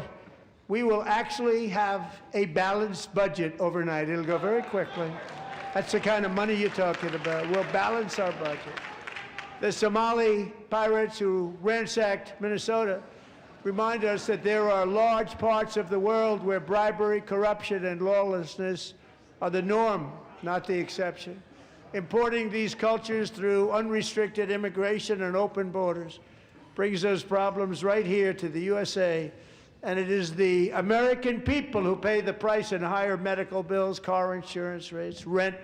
we will actually have a balanced budget overnight. It'll go very quickly. That's the kind of money you're talking about. We'll balance our budget. The Somali pirates who ransacked Minnesota remind us that there are large parts of the world where bribery, corruption, and lawlessness are the norm, not the exception. Importing these cultures through unrestricted immigration and open borders brings those problems right here to the USA. And it is the American people who pay the price in higher medical bills, car insurance rates, rent,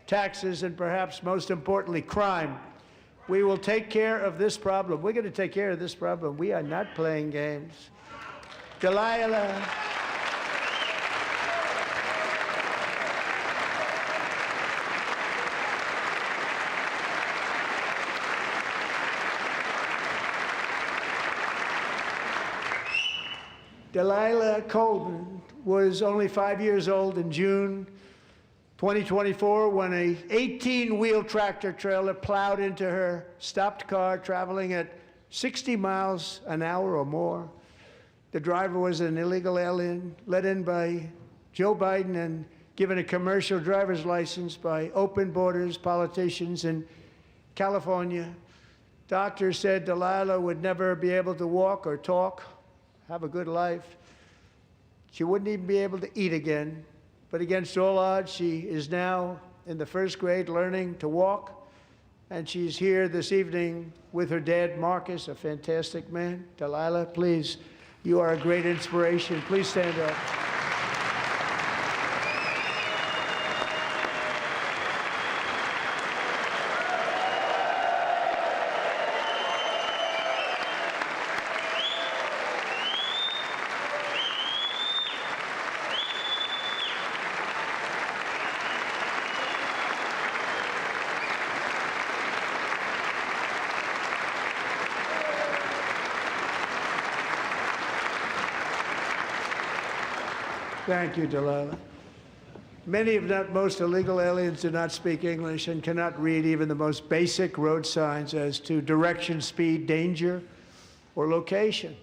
taxes, and perhaps most importantly, crime. We will take care of this problem. We're going to take care of this problem. We are not playing games. Delilah. Delilah Colvin was only 5 years old in June 2024 when a 18-wheel tractor trailer plowed into her stopped car traveling at 60 miles an hour or more. The driver was an illegal alien let in by Joe Biden and given a commercial driver's license by open borders politicians in California. Doctors said Delilah would never be able to walk or talk, have a good life. She wouldn't even be able to eat again. But against all odds, she is now in the first grade learning to walk. And she's here this evening with her dad, Marcus, a fantastic man. Delilah, please, you are a great inspiration. Please stand up. Thank you, Delilah. Many, if not most, illegal aliens do not speak English and cannot read even the most basic road signs as to direction, speed, danger, or location.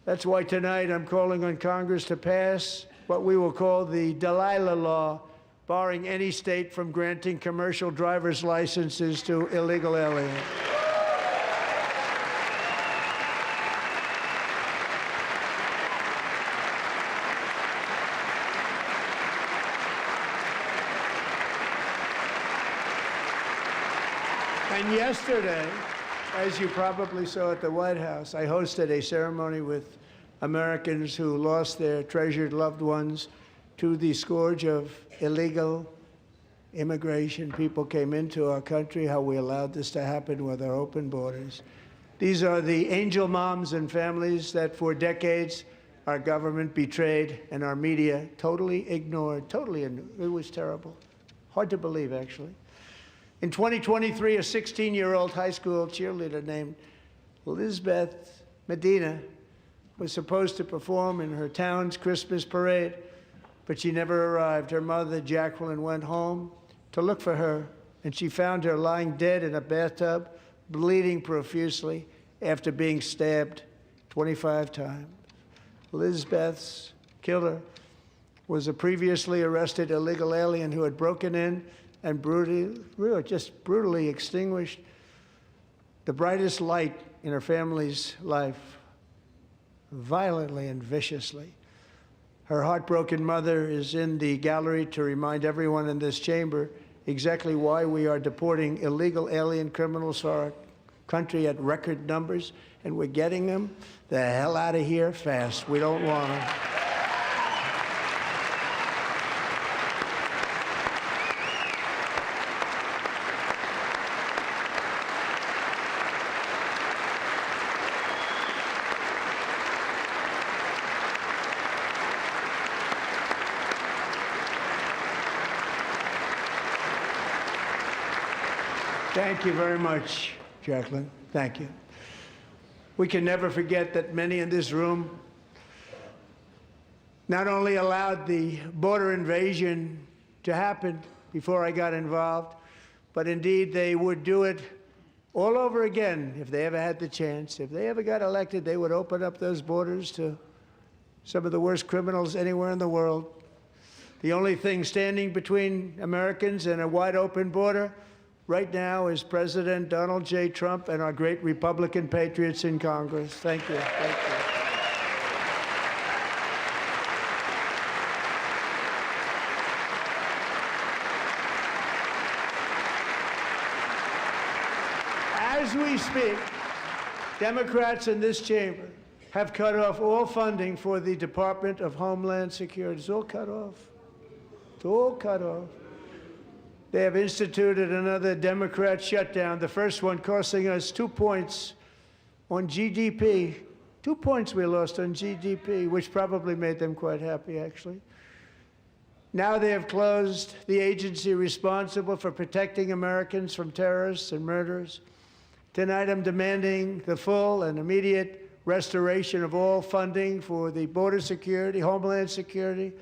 That's why tonight I'm calling on Congress to pass what we will call the Delilah Law, barring any state from granting commercial driver's licenses to illegal aliens. And yesterday, as you probably saw at the White House, I hosted a ceremony with Americans who lost their treasured loved ones to the scourge of illegal immigration. People came into our country, how we allowed this to happen with our open borders. These are the angel moms and families that for decades our government betrayed and our media totally ignored. It was terrible. Hard to believe, actually. In 2023, a 16-year-old high school cheerleader named Elizabeth Medina was supposed to perform in her town's Christmas parade, but she never arrived. Her mother, Jacqueline, went home to look for her, and she found her lying dead in a bathtub, bleeding profusely after being stabbed 25 times. Elizabeth's killer was a previously arrested illegal alien who had broken in and brutally extinguished the brightest light in her family's life, violently and viciously. Her heartbroken mother is in the gallery to remind everyone in this chamber exactly why we are deporting illegal alien criminals to our country at record numbers, and we're getting them the hell out of here fast. We don't want them. Thank you very much, Jacqueline. Thank you. We can never forget that many in this room not only allowed the border invasion to happen before I got involved, but indeed they would do it all over again if they ever had the chance. If they ever got elected, they would open up those borders to some of the worst criminals anywhere in the world. The only thing standing between Americans and a wide open border right now is President Donald J. Trump and our great Republican patriots in Congress. Thank you. Thank you. As we speak, Democrats in this chamber have cut off all funding for the Department of Homeland Security. It's all cut off. It's all cut off. They have instituted another Democrat shutdown, the first one costing us 2 points on GDP. 2 points we lost on GDP, which probably made them quite happy, actually. Now they have closed the agency responsible for protecting Americans from terrorists and murderers. Tonight I'm demanding the full and immediate restoration of all funding for the border security, homeland security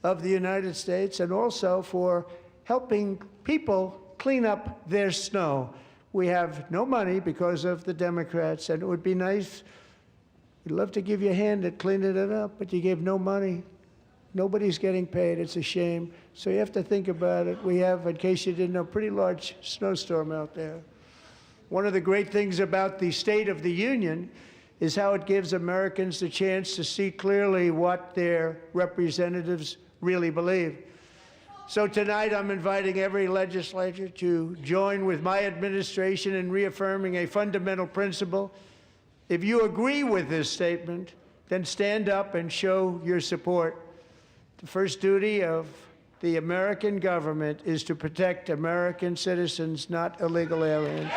of the United States, and also for helping people clean up their snow. We have no money because of the Democrats, and it would be nice, we'd love to give you a hand at cleaning it up, but you gave no money. Nobody's getting paid. It's a shame. So you have to think about it. We have, in case you didn't know, a pretty large snowstorm out there. One of the great things about the State of the Union is how it gives Americans the chance to see clearly what their representatives really believe. So tonight I'm inviting every legislator to join with my administration in reaffirming a fundamental principle. If you agree with this statement, then stand up and show your support. The first duty of the American government is to protect American citizens, not illegal aliens.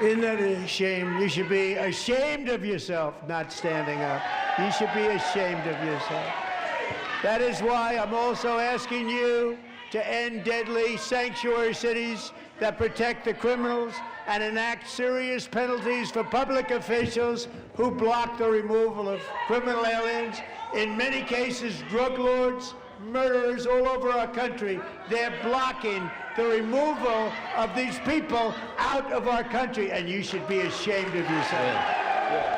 Isn't that a shame? You should be ashamed of yourself not standing up. You should be ashamed of yourself. That is why I'm also asking you to end deadly sanctuary cities that protect the criminals and enact serious penalties for public officials who block the removal of criminal aliens. In many cases, drug lords, murderers all over our country, they're blocking the removal of these people out of our country, and you should be ashamed of yourself. Yeah.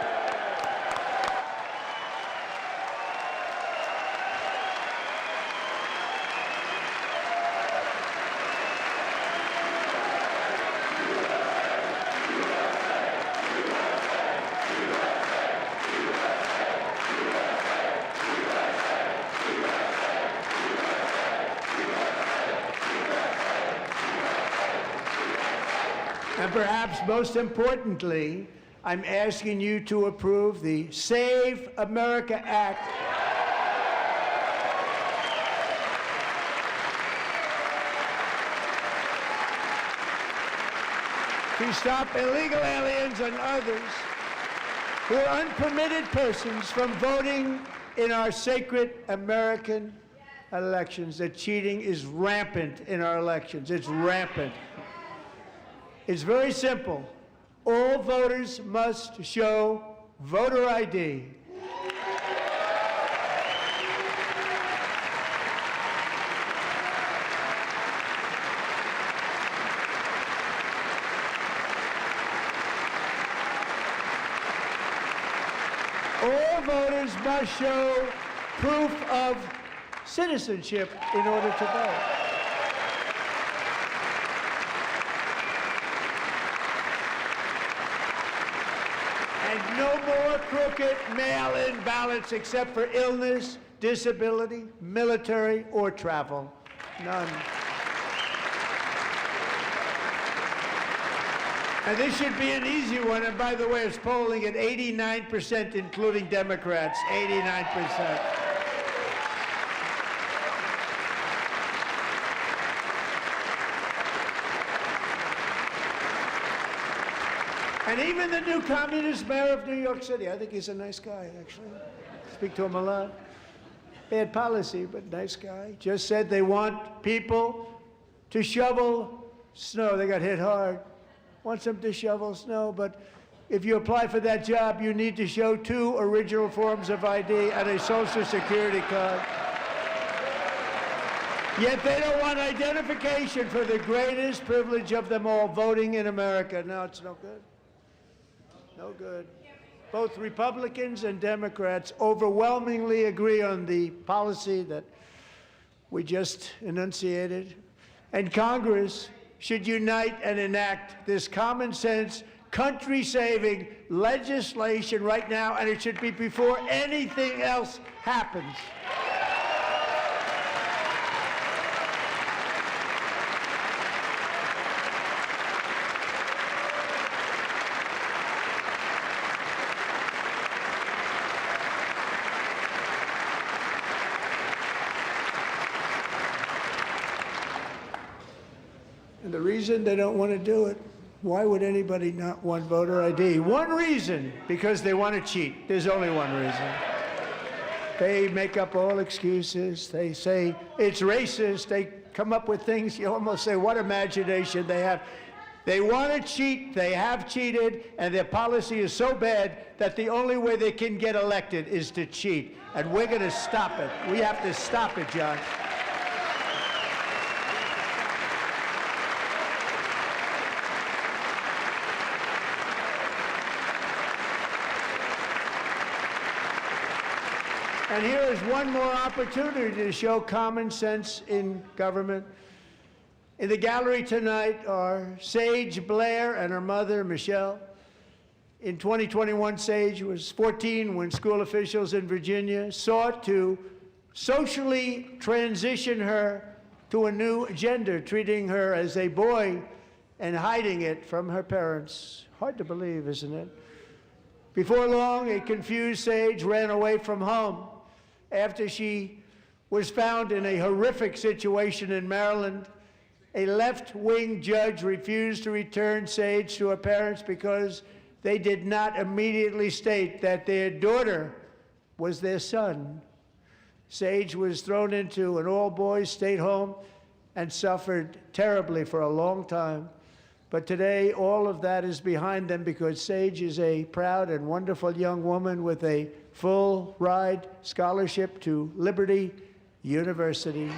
And perhaps most importantly, I'm asking you to approve the Save America Act. To stop illegal aliens and others who are unpermitted persons from voting in our sacred American elections. That cheating is rampant in our elections. It's rampant. It's very simple. All voters must show voter ID. All voters must show proof of citizenship in order to vote. And no more crooked mail-in ballots except for illness, disability, military, or travel. None. And this should be an easy one. And by the way, it's polling at 89%, including Democrats, 89%. And even the new communist mayor of New York City, I think he's a nice guy, actually. Speak to him a lot. Bad policy, but nice guy. Just said they want people to shovel snow. They got hit hard. Wants them to shovel snow, but if you apply for that job, you need to show 2 original forms of ID and a Social Security card. Yet they don't want identification for the greatest privilege of them all, voting in America. No, it's no good. No good. Both Republicans and Democrats overwhelmingly agree on the policy that we just enunciated. And Congress should unite and enact this common sense, country-saving legislation right now, and it should be before anything else happens. And the reason they don't want to do it, why would anybody not want voter ID? One reason, because they want to cheat. There's only one reason. They make up all excuses. They say it's racist. They come up with things, you almost say, what imagination they have. They want to cheat, they have cheated, and their policy is so bad that the only way they can get elected is to cheat. And we're going to stop it. We have to stop it, John. And here is one more opportunity to show common sense in government. In the gallery tonight are Sage Blair and her mother, Michelle. In 2021, Sage was 14 when school officials in Virginia sought to socially transition her to a new gender, treating her as a boy and hiding it from her parents. Hard to believe, isn't it? Before long, a confused Sage ran away from home after she was found in a horrific situation in Maryland A left-wing judge refused to return Sage to her parents because they did not immediately state that their daughter was their son. Sage was thrown into an all-boys state home and suffered terribly for a long time. But today, all of that is behind them because Sage is a proud and wonderful young woman with a full-ride scholarship to Liberty University.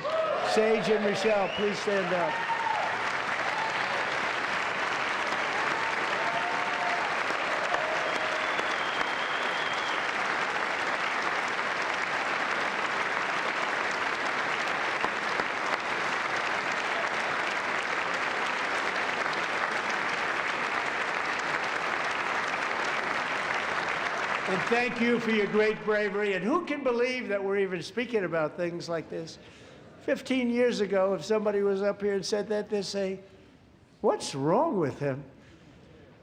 Sage and Michelle, please stand up. And thank you for your great bravery. And who can believe that we're even speaking about things like this? 15 years ago, if somebody was up here and said that, they'd say, what's wrong with him?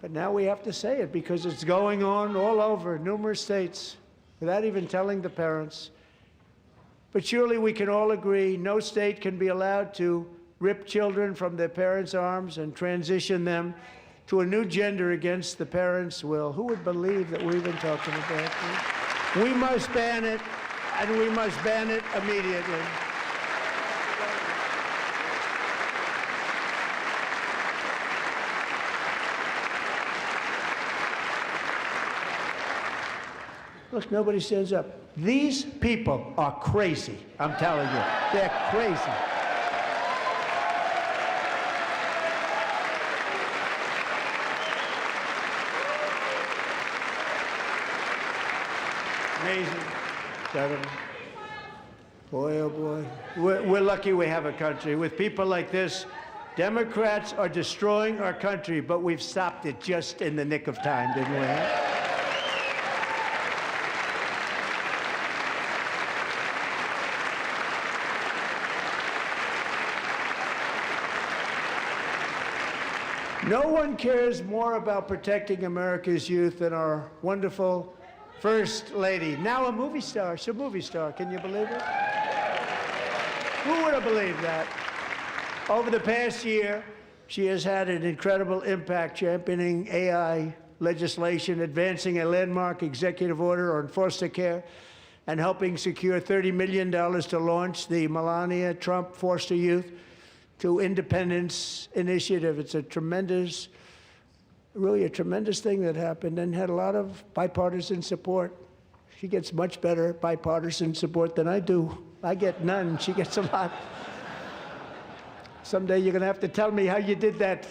But now we have to say it because it's going on all over numerous states without even telling the parents. But surely we can all agree no state can be allowed to rip children from their parents' arms and transition them to a new gender against the parents' will. Who would believe that we're even talking about this? We must ban it, and we must ban it immediately. Look, nobody stands up. These people are crazy, I'm telling you. They're crazy. Amazing. Gentlemen. Boy, oh boy. We're lucky we have a country. With people like this, Democrats are destroying our country, but we've stopped it just in the nick of time, didn't we? No one cares more about protecting America's youth than our wonderful First Lady, now a movie star. She's a movie star. Can you believe it? Who would have believed that? Over the past year, she has had an incredible impact championing AI legislation, advancing a landmark executive order on foster care, and helping secure $30 million to launch the Melania Trump Foster Youth to Independence Initiative. It's a tremendous, really a tremendous thing that happened and had a lot of bipartisan support. She gets much better bipartisan support than I do. I get none. She gets a lot. Someday you're going to have to tell me how you did that.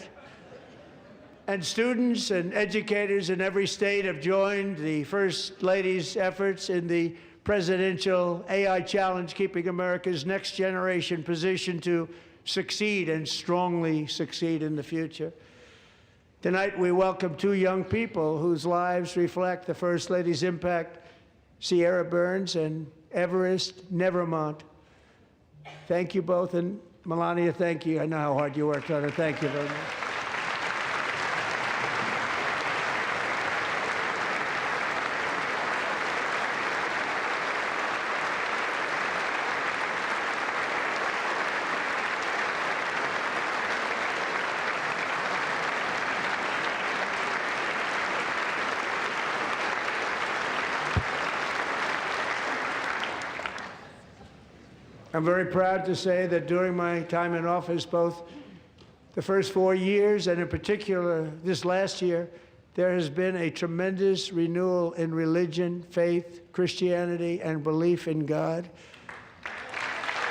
And students and educators in every state have joined the First Lady's efforts in the presidential AI challenge, keeping America's next generation positioned to succeed and strongly succeed in the future. Tonight, we welcome two young people whose lives reflect the First Lady's impact, Sierra Burns and Everest Nevermont. Thank you both, and Melania, thank you. I know how hard you worked on it. Thank you very much. I'm very proud to say that during my time in office, both the first 4 years and in particular this last year, there has been a tremendous renewal in religion, faith, Christianity, and belief in God.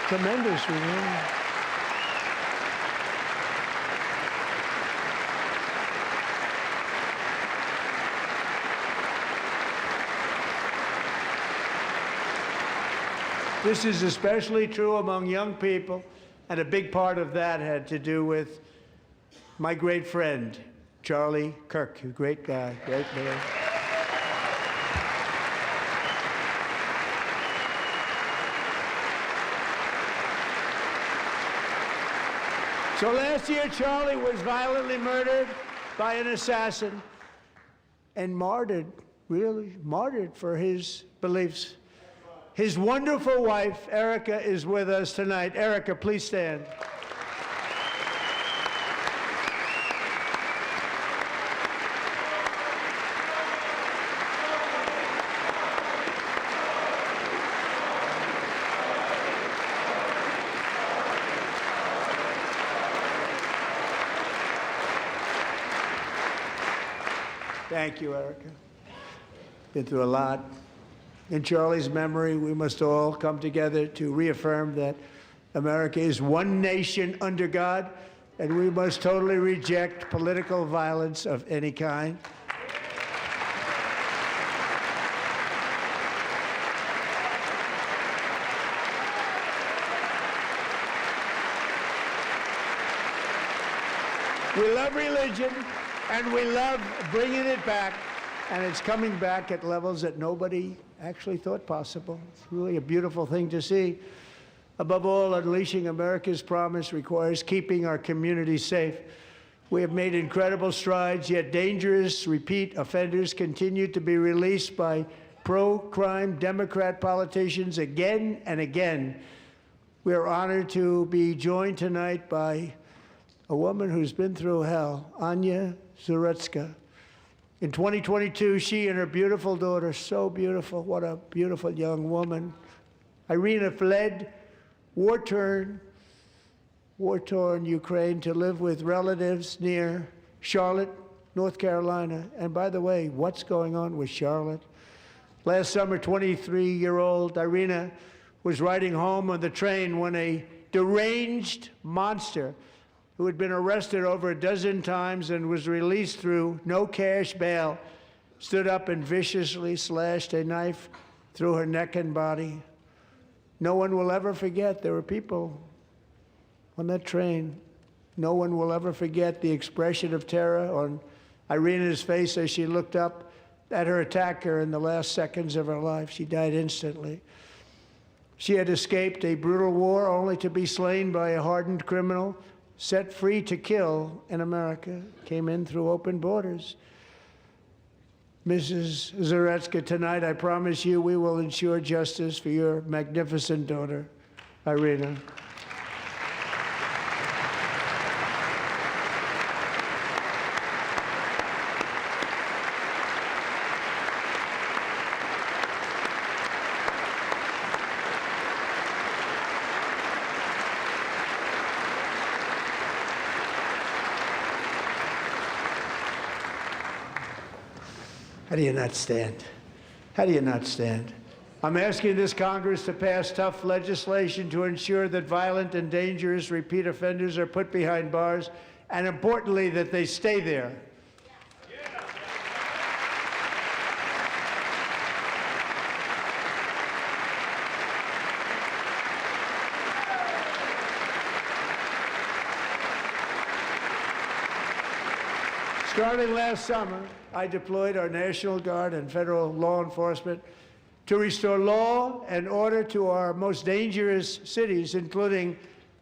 Tremendous renewal. This is especially true among young people, and a big part of that had to do with my great friend, Charlie Kirk, a great guy, great man. So last year, Charlie was violently murdered by an assassin and martyred, really martyred for his beliefs. His wonderful wife, Erica, is with us tonight. Erica, please stand. Thank you, Erica. Been through a lot. In Charlie's memory, we must all come together to reaffirm that America is one nation under God, and we must totally reject political violence of any kind. We love religion, and we love bringing it back, and it's coming back at levels that nobody actually thought possible. It's really a beautiful thing to see. Above all, unleashing America's promise requires keeping our communities safe. We have made incredible strides, yet dangerous repeat offenders continue to be released by pro-crime Democrat politicians again and again. We are honored to be joined tonight by a woman who's been through hell, Anya Zuretska. In 2022, she and her beautiful daughter, so beautiful, what a beautiful young woman, Irina, fled war-torn Ukraine to live with relatives near Charlotte, North Carolina. And by the way, what's going on with Charlotte? Last summer, 23-year-old Irina was riding home on the train when a deranged monster who had been arrested over a dozen times and was released through no cash bail, stood up and viciously slashed a knife through her neck and body. No one will ever forget, there were people on that train. No one will ever forget the expression of terror on Irina's face as she looked up at her attacker in the last seconds of her life. She died instantly. She had escaped a brutal war only to be slain by a hardened criminal, set free to kill in America, came in through open borders. Mrs. Zuretska, tonight I promise you we will ensure justice for your magnificent daughter, Irina. How do you not stand? How do you not stand? I'm asking this Congress to pass tough legislation to ensure that violent and dangerous repeat offenders are put behind bars, and importantly, that they stay there. Starting last summer, I deployed our National Guard and federal law enforcement to restore law and order to our most dangerous cities, including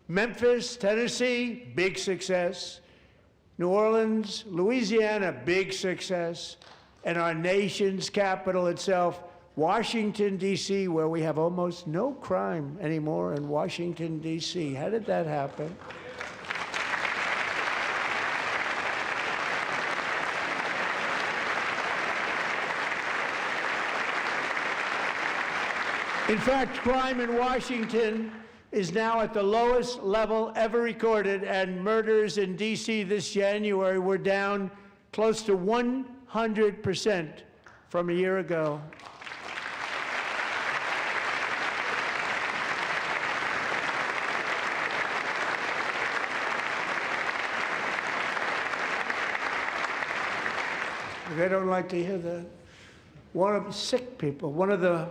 Memphis, Tennessee, big success, New Orleans, Louisiana, big success, and our nation's capital itself, Washington, D.C., where we have almost no crime anymore in Washington, D.C. How did that happen? In fact, crime in Washington is now at the lowest level ever recorded, and murders in D.C. this January were down close to 100% from a year ago. I don't like to hear that. One of the sick people, one of the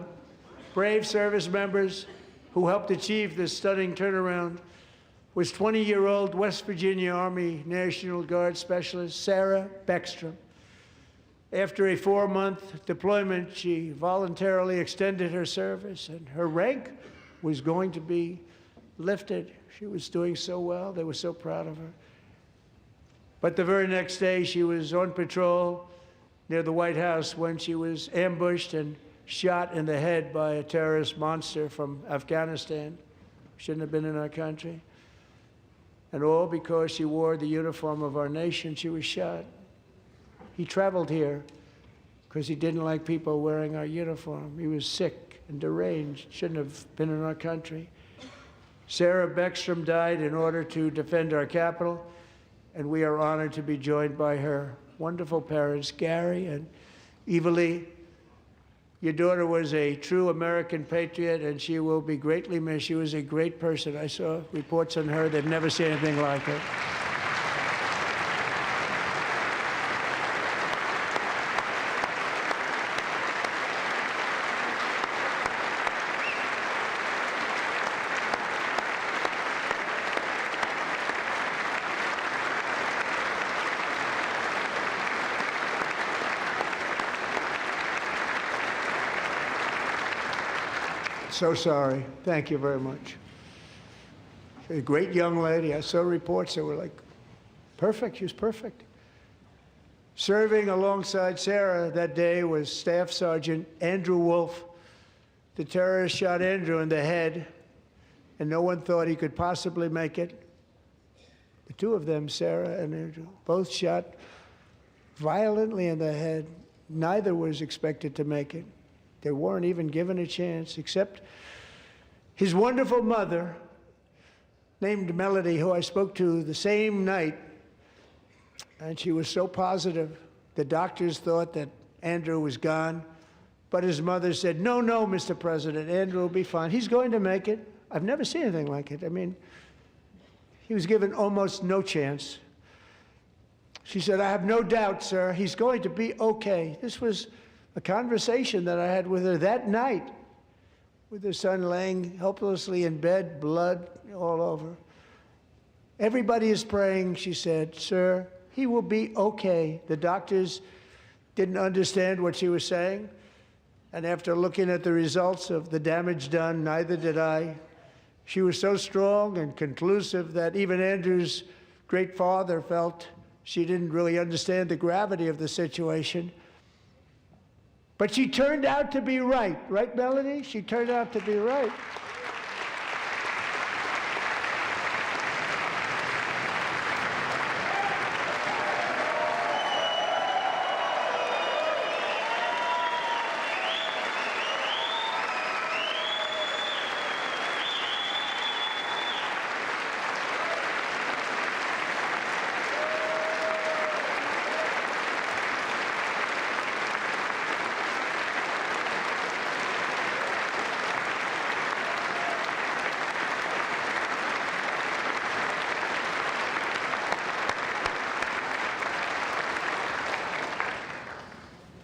brave service members who helped achieve this stunning turnaround was 20-year-old West Virginia Army National Guard Specialist Sarah Beckstrom. After a 4-month deployment, she voluntarily extended her service, and her rank was going to be lifted. She was doing so well. They were so proud of her. But the very next day, she was on patrol near the White House when she was ambushed and shot in the head by a terrorist monster from Afghanistan. Shouldn't have been in our country. And all because she wore the uniform of our nation, she was shot. He traveled here because he didn't like people wearing our uniform. He was sick and deranged, shouldn't have been in our country. Sarah Beckstrom died in order to defend our capital, and we are honored to be joined by her wonderful parents, Gary and Evalie. Your daughter was a true American patriot, and she will be greatly missed. She was a great person. I saw reports on her. They've never seen anything like her. So sorry. Thank you very much. She's a great young lady. I saw reports that were like, perfect. She was perfect. Serving alongside Sarah that day was Staff Sergeant Andrew Wolf. The terrorist shot Andrew in the head, and no one thought he could possibly make it. The two of them, Sarah and Andrew, both shot violently in the head. Neither was expected to make it. They weren't even given a chance, except his wonderful mother, named Melody, who I spoke to the same night, and she was so positive. The doctors thought that Andrew was gone, but his mother said, no, no, Mr. President, Andrew will be fine. He's going to make it. I've never seen anything like it. I mean, he was given almost no chance. She said, I have no doubt, sir, he's going to be okay. This was a conversation that I had with her that night, with her son laying helplessly in bed, blood all over. Everybody is praying, she said, sir, he will be okay. The doctors didn't understand what she was saying, and after looking at the results of the damage done, neither did I. She was so strong and conclusive that even Andrew's great father felt she didn't really understand the gravity of the situation. But she turned out to be right. Right, Melody? She turned out to be right.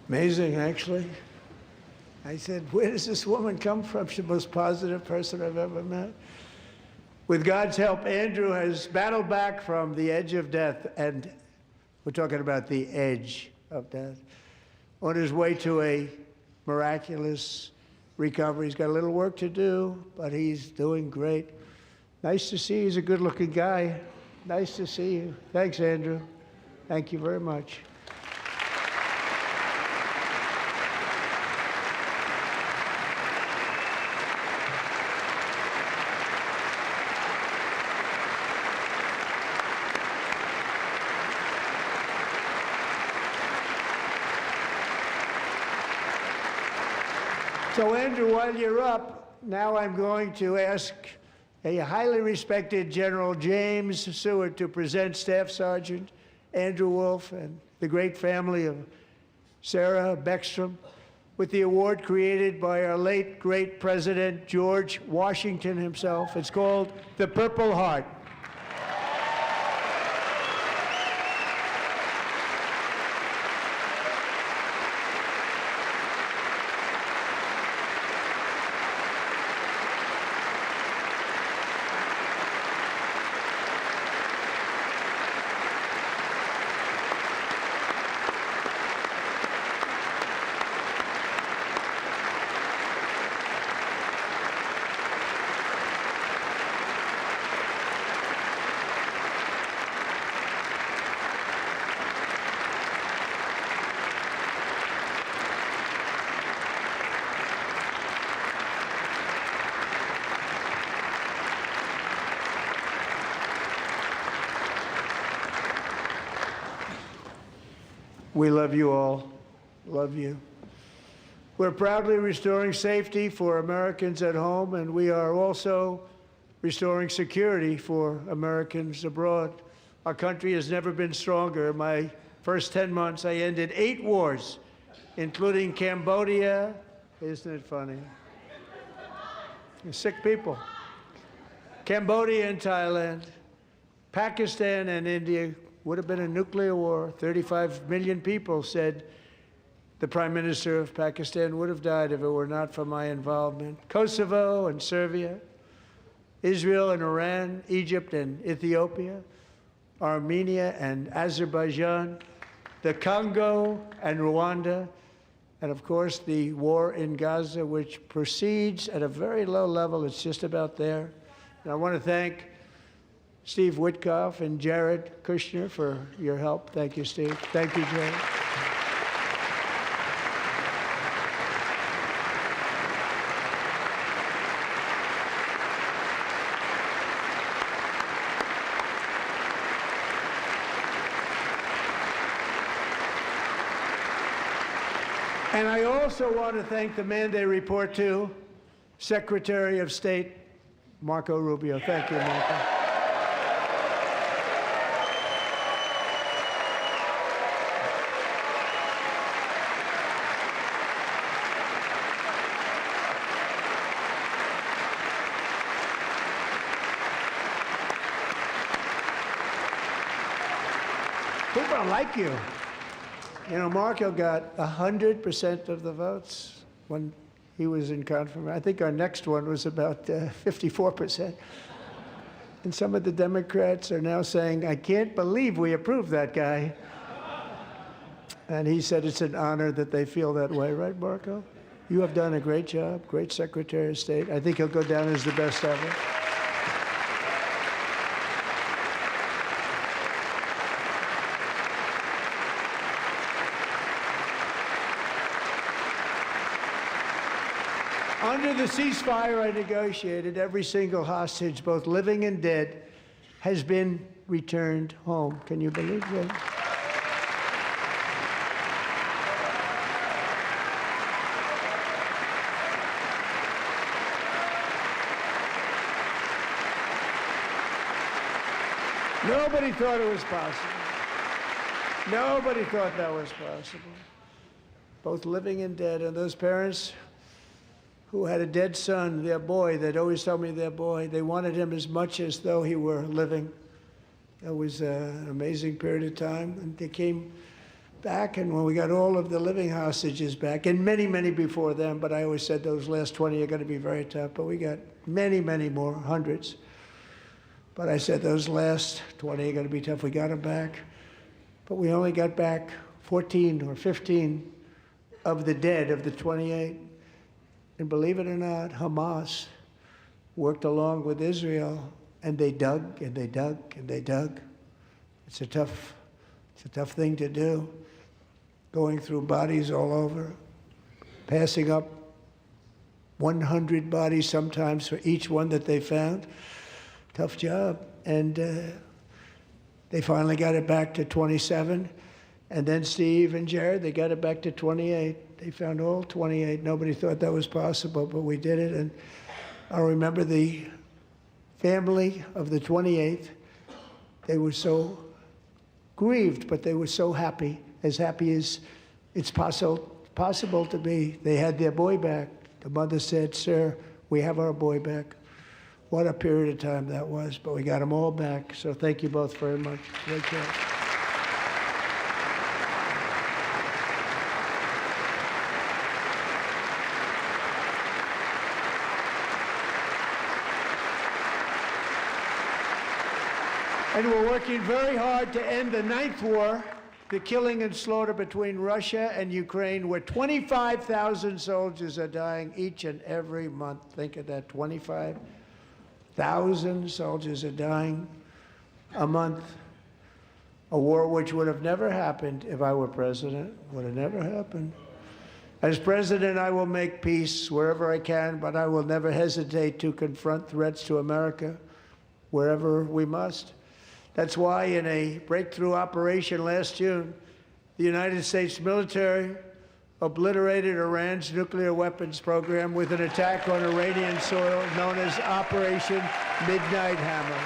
Amazing, actually. I said, where does this woman come from? She's the most positive person I've ever met. With God's help, Andrew has battled back from the edge of death, and we're talking about the edge of death, on his way to a miraculous recovery. He's got a little work to do, but he's doing great. Nice to see you. He's a good-looking guy. Nice to see you. Thanks, Andrew. Thank you very much. So, Andrew, while you're up, now I'm going to ask a highly respected General James Seward to present Staff Sergeant Andrew Wolf and the great family of Sarah Beckstrom with the award created by our late, great President George Washington himself. It's called the Purple Heart. We love you all. Love you. We're proudly restoring safety for Americans at home, and we are also restoring security for Americans abroad. Our country has never been stronger. My first 10 months, I ended 8 wars, including Cambodia. Isn't it funny? Sick people. Cambodia and Thailand, Pakistan and India. Would have been a nuclear war. 35 million people said the Prime Minister of Pakistan would have died if it were not for my involvement. Kosovo and Serbia, Israel and Iran, Egypt and Ethiopia, Armenia and Azerbaijan, the Congo and Rwanda, and of course the war in Gaza, which proceeds at a very low level. It's just about there. And I want to thank Steve Witkoff and Jared Kushner for your help. Thank you, Steve. Thank you, Jared. And I also want to thank the man they report to, Secretary of State Marco Rubio. Thank you, Marco. People don't like you. You know, Marco got 100% of the votes when he was in confirmation. I think our next one was about 54%. And some of the Democrats are now saying, I can't believe we approved that guy. And he said it's an honor that they feel that way, right, Marco? You have done a great job, great Secretary of State. I think he'll go down as the best ever. Under the ceasefire I negotiated, every single hostage, both living and dead, has been returned home. Can you believe that? Nobody thought it was possible. Nobody thought that was possible. Both living and dead, and those parents who had a dead son, their boy, they'd always tell me their boy, they wanted him as much as though he were living. That was an amazing period of time. And they came back, and when we got all of the living hostages back, and many, many before them, but I always said those last 20 are going to be very tough, but we got many, many more, hundreds. But I said those last 20 are going to be tough. We got them back. But we only got back 14 or 15 of the dead of the 28. And believe it or not, Hamas worked along with Israel, and they dug and they dug and they dug. It's a tough thing to do, going through bodies all over, passing up 100 bodies sometimes for each one that they found. Tough job. And they finally got it back to 27. And then Steve and Jared, they got it back to 28. They found all 28. Nobody thought that was possible, but we did it. And I remember the family of the 28th. They were so grieved, but they were so happy as it's possible to be. They had their boy back. The mother said, "Sir, we have our boy back." What a period of time that was, but we got them all back. So thank you both very much. Great job. And we're working very hard to end the 9th war, the killing and slaughter between Russia and Ukraine, where 25,000 soldiers are dying each and every month. Think of that, 25,000 soldiers are dying a month. A war which would have never happened if I were president, would have never happened. As president, I will make peace wherever I can, but I will never hesitate to confront threats to America wherever we must. That's why in a breakthrough operation last June, the United States military obliterated Iran's nuclear weapons program with an attack on Iranian soil known as Operation Midnight Hammer.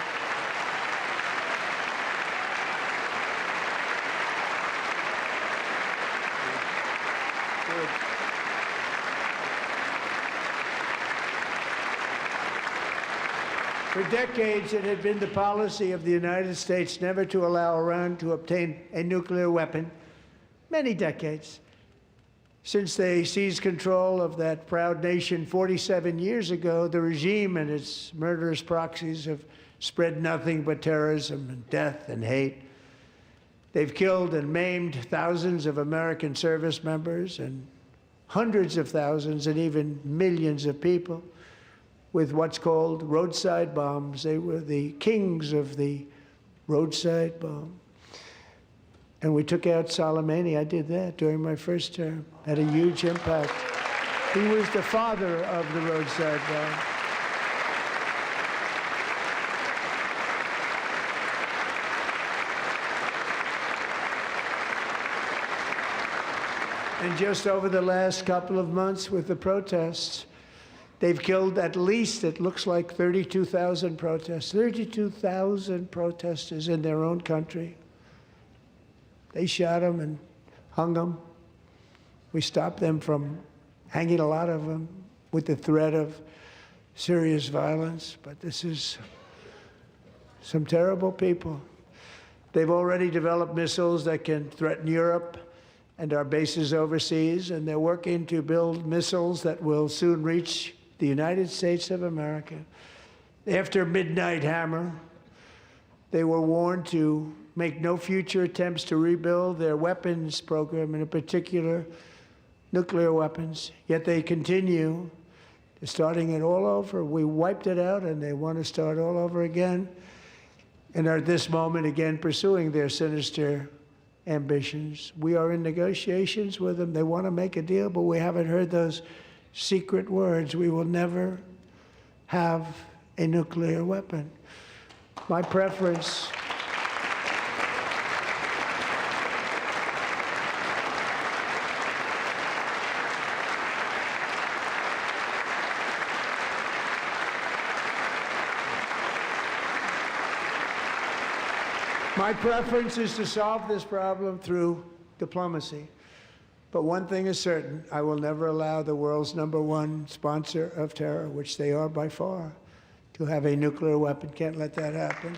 For decades, it had been the policy of the United States never to allow Iran to obtain a nuclear weapon. Many decades. Since they seized control of that proud nation 47 years ago, the regime and its murderous proxies have spread nothing but terrorism and death and hate. They've killed and maimed thousands of American service members and hundreds of thousands and even millions of people with what's called roadside bombs. They were the kings of the roadside bomb. And we took out Soleimani. I did that during my first term. Had a huge impact. He was the father of the roadside bomb. And just over the last couple of months with the protests, they've killed at least, it looks like, 32,000 protests. 32,000 protesters in their own country. They shot them and hung them. We stopped them from hanging a lot of them with the threat of serious violence. But this is some terrible people. They've already developed missiles that can threaten Europe and our bases overseas, and they're working to build missiles that will soon reach the United States of America. After Midnight Hammer, they were warned to make no future attempts to rebuild their weapons program, and in particular, nuclear weapons. Yet they continue. They're starting it all over. We wiped it out, and they want to start all over again, and are at this moment again pursuing their sinister ambitions. We are in negotiations with them. They want to make a deal, but we haven't heard those secret words. We will never have a nuclear weapon. My preference is to solve this problem through diplomacy. But one thing is certain, I will never allow the world's #1 sponsor of terror, which they are by far, to have a nuclear weapon. Can't let that happen.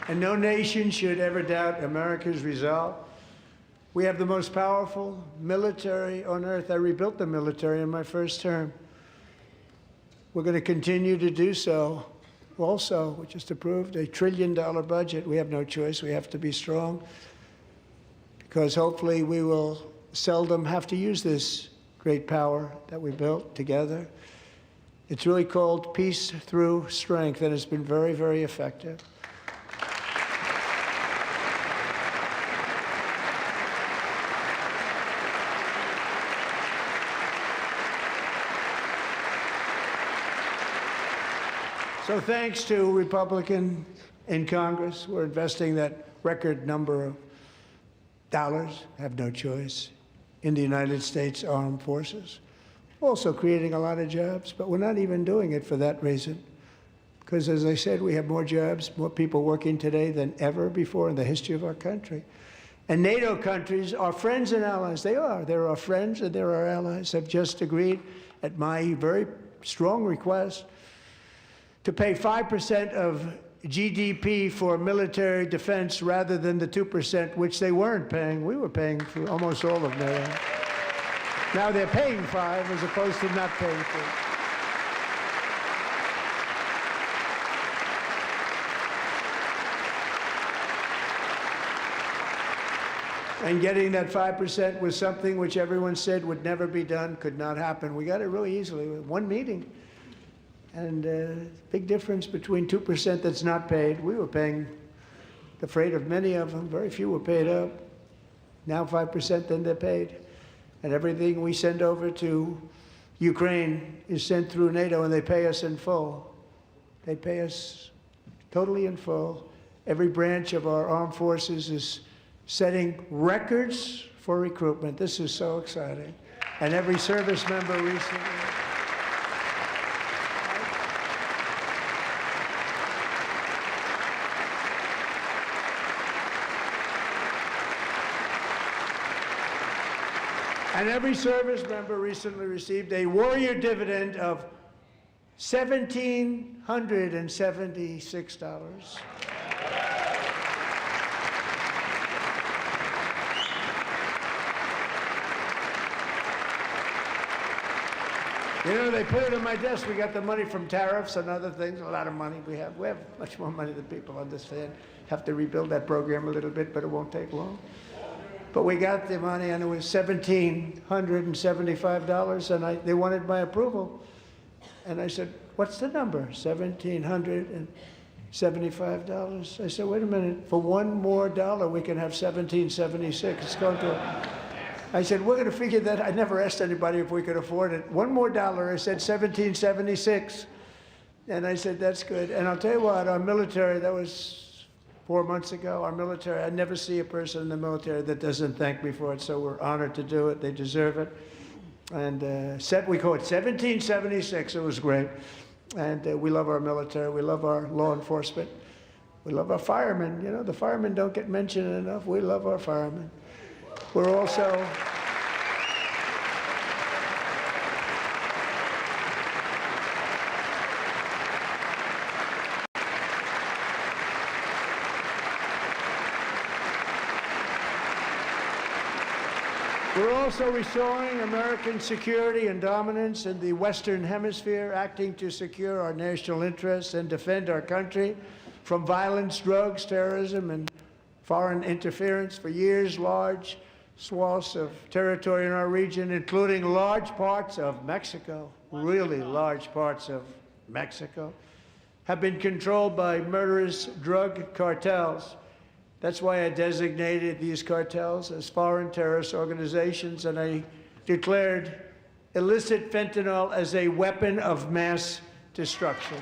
And no nation should ever doubt America's resolve. We have the most powerful military on earth. I rebuilt the military in my first term. We're going to continue to do so. Also, we just approved a $1 trillion budget. We have no choice. We have to be strong, because hopefully we will seldom have to use this great power that we built together. It's really called peace through strength, and it's been very, very effective. So thanks to Republicans in Congress, we're investing that record number of dollars, have no choice, in the United States Armed Forces. Also creating a lot of jobs, but we're not even doing it for that reason. Because as I said, we have more jobs, more people working today than ever before in the history of our country. And NATO countries are friends and allies. They are. They're our friends and they're our allies. Have just agreed, at my very strong request, to pay 5% of GDP for military defense rather than the 2%, which they weren't paying. We were paying for almost all of NATO. Now they're paying 5 as opposed to not paying 4. And getting that 5% was something which everyone said would never be done, could not happen. We got it really easily with one meeting. And big difference between 2% that's not paid. We were paying the freight of many of them. Very few were paid up. Now 5%, then they're paid. And everything we send over to Ukraine is sent through NATO, and they pay us in full. They pay us totally in full. Every branch of our armed forces is setting records for recruitment. This is so exciting. And every service member recently. And every service member recently received a warrior dividend of $1,776. You know, they put it on my desk. We got the money from tariffs and other things, a lot of money we have. We have much more money than people understand. Have to rebuild that program a little bit, but it won't take long. But we got the money, and it was $1,775, and they wanted my approval. And I said, what's the number? $1,775. I said, wait a minute, for $1 more we can have $1,776. It's going to... I said, we're going to figure that. I never asked anybody if we could afford it. $1 more. I said, $1,776. And I said, that's good. And I'll tell you what, our military, that was 4 months ago, our military, I never see a person in the military that doesn't thank me for it, so we're honored to do it. They deserve it. And we call it 1776. It was great. And we love our military. We love our law enforcement. We love our firemen. You know, the firemen don't get mentioned enough. We love our firemen. We're also... We're also restoring American security and dominance in the Western Hemisphere, acting to secure our national interests and defend our country from violence, drugs, terrorism, and foreign interference. For years, large swaths of territory in our region, including large parts of Mexico, really large parts of Mexico, have been controlled by murderous drug cartels. That's why I designated these cartels as foreign terrorist organizations, and I declared illicit fentanyl as a weapon of mass destruction.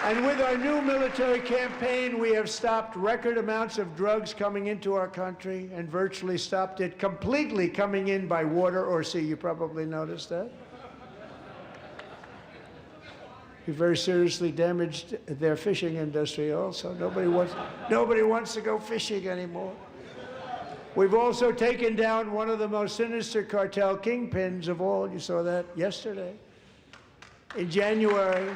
And with our new military campaign, we have stopped record amounts of drugs coming into our country and virtually stopped it completely coming in by water or sea. You probably noticed that. We very seriously damaged their fishing industry also. Nobody wants to go fishing anymore. We've also taken down one of the most sinister cartel kingpins of all. You saw that yesterday. In January,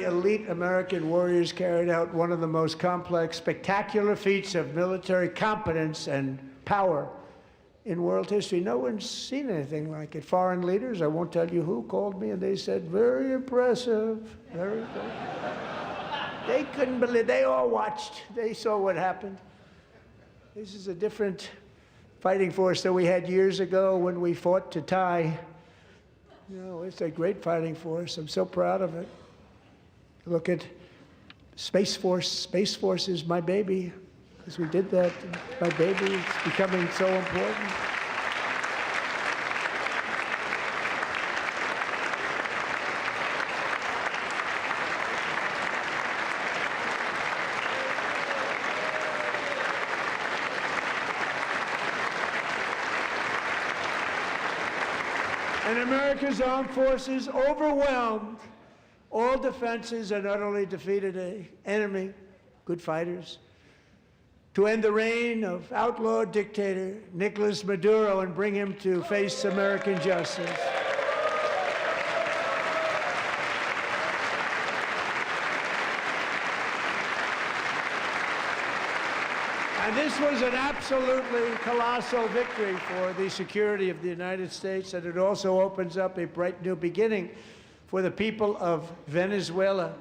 elite American warriors carried out one of the most complex, spectacular feats of military competence and power in world history. No one's seen anything like it. Foreign leaders, I won't tell you who, called me and they said, very impressive, very good. They couldn't believe, they all watched, they saw what happened. This is a different fighting force that we had years ago when we fought to tie. You know, it's a great fighting force. I'm so proud of it. Look at Space Force. Space Force is my baby, because we did that. My baby is becoming so important. And America's armed forces overwhelmed all defenses and utterly defeated an enemy, good fighters, to end the reign of outlaw dictator Nicolas Maduro and bring him to face American justice. And this was an absolutely colossal victory for the security of the United States, and it also opens up a bright new beginning for the people of Venezuela.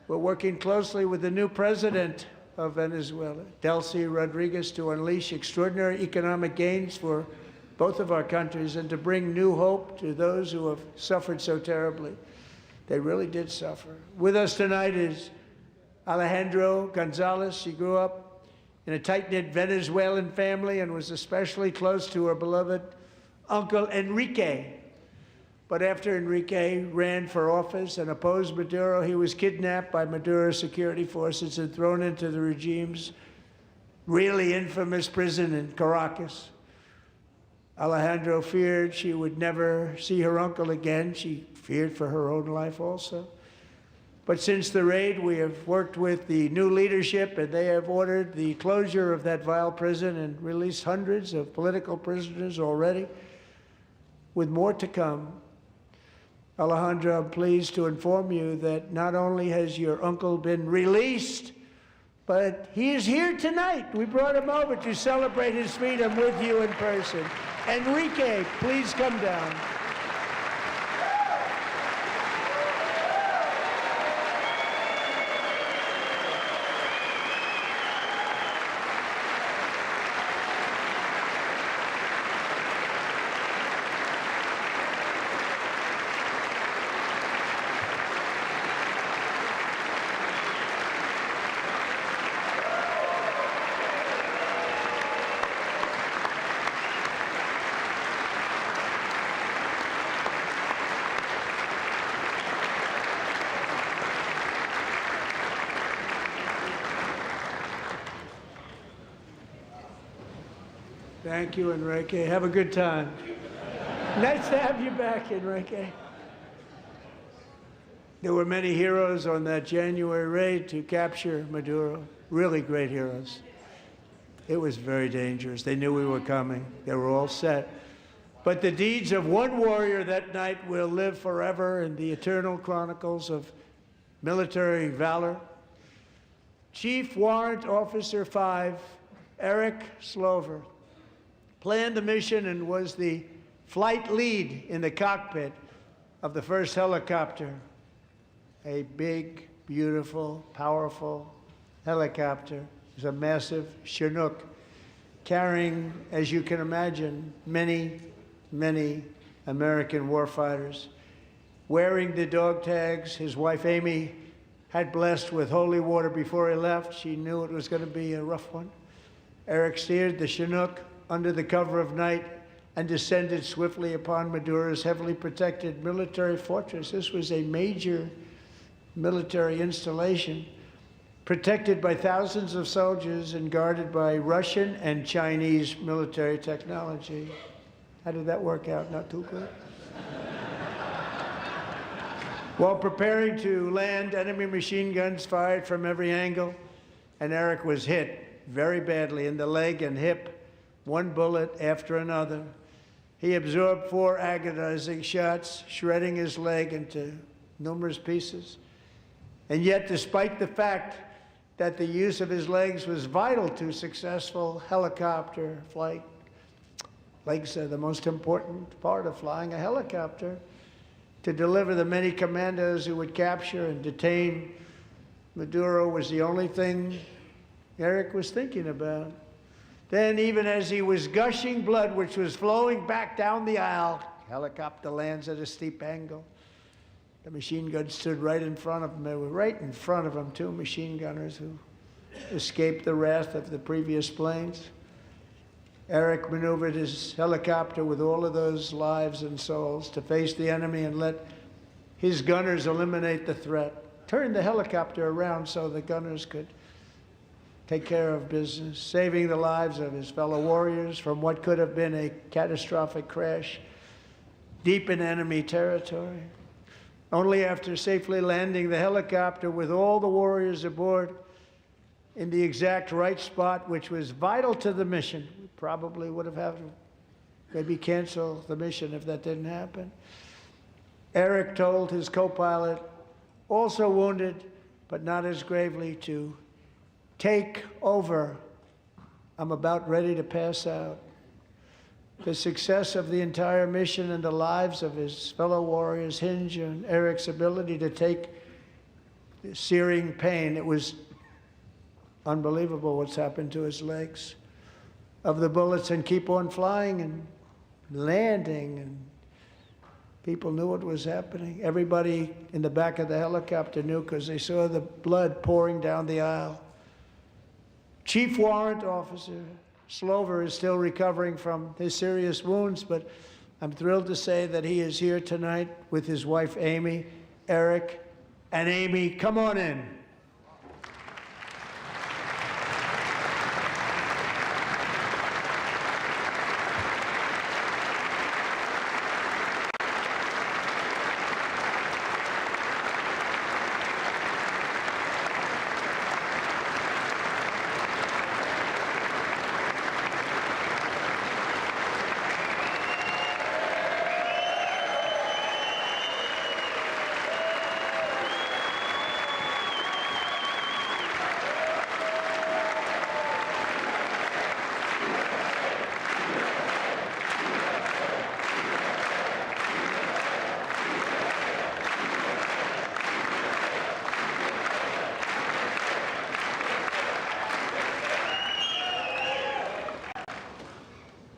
We're working closely with the new president of Venezuela, Delcy Rodriguez, to unleash extraordinary economic gains for both of our countries and to bring new hope to those who have suffered so terribly. They really did suffer. With us tonight is Alejandro Gonzalez. She grew up in a tight-knit Venezuelan family and was especially close to her beloved Uncle Enrique, But after Enrique ran for office and opposed Maduro, he was kidnapped by Maduro's security forces and thrown into the regime's really infamous prison in Caracas. Alejandro feared she would never see her uncle again. She feared for her own life also. But since the raid, we have worked with the new leadership, and they have ordered the closure of that vile prison and released hundreds of political prisoners already, with more to come. Alejandro, I'm pleased to inform you that not only has your uncle been released, but he is here tonight. We brought him over to celebrate his freedom with you in person. Enrique, please come down. Thank you, Enrique. Have a good time. Nice to have you back, Enrique. There were many heroes on that January raid to capture Maduro, really great heroes. It was very dangerous. They knew we were coming. They were all set. But the deeds of one warrior that night will live forever in the eternal chronicles of military valor. Chief Warrant Officer 5, Eric Slover, planned the mission and was the flight lead in the cockpit of the first helicopter, a big, beautiful, powerful helicopter. It was a massive Chinook carrying, as you can imagine, many, many American warfighters. Wearing the dog tags, his wife Amy had blessed with holy water before he left. She knew it was going to be a rough one. Eric steered the Chinook under the cover of night and descended swiftly upon Maduro's heavily protected military fortress. This was a major military installation, protected by thousands of soldiers and guarded by Russian and Chinese military technology. How did that work out? Not too good. While preparing to land, enemy machine guns fired from every angle, and Eric was hit very badly in the leg and hip, one bullet after another. He absorbed 4 agonizing shots, shredding his leg into numerous pieces. And yet, despite the fact that the use of his legs was vital to successful helicopter flight, legs are the most important part of flying a helicopter, to deliver the many commandos who would capture and detain Maduro was the only thing Eric was thinking about. Then, even as he was gushing blood, which was flowing back down the aisle, helicopter lands at a steep angle. The machine gun stood right in front of him. They were right in front of him, 2 machine gunners who escaped the wrath of the previous planes. Eric maneuvered his helicopter with all of those lives and souls to face the enemy and let his gunners eliminate the threat. Turned the helicopter around so the gunners could take care of business, saving the lives of his fellow warriors from what could have been a catastrophic crash deep in enemy territory. Only after safely landing the helicopter with all the warriors aboard in the exact right spot, which was vital to the mission. We probably would have had to maybe cancel the mission if that didn't happen. Eric told his co-pilot, also wounded, but not as gravely, to take over. I'm about ready to pass out. The success of the entire mission and the lives of his fellow warriors hinge on Eric's ability to take the searing pain. It was unbelievable what's happened to his legs, of the bullets, and keep on flying and landing, and people knew what was happening. Everybody in the back of the helicopter knew because they saw the blood pouring down the aisle. Chief Warrant Officer Slover is still recovering from his serious wounds, but I'm thrilled to say that he is here tonight with his wife, Amy, Eric, and Amy. Come on in.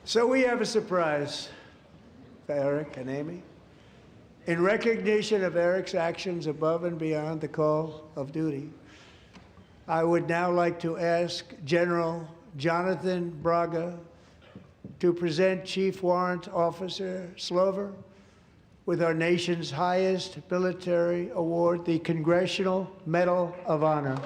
So we have a surprise for Eric and Amy. In recognition of Eric's actions above and beyond the call of duty, I would now like to ask General Jonathan Braga to present Chief Warrant Officer Slover with our nation's highest military award, the Congressional Medal of Honor.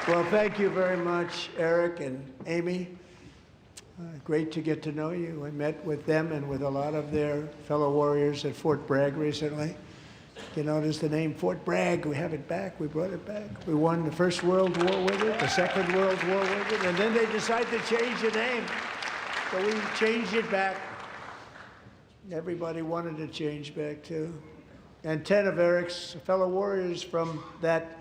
Well, thank you very much, Eric and Amy. Great to get to know you. I met with them and with a lot of their fellow warriors at Fort Bragg recently. You notice the name Fort Bragg, we have it back, we brought it back. We won the First World War with it, the Second World War with it, and then they decided to change the name. So we changed it back. Everybody wanted to change back too. And 10 of Eric's fellow warriors from that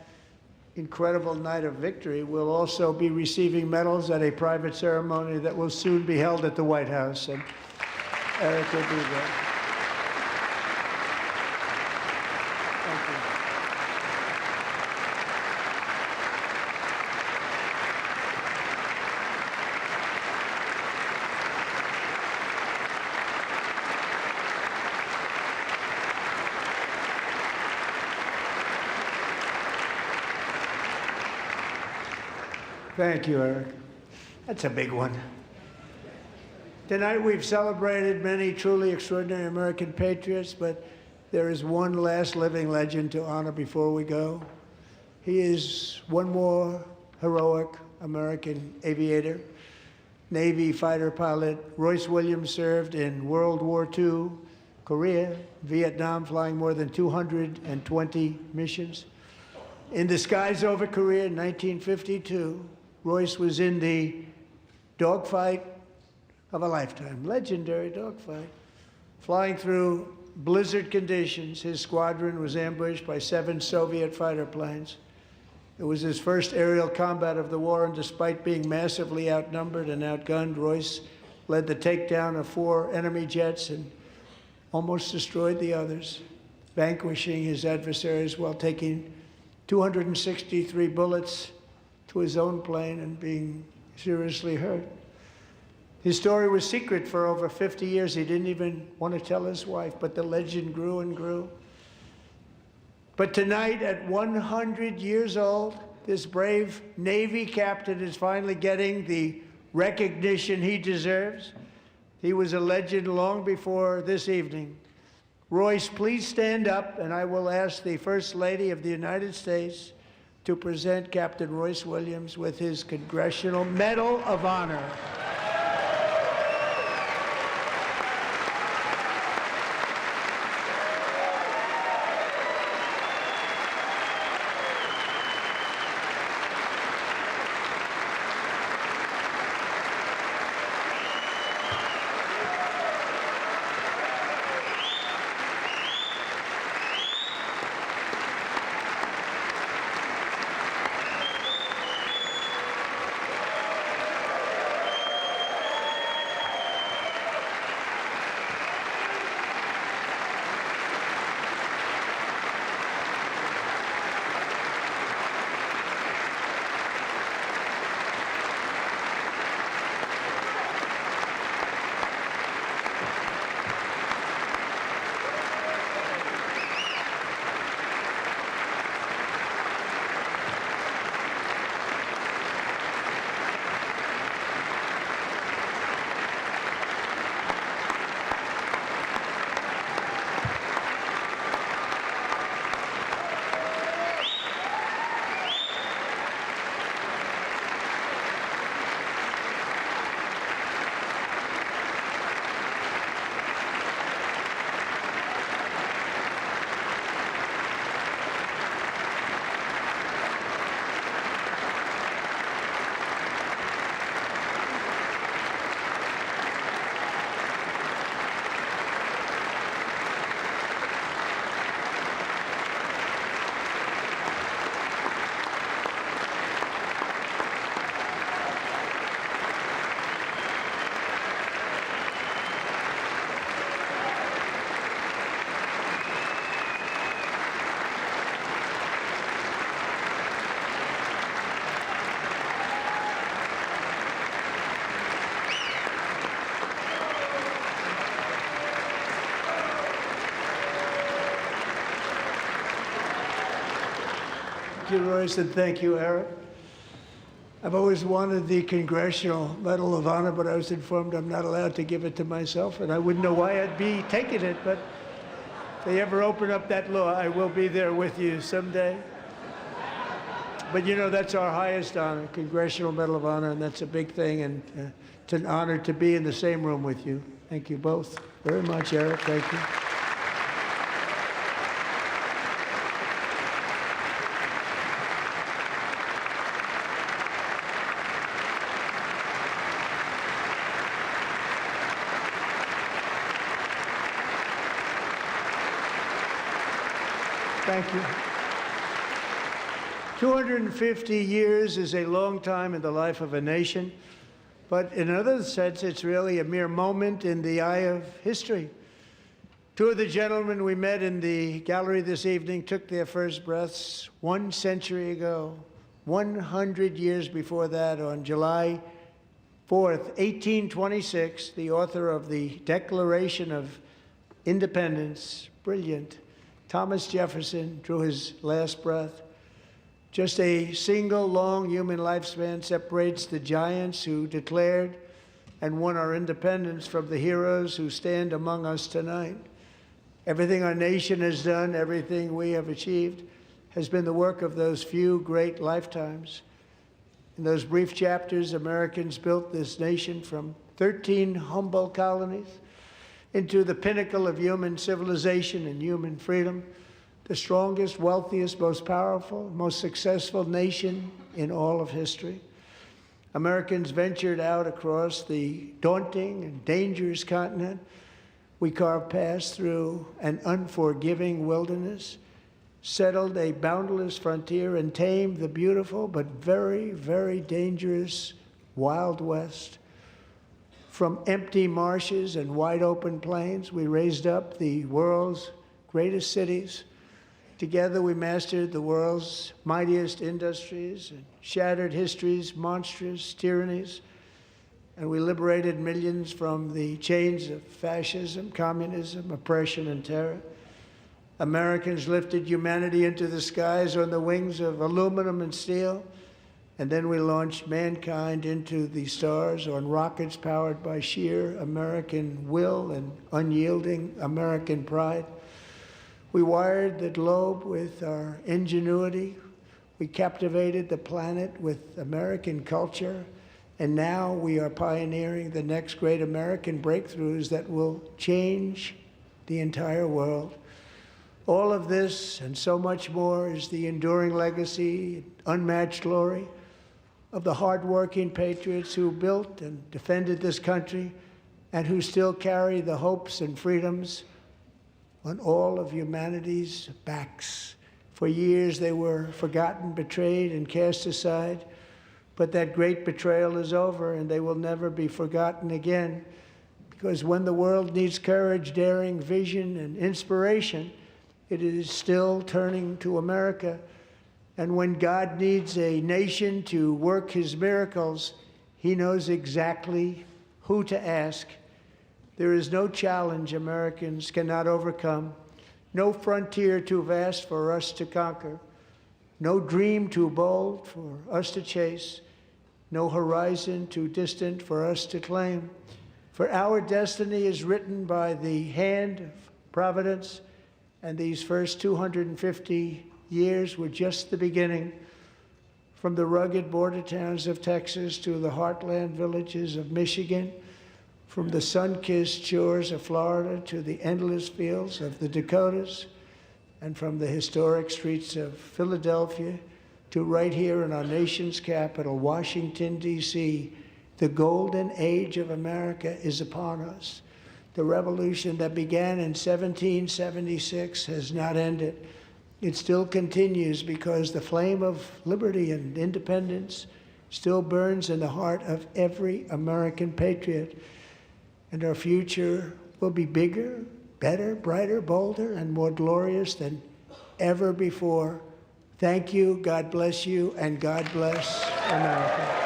incredible night of victory will also be receiving medals at a private ceremony that will soon be held at the White House. And Eric will be there. Thank you. Thank you, Eric. That's a big one. Tonight we've celebrated many truly extraordinary American patriots, but there is one last living legend to honor before we go. He is one more heroic American aviator, Navy fighter pilot. Royce Williams served in World War II, Korea, Vietnam, flying more than 220 missions. In the skies over Korea in 1952, Royce was in the dogfight of a lifetime, legendary dogfight. Flying through blizzard conditions, his squadron was ambushed by 7 Soviet fighter planes. It was his first aerial combat of the war, and despite being massively outnumbered and outgunned, Royce led the takedown of 4 enemy jets and almost destroyed the others, vanquishing his adversaries while taking 263 bullets to his own plane and being seriously hurt. His story was secret for over 50 years. He didn't even want to tell his wife, but the legend grew and grew. But tonight, at 100 years old, this brave Navy captain is finally getting the recognition he deserves. He was a legend long before this evening. Royce, please stand up, and I will ask the First Lady of the United States to present Captain Royce Williams with his Congressional Medal of Honor. Thank you, Royce, and thank you, Eric. I've always wanted the Congressional Medal of Honor, but I was informed I'm not allowed to give it to myself, and I wouldn't know why I'd be taking it, but if they ever open up that law, I will be there with you someday. But you know, that's our highest honor, Congressional Medal of Honor, and that's a big thing, and it's an honor to be in the same room with you. Thank you both very much, Eric. Thank you. Thank you. 250 years is a long time in the life of a nation, but in another sense, it's really a mere moment in the eye of history. Two of the gentlemen we met in the gallery this evening took their first breaths 1 century ago, 100 years before that, on July 4th, 1826, the author of the Declaration of Independence, brilliant, Thomas Jefferson, drew his last breath. Just a single long human lifespan separates the giants who declared and won our independence from the heroes who stand among us tonight. Everything our nation has done, everything we have achieved, has been the work of those few great lifetimes. In those brief chapters, Americans built this nation from 13 humble colonies into the pinnacle of human civilization and human freedom, the strongest, wealthiest, most powerful, most successful nation in all of history. Americans ventured out across the daunting and dangerous continent. We carved paths through an unforgiving wilderness, settled a boundless frontier, and tamed the beautiful but very, very dangerous Wild West. From empty marshes and wide open plains, we raised up the world's greatest cities. Together, we mastered the world's mightiest industries and shattered history's monstrous tyrannies. And we liberated millions from the chains of fascism, communism, oppression, and terror. Americans lifted humanity into the skies on the wings of aluminum and steel. And then we launched mankind into the stars on rockets powered by sheer American will and unyielding American pride. We wired the globe with our ingenuity. We captivated the planet with American culture. And now we are pioneering the next great American breakthroughs that will change the entire world. All of this and so much more is the enduring legacy, unmatched glory of the hardworking patriots who built and defended this country and who still carry the hopes and freedoms on all of humanity's backs. For years they were forgotten, betrayed, and cast aside. But that great betrayal is over, and they will never be forgotten again. Because when the world needs courage, daring, vision, and inspiration, it is still turning to America. And when God needs a nation to work his miracles, he knows exactly who to ask. There is no challenge Americans cannot overcome, no frontier too vast for us to conquer, no dream too bold for us to chase, no horizon too distant for us to claim. For our destiny is written by the hand of providence, and these first 250 years were just the beginning. From the rugged border towns of Texas to the heartland villages of Michigan, from the sun-kissed shores of Florida to the endless fields of the Dakotas, and from the historic streets of Philadelphia to right here in our nation's capital, Washington, D.C., the golden age of America is upon us. The revolution that began in 1776 has not ended. It still continues because the flame of liberty and independence still burns in the heart of every American patriot. And our future will be bigger, better, brighter, bolder, and more glorious than ever before. Thank you, God bless you, and God bless America.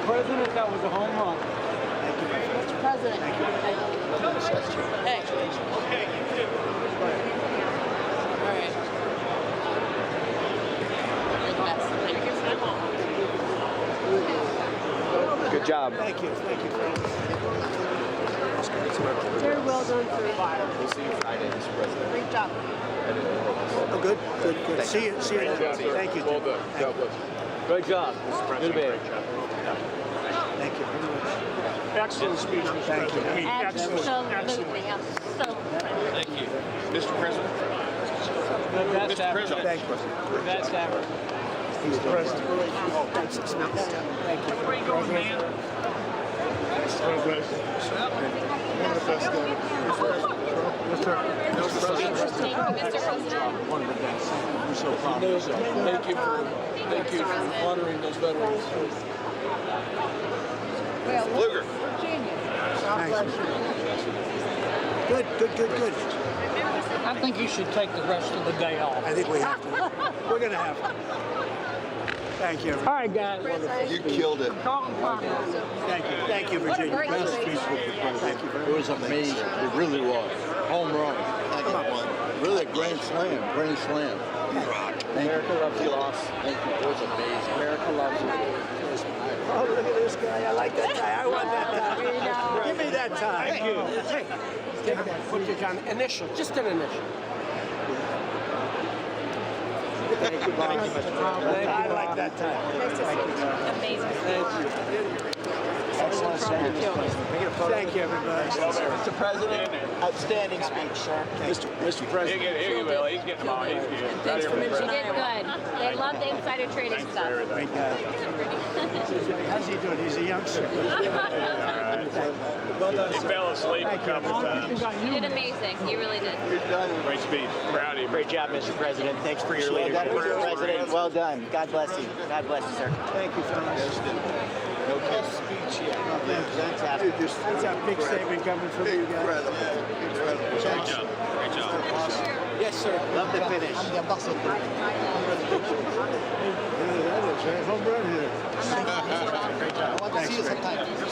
President, that was a home run. Thank you, my friend. Mr. President. Thank you. Hey. Okay, you too. All right. You're the best. Good job. Thank you. Thank you. Very well done, sir. We'll see you Friday, Mr. President. Great job. Oh, good. See you. Thank you. Well done. God bless you. Great job. Good man. Thank you very much. Excellent speech, Mr. President. I mean, excellent. Absolutely. I'm so Thank you. Mr. President. Best ever. Thank you. Best ever. Mr. President. Oh, thank you. Thank you. Where you going, man? God bless you. One of the best ever. One of the best. We're so proud of yourself. Thank you for honoring those veterans. Luger. Good. I think you should take the rest of the day off. I think we have to. We're going to have to. Thank you. All right, guys. You killed it. Thank you, Virginia. Best speech, Mr. President. It was amazing. It really was. Home run. Really a grand slam. America loves you. Thank you. It was amazing. America loves you. Oh, look at this guy. I like that tie. I want that tie. Give me that tie. Thank you. Hey, take that. Put your John. Initial. Just an initial. Thank you, Bob. I like that tie. Amazing. Thank you. Thank you, everybody. Mr. President, outstanding speech, sir. Mr. President. Here you will. He's getting them all. He's good. Thanks for mentioning. You did good. They love the insider trading stuff. Great guy. How's he doing? He's a youngster. Well done. He fell asleep a couple times. You did amazing. You really did. Great speech. Proud of you. Great job, Mr. President. Thanks for your leadership. Mr. President, well done. God bless you. God bless you, sir. Thank you, fellas. No best speech yet. Fantastic. That's a big statement coming from you guys. Incredible. Great job. Great job. Yes, sir. Love the finish. Home run here. Great job. Thanks,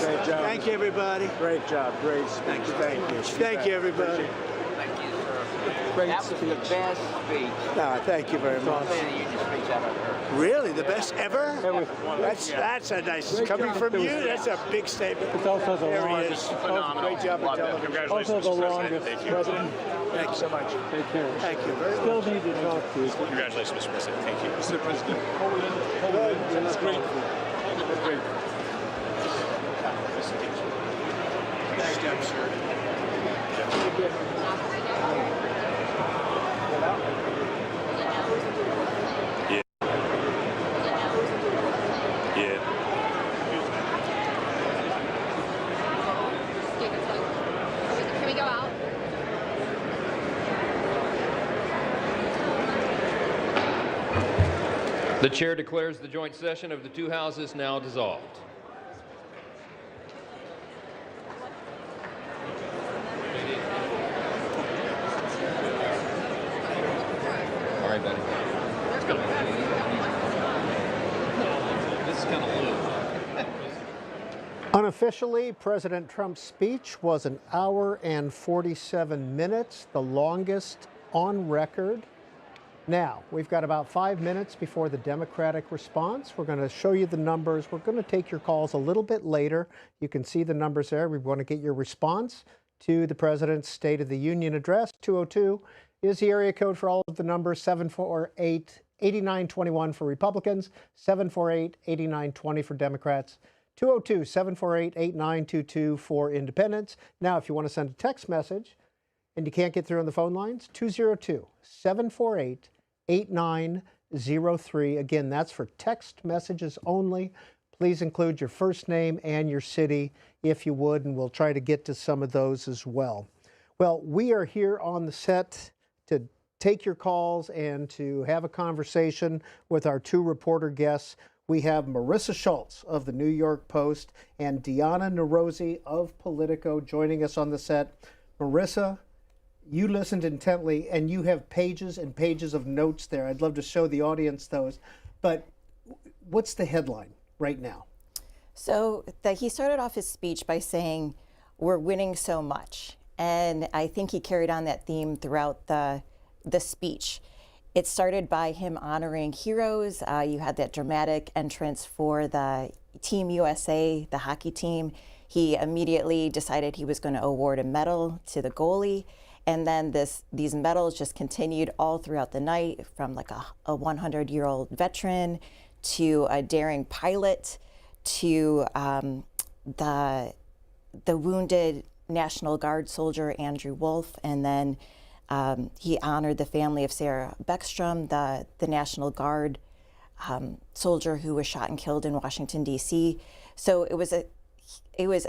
great job. Thank you, everybody. Great job. Great speech. Thank you. Thank you, everybody. That was the best speech. No, thank you very much. State of the Union speech I've ever heard. Really, the best ever? That's a nice coming from you. That's a big statement. It's also the longest. Great job on television. Congratulations, Also the Mr. longest. President. Thank you. President. Thank you so much. Take care. Thank you very much. Still need to talk to you. Congratulations, Mr. President. Thank you. Mr. President, it's great. Great. Thank you, sir. Can we go out? The chair declares the joint session of the two houses now dissolved. All right, buddy. This is kind of low. Unofficially, President Trump's speech was 1 hour and 47 minutes, the longest on record. Now, we've got about 5 minutes before the Democratic response. We're going to show you the numbers. We're going to take your calls a little bit later. You can see the numbers there. We want to get your response to the President's State of the Union address. 202 is the area code for all of the numbers. 748-8921 for Republicans, 748-8920 for Democrats, 202-748-8922 for Independents. Now, if you want to send a text message and you can't get through on the phone lines, 202-748-8903. Again, that's for text messages only. Please include your first name and your city, if you would, and we'll try to get to some of those as well. Well, we are here on the set to take your calls and to have a conversation with our two reporter guests. We have Marissa Schultz of the New York Post and Deanna Nerozzi of Politico joining us on the set. Marissa, you listened intently and you have pages and pages of notes there. I'd love to show the audience those. But what's the headline right now? So he started off his speech by saying, we're winning so much. And I think he carried on that theme throughout the speech. It started by him honoring heroes. You had that dramatic entrance for the Team USA, the hockey team. He immediately decided he was going to award a medal to the goalie. And then these medals just continued all throughout the night, from like a 100-year-old veteran to a daring pilot to the wounded National Guard soldier Andrew Wolf, and then he honored the family of Sarah Beckstrom, the National Guard soldier who was shot and killed in Washington, D.C. So it was a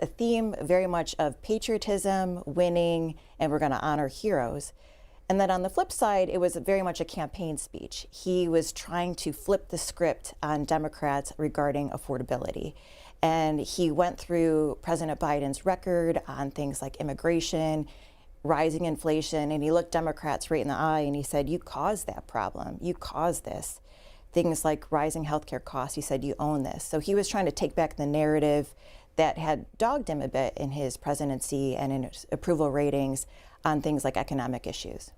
theme very much of patriotism, winning, and we're going to honor heroes. And then on the flip side, it was very much a campaign speech. He was trying to flip the script on Democrats regarding affordability. And he went through President Biden's record on things like immigration, rising inflation, and he looked Democrats right in the eye and he said, you caused that problem. You caused this. Things like rising healthcare costs, he said, you own this. So he was trying to take back the narrative that had dogged him a bit in his presidency and in his approval ratings on things like economic issues.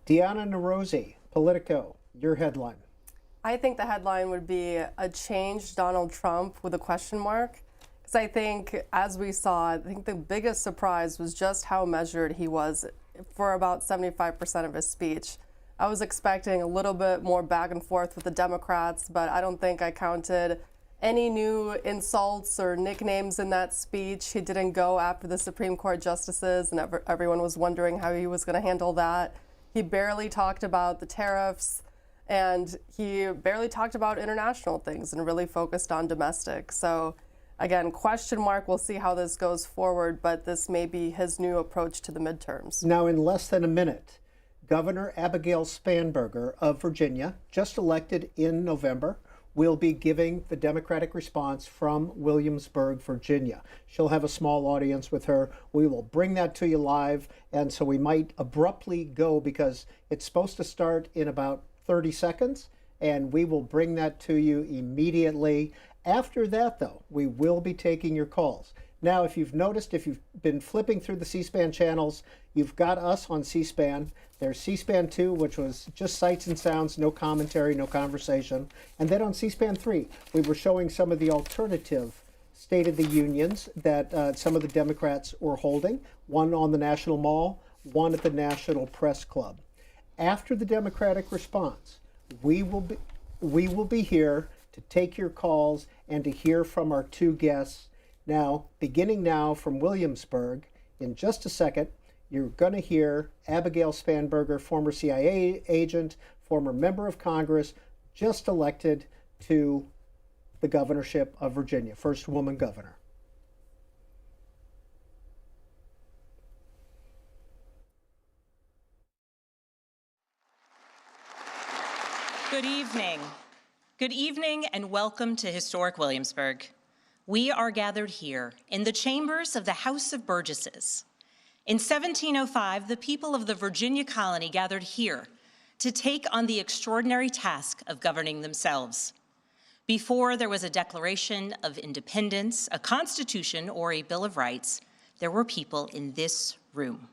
Deanna Nerozzi, Politico, your headline. I think the headline would be a changed Donald Trump with a question mark. Because I think, as we saw, I think the biggest surprise was just how measured he was for about 75% of his speech. I was expecting a little bit more back and forth with the Democrats, but I don't think I counted any new insults or nicknames in that speech. He didn't go after the Supreme Court justices, and everyone was wondering how he was going to handle that. He barely talked about the tariffs, and he barely talked about international things and really focused on domestic. So again, question mark, we'll see how this goes forward, but this may be his new approach to the midterms. Now, in less than a minute, Governor Abigail Spanberger of Virginia, just elected in November, will be giving the Democratic response from Williamsburg, Virginia. She'll have a small audience with her. We will bring that to you live, and so we might abruptly go because it's supposed to start in about 30 seconds, and we will bring that to you immediately. After that, though, we will be taking your calls. Now, if you've noticed, if you've been flipping through the C-SPAN channels, you've got us on C-SPAN. There's C-SPAN 2, which was just sights and sounds, no commentary, no conversation. And then on C-SPAN 3, we were showing some of the alternative State of the Unions that some of the Democrats were holding, one on the National Mall, one at the National Press Club. After the Democratic response, we will be here to take your calls and to hear from our two guests. Now, beginning now from Williamsburg, in just a second, you're going to hear Abigail Spanberger, former CIA agent, former member of Congress, just elected to the governorship of Virginia, first woman governor. Good evening. Good evening and welcome to historic Williamsburg. We are gathered here in the chambers of the House of Burgesses. In 1705, the people of the Virginia colony gathered here to take on the extraordinary task of governing themselves. Before there was a Declaration of Independence, a Constitution, or a Bill of Rights, there were people in this room.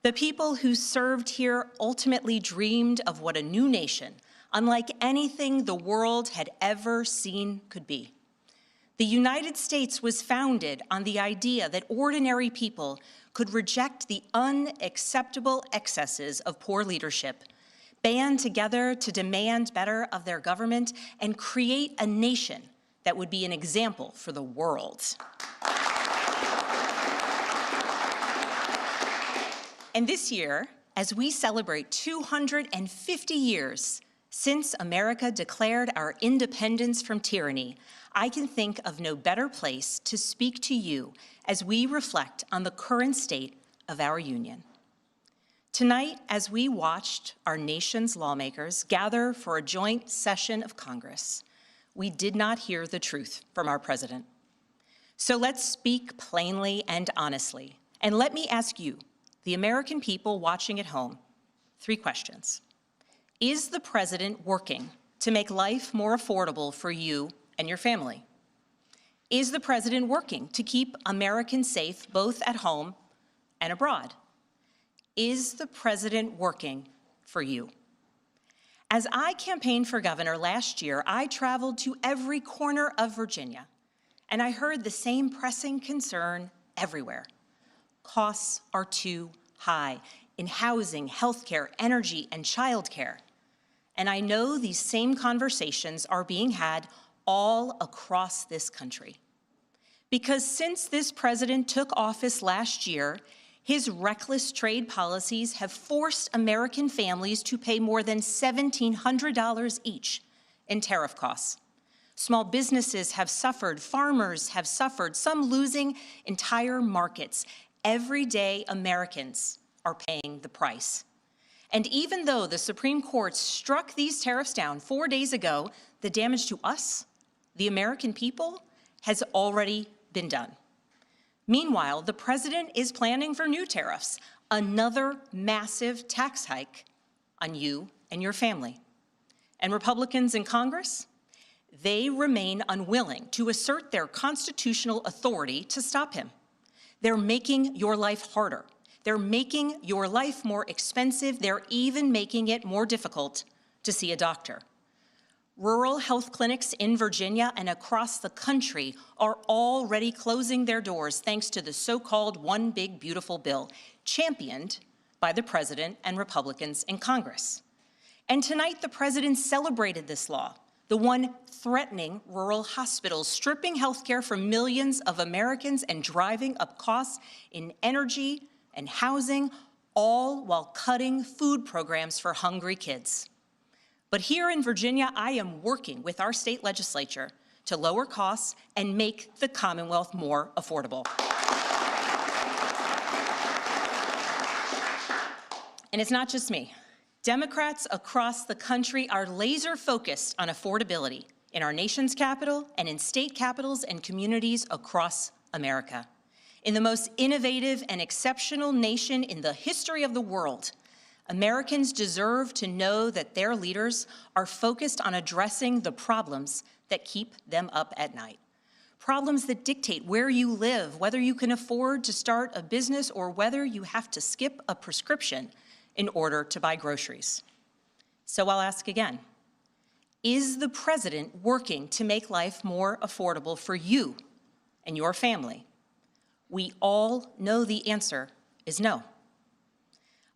The people who served here ultimately dreamed of what a new nation, unlike anything the world had ever seen, could be. The United States was founded on the idea that ordinary people could reject the unacceptable excesses of poor leadership, band together to demand better of their government, and create a nation that would be an example for the world. And this year, as we celebrate 250 years since America declared our independence from tyranny, I can think of no better place to speak to you as we reflect on the current state of our union. Tonight, as we watched our nation's lawmakers gather for a joint session of Congress, we did not hear the truth from our president. So let's speak plainly and honestly, and let me ask you, the American people watching at home, 3 questions. Is the president working to make life more affordable for you and your family? Is the president working to keep Americans safe both at home and abroad? Is the president working for you? As I campaigned for governor last year, I traveled to every corner of Virginia, and I heard the same pressing concern everywhere. Costs are too high in housing, healthcare, energy, and childcare. And I know these same conversations are being had all across this country. Because since this president took office last year, his reckless trade policies have forced American families to pay more than $1,700 each in tariff costs. Small businesses have suffered, farmers have suffered, some losing entire markets. Everyday Americans are paying the price. And even though the Supreme Court struck these tariffs down 4 days ago, the damage to us, the American people, has already been done. Meanwhile, the president is planning for new tariffs, another massive tax hike on you and your family. And Republicans in Congress, they remain unwilling to assert their constitutional authority to stop him. They're making your life harder. They're making your life more expensive. They're even making it more difficult to see a doctor. Rural health clinics in Virginia and across the country are already closing their doors thanks to the so-called One Big Beautiful Bill, championed by the president and Republicans in Congress. And tonight, the president celebrated this law the one threatening rural hospitals, stripping healthcare from millions of Americans and driving up costs in energy and housing, all while cutting food programs for hungry kids. But here in Virginia, I am working with our state legislature to lower costs and make the Commonwealth more affordable. And it's not just me. Democrats across the country are laser focused on affordability in our nation's capital and in state capitals and communities across America. In the most innovative and exceptional nation in the history of the world, Americans deserve to know that their leaders are focused on addressing the problems that keep them up at night. Problems that dictate where you live, whether you can afford to start a business or whether you have to skip a prescription in order to buy groceries. So I'll ask again, is the president working to make life more affordable for you and your family? We all know the answer is no.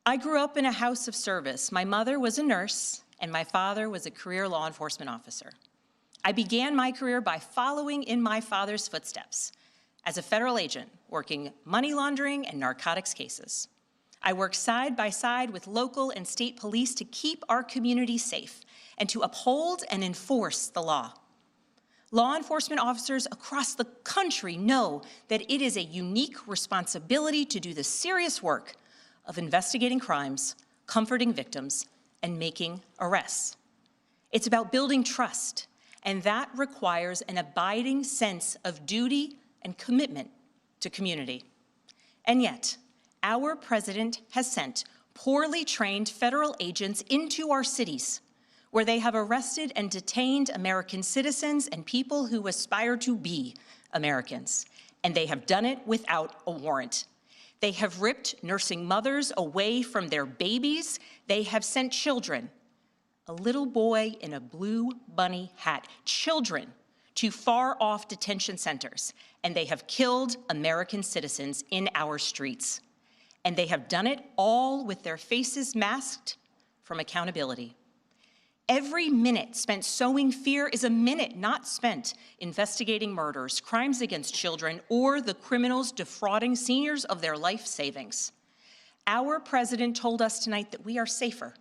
I grew up in a house of service. My mother was a nurse and my father was a career law enforcement officer. I began my career by following in my father's footsteps as a federal agent working money laundering and narcotics cases. I worked side by side with local and state police to keep our community safe and to uphold and enforce the law. Law enforcement officers across the country know that it is a unique responsibility to do the serious work of investigating crimes, comforting victims, and making arrests. It's about building trust, and that requires an abiding sense of duty and commitment to community. And yet, our president has sent poorly trained federal agents into our cities, where they have arrested and detained American citizens and people who aspire to be Americans. And they have done it without a warrant. They have ripped nursing mothers away from their babies. They have sent children, a little boy in a blue bunny hat, children to far-off detention centers, and they have killed American citizens in our streets. And they have done it all with their faces masked from accountability. Every minute spent sowing fear is a minute not spent investigating murders, crimes against children, or the criminals defrauding seniors of their life savings. Our president told us tonight that we are safer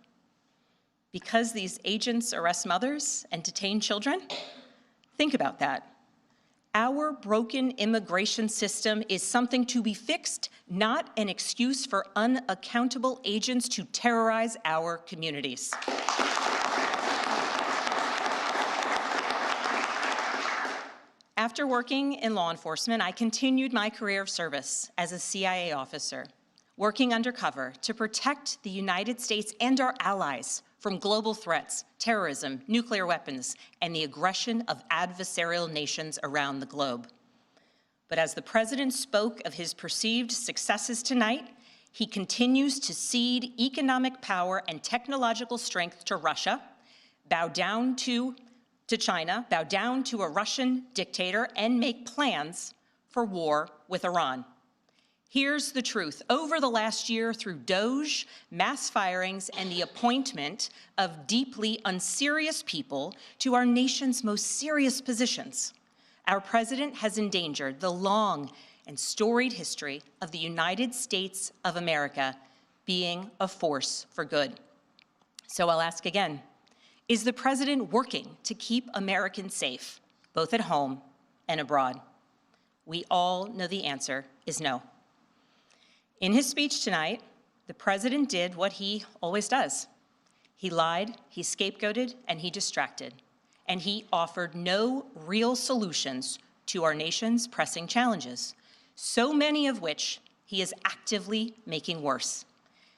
because these agents arrest mothers and detain children. Think about that. Our broken immigration system is something to be fixed, not an excuse for unaccountable agents to terrorize our communities. After working in law enforcement, I continued my career of service as a CIA officer, working undercover to protect the United States and our allies from global threats, terrorism, nuclear weapons, and the aggression of adversarial nations around the globe. But as the president spoke of his perceived successes tonight, he continues to cede economic power and technological strength to Russia, bow down to China, bow down to a Russian dictator, and make plans for war with Iran. Here's the truth. Over the last year, through DOGE, mass firings, and the appointment of deeply unserious people to our nation's most serious positions, our president has endangered the long and storied history of the United States of America being a force for good. So I'll ask again, is the president working to keep Americans safe, both at home and abroad? We all know the answer is no. In his speech tonight, the president did what he always does. He lied, he scapegoated, and he distracted. And he offered no real solutions to our nation's pressing challenges, so many of which he is actively making worse.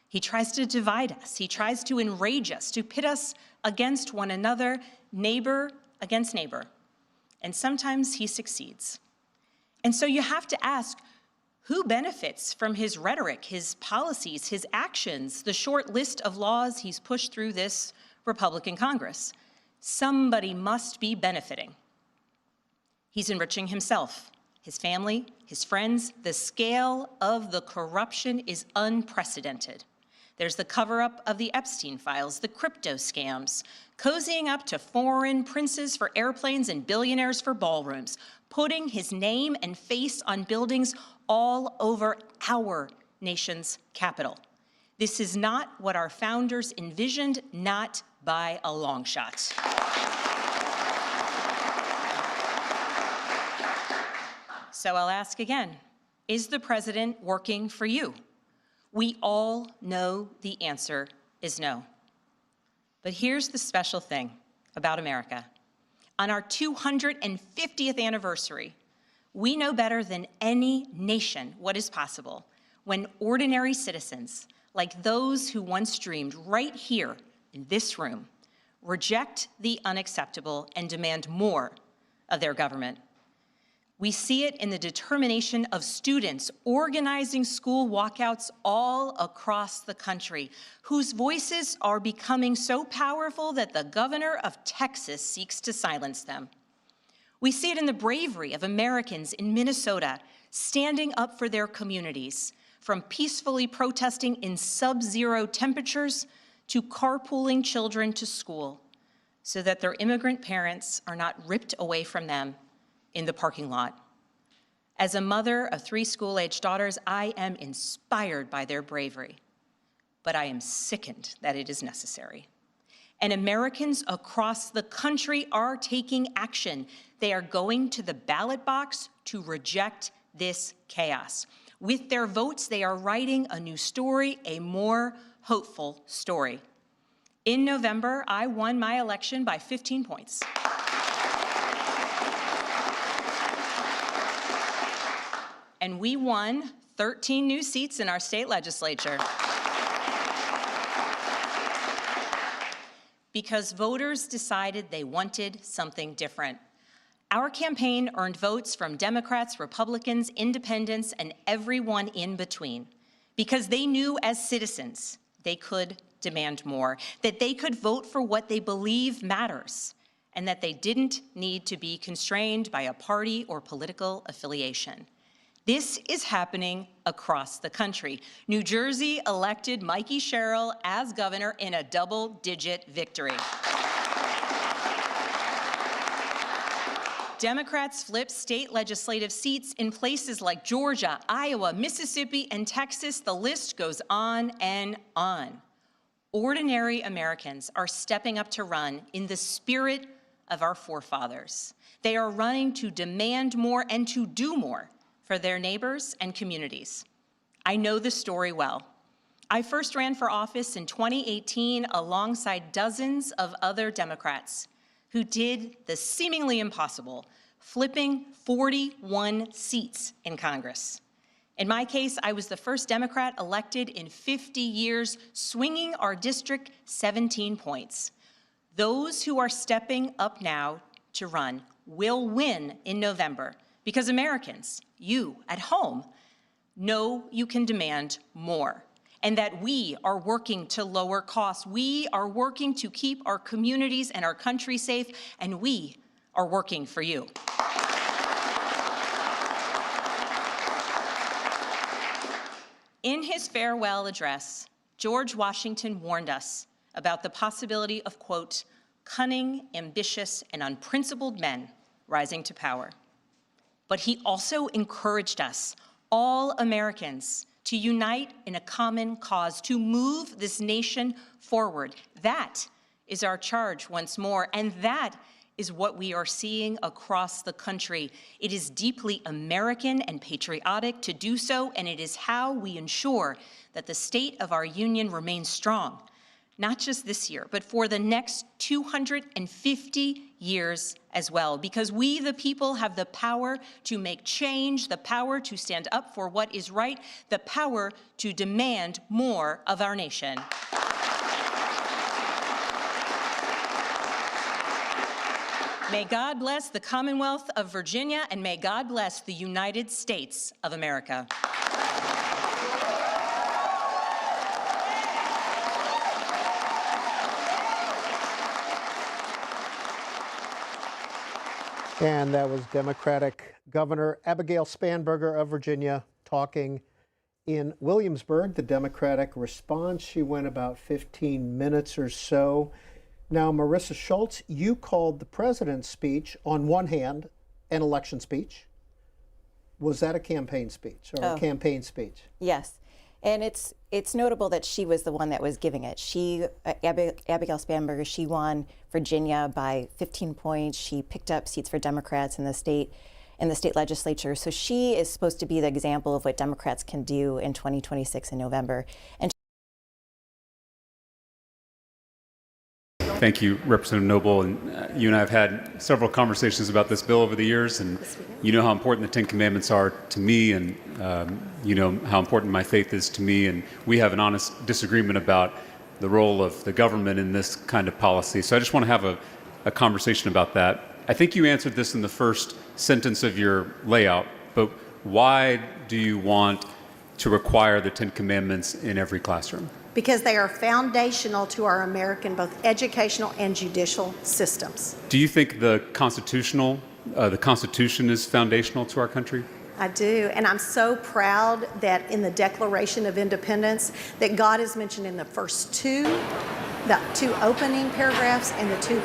He tries to divide us. He tries to enrage us, to pit us against one another, neighbor against neighbor. And sometimes he succeeds. And so you have to ask, who benefits from his rhetoric, his policies, his actions, the short list of laws he's pushed through this Republican Congress? Somebody must be benefiting. He's enriching himself, his family, his friends. The scale of the corruption is unprecedented. There's the cover-up of the Epstein files, the crypto scams, cozying up to foreign princes for airplanes and billionaires for ballrooms, putting his name and face on buildings all over our nation's capital. This is not what our founders envisioned, not by a long shot. So I'll ask again, is the president working for you? We all know the answer is no. But here's the special thing about America. On our 250th anniversary, we know better than any nation what is possible when ordinary citizens, like those who once dreamed right here in this room, reject the unacceptable and demand more of their government. We see it in the determination of students organizing school walkouts all across the country, whose voices are becoming so powerful that the governor of Texas seeks to silence them. We see it in the bravery of Americans in Minnesota standing up for their communities, from peacefully protesting in sub-zero temperatures to carpooling children to school so that their immigrant parents are not ripped away from them in the parking lot. As a mother of 3 school-aged daughters, I am inspired by their bravery, but I am sickened that it is necessary. And Americans across the country are taking action. They are going to the ballot box to reject this chaos. With their votes, they are writing a new story, a more hopeful story. In November, I won my election by 15 points. And we won 13 new seats in our state legislature. Because voters decided they wanted something different. Our campaign earned votes from Democrats, Republicans, independents, and everyone in between. Because they knew as citizens they could demand more, that they could vote for what they believe matters, and that they didn't need to be constrained by a party or political affiliation. This is happening across the country. New Jersey elected Mikey Sherrill as governor in a double-digit victory. Democrats flipped state legislative seats in places like Georgia, Iowa, Mississippi, and Texas. The list goes on and on. Ordinary Americans are stepping up to run in the spirit of our forefathers. They are running to demand more and to do more for their neighbors and communities. I know the story well. I first ran for office in 2018 alongside dozens of other Democrats who did the seemingly impossible, flipping 41 seats in Congress. In my case, I was the first Democrat elected in 50 years, swinging our district 17 points. Those who are stepping up now to run will win in November because Americans, you at home, know you can demand more and that we are working to lower costs. We are working to keep our communities and our country safe, and we are working for you. In his farewell address, George Washington warned us about the possibility of, quote, cunning, ambitious, and unprincipled men rising to power. But he also encouraged us, all Americans, to unite in a common cause, to move this nation forward. That is our charge once more, and that is what we are seeing across the country. It is deeply American and patriotic to do so, and it is how we ensure that the state of our union remains strong, not just this year, but for the next 250 years as well, because we, the people, have the power to make change, the power to stand up for what is right, the power to demand more of our nation. May God bless the Commonwealth of Virginia, and may God bless the United States of America. And that was Democratic Governor Abigail Spanberger of Virginia talking in Williamsburg. The Democratic response, she went about 15 minutes or so. Now, Marissa Schultz, you called the president's speech, on one hand, an election speech. Was that a campaign speech or a campaign speech? Yes. And it's notable that she was the one that was giving it. Abigail Spanberger, she won Virginia by 15 points. She picked up seats for Democrats in the state legislature. So she is supposed to be the example of what Democrats can do in 2026 in November. And thank you, Representative Noble. And you and I have had several conversations about this bill over the years, and you know how important the Ten Commandments are to me, and you know how important my faith is to me, and we have an honest disagreement about the role of the government in this kind of policy. So I just want to have a conversation about that. I think you answered this in the first sentence of your layout, but why do you want to require the Ten Commandments in every classroom? Because they are foundational to our American both educational and judicial systems. Do you think the Constitution is foundational to our country? I do, and I'm so proud that in the Declaration of Independence that God is mentioned in the first the two opening paragraphs and the two.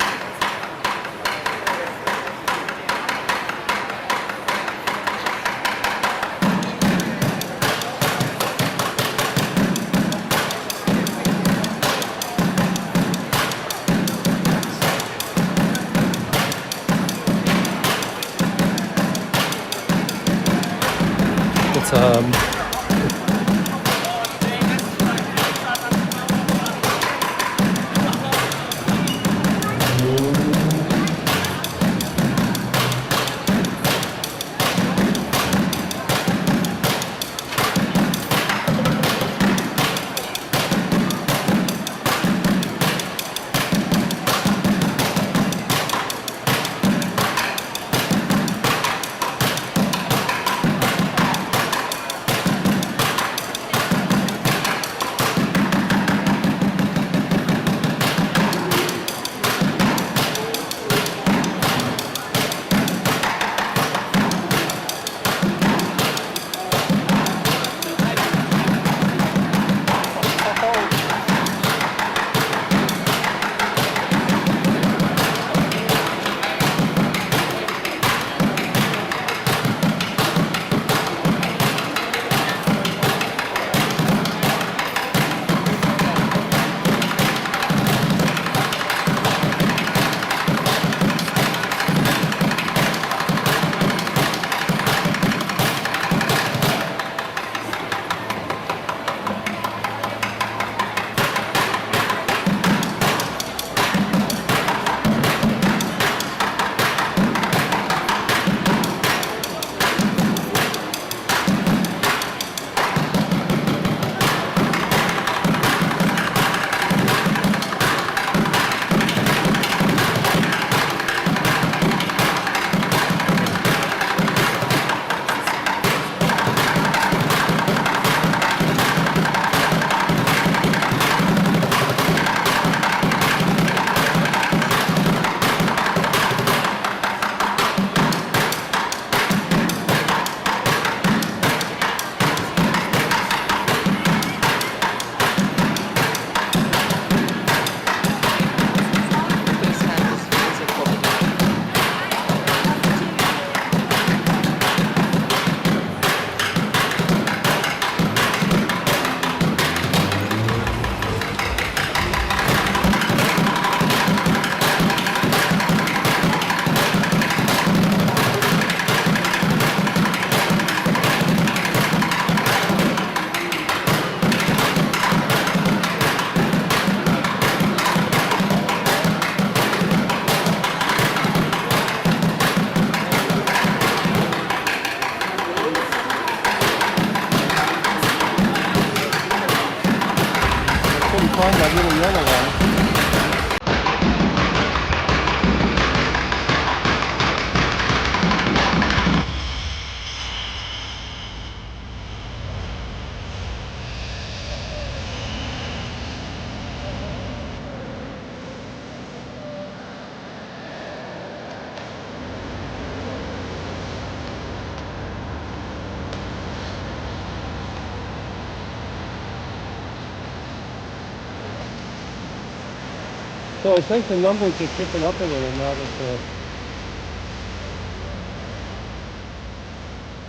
So I think the numbers are picking up a little now that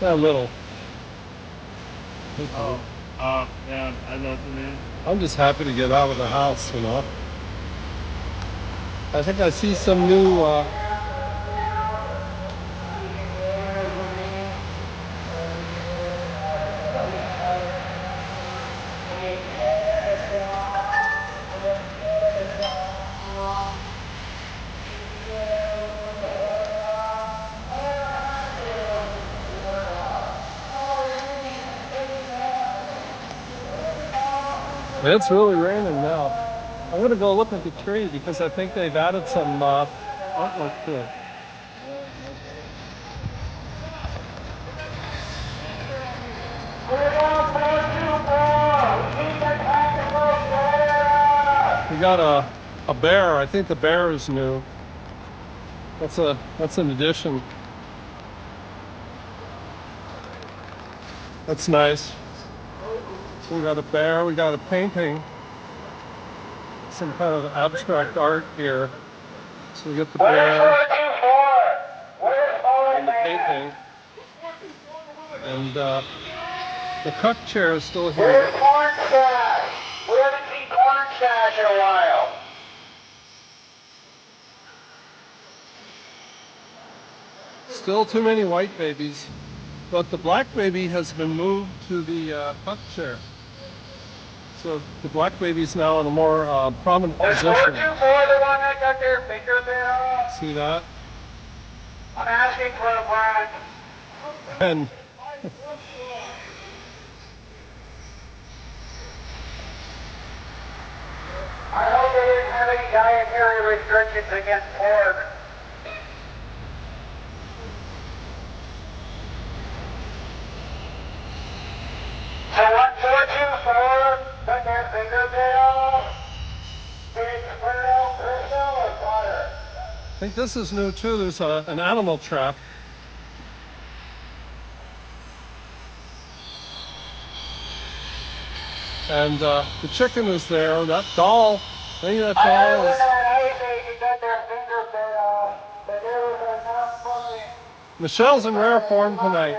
not a little. Yeah, I know what you mean. I'm just happy to get out of the house, you know. I think I see some new it's really raining now. I'm gonna go look at the tree because I think they've added some artwork to it. We got a bear. I think the bear is new. That's an addition. That's nice. So we got a bear. We got a painting. Some kind of abstract art here. So we get the bear and the painting. And the cuck chair is still here. Where's the corn stash? We haven't seen corn stash in a while. Still too many white babies. But the black baby has been moved to the cuck chair. So the black baby is now in a more prominent position. 424, the one that got their fingernail. See that? I'm asking for a friend. And I hope they didn't have any dietary restrictions against pork. So 1424, got their fingernail. Big squirrel, crystal, or fire? I think this is new too. There's an animal trap. And the chicken is there. That doll, I think that doll is... Michelle's in rare form tonight.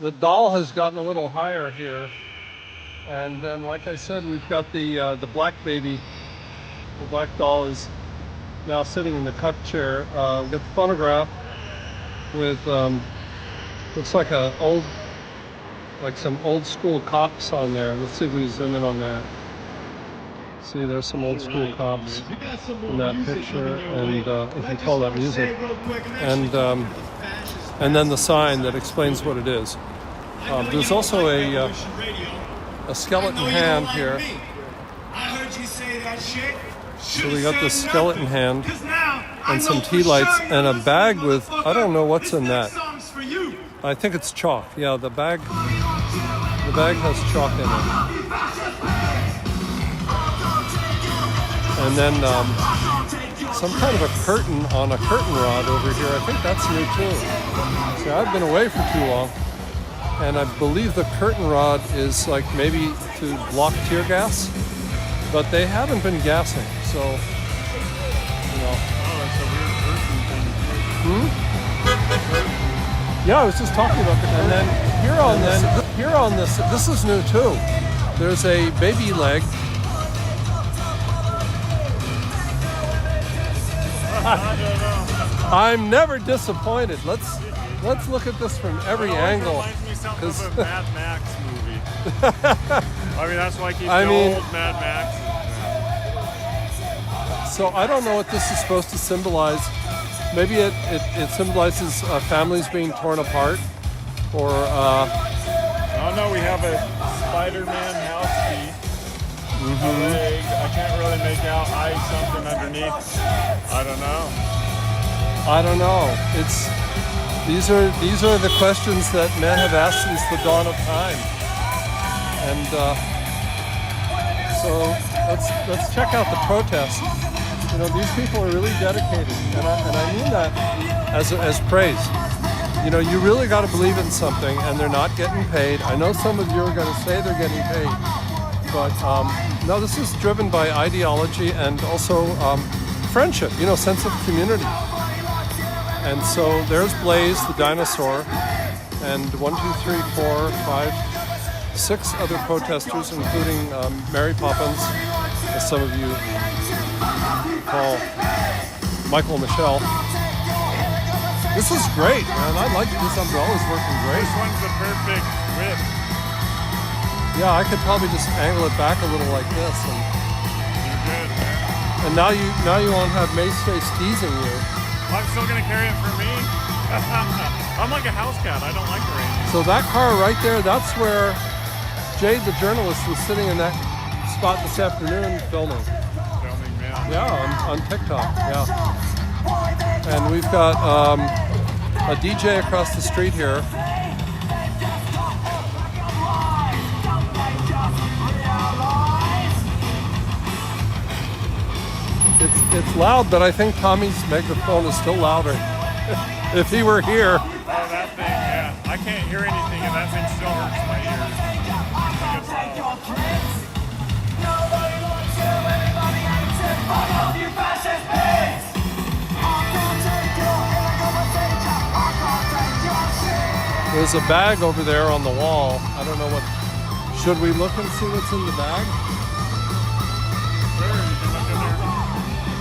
The doll has gotten a little higher here. And then, like I said, we've got the black baby. The black doll is now sitting in the cuck chair. We got the phonograph with, looks like some old school cops on there. Let's see if we zoom in on that. See, there's some old school cops in that picture, and if you call that music. And then the sign that explains what it is. There's also a skeleton hand here. So we got this skeleton hand and some tea lights and a bag with, I don't know what's in that. I think it's chalk. Yeah, the bag has chalk in it. And then some kind of a curtain on a curtain rod over here. I think that's new too. See, I've been away for too long. And I believe the curtain rod is like maybe to block tear gas. But they haven't been gassing, so, you know. Oh, that's a weird curtain thing. Yeah, I was just talking about the curtain. And then here on this is new too. There's a baby leg. I'm never disappointed. Let's look at this from every angle. It reminds me something of a Mad Max movie. I mean, that's why I keep old Mad Max. So I don't know what this is supposed to symbolize. Maybe it symbolizes families being torn apart, or. Oh no, we have a Spider-Man house key. A leg. I can't really make out something underneath. I don't know. These are the questions that men have asked since the dawn of time, and so let's check out the protests. You know, these people are really dedicated, and I mean that as praise. You know, you really got to believe in something, and they're not getting paid. I know some of you are going to say they're getting paid, But no, this is driven by ideology and also friendship, you know, sense of community. And so there's Blaze, the dinosaur, and 1, 2, 3, 4, 5, 6 other protesters, including Mary Poppins, as some of you call Michael and Michelle. This is great, man. I like this umbrella's working great. This one's the perfect width. Yeah, I could probably just angle it back a little like this, and you're good, man. And now you won't have May's face teasing you. I'm still gonna carry it for me. I'm like a house cat. I don't like the rain. So that car right there, that's where Jade, the journalist, was sitting in that spot this afternoon filming. Filming, man. Yeah, on TikTok. Yeah. And we've got a DJ across the street here. It's loud, but I think Tommy's megaphone is still louder. If he were here. Oh, that thing, yeah. I can't hear anything, and that thing still hurts my ears. There's a bag over there on the wall. I don't know what. Should we look and see what's in the bag?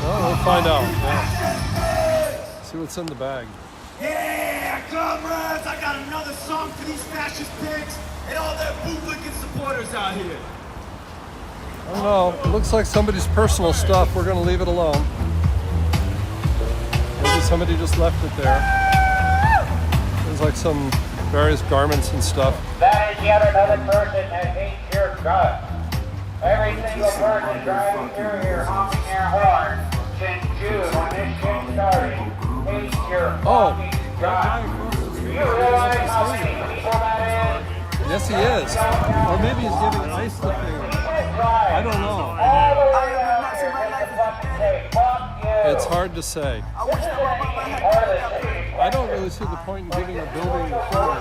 Oh, we'll find out. Yeah. See what's in the bag. Yeah, comrades! I got another song for these fascist pigs and all their bootlicking supporters out here. I don't know. It looks like somebody's personal stuff. We're going to leave it alone. Maybe somebody just left it there. There's like some various garments and stuff. That is yet another person that hates your guts. Every single person driving through here honking their horn since June when this shit started hates your fucking guts. Do you realize how many people that is? Yes, he is. Or maybe he's giving ice to things. I don't know. It's hard to say. I don't really see the point in giving a building a floor.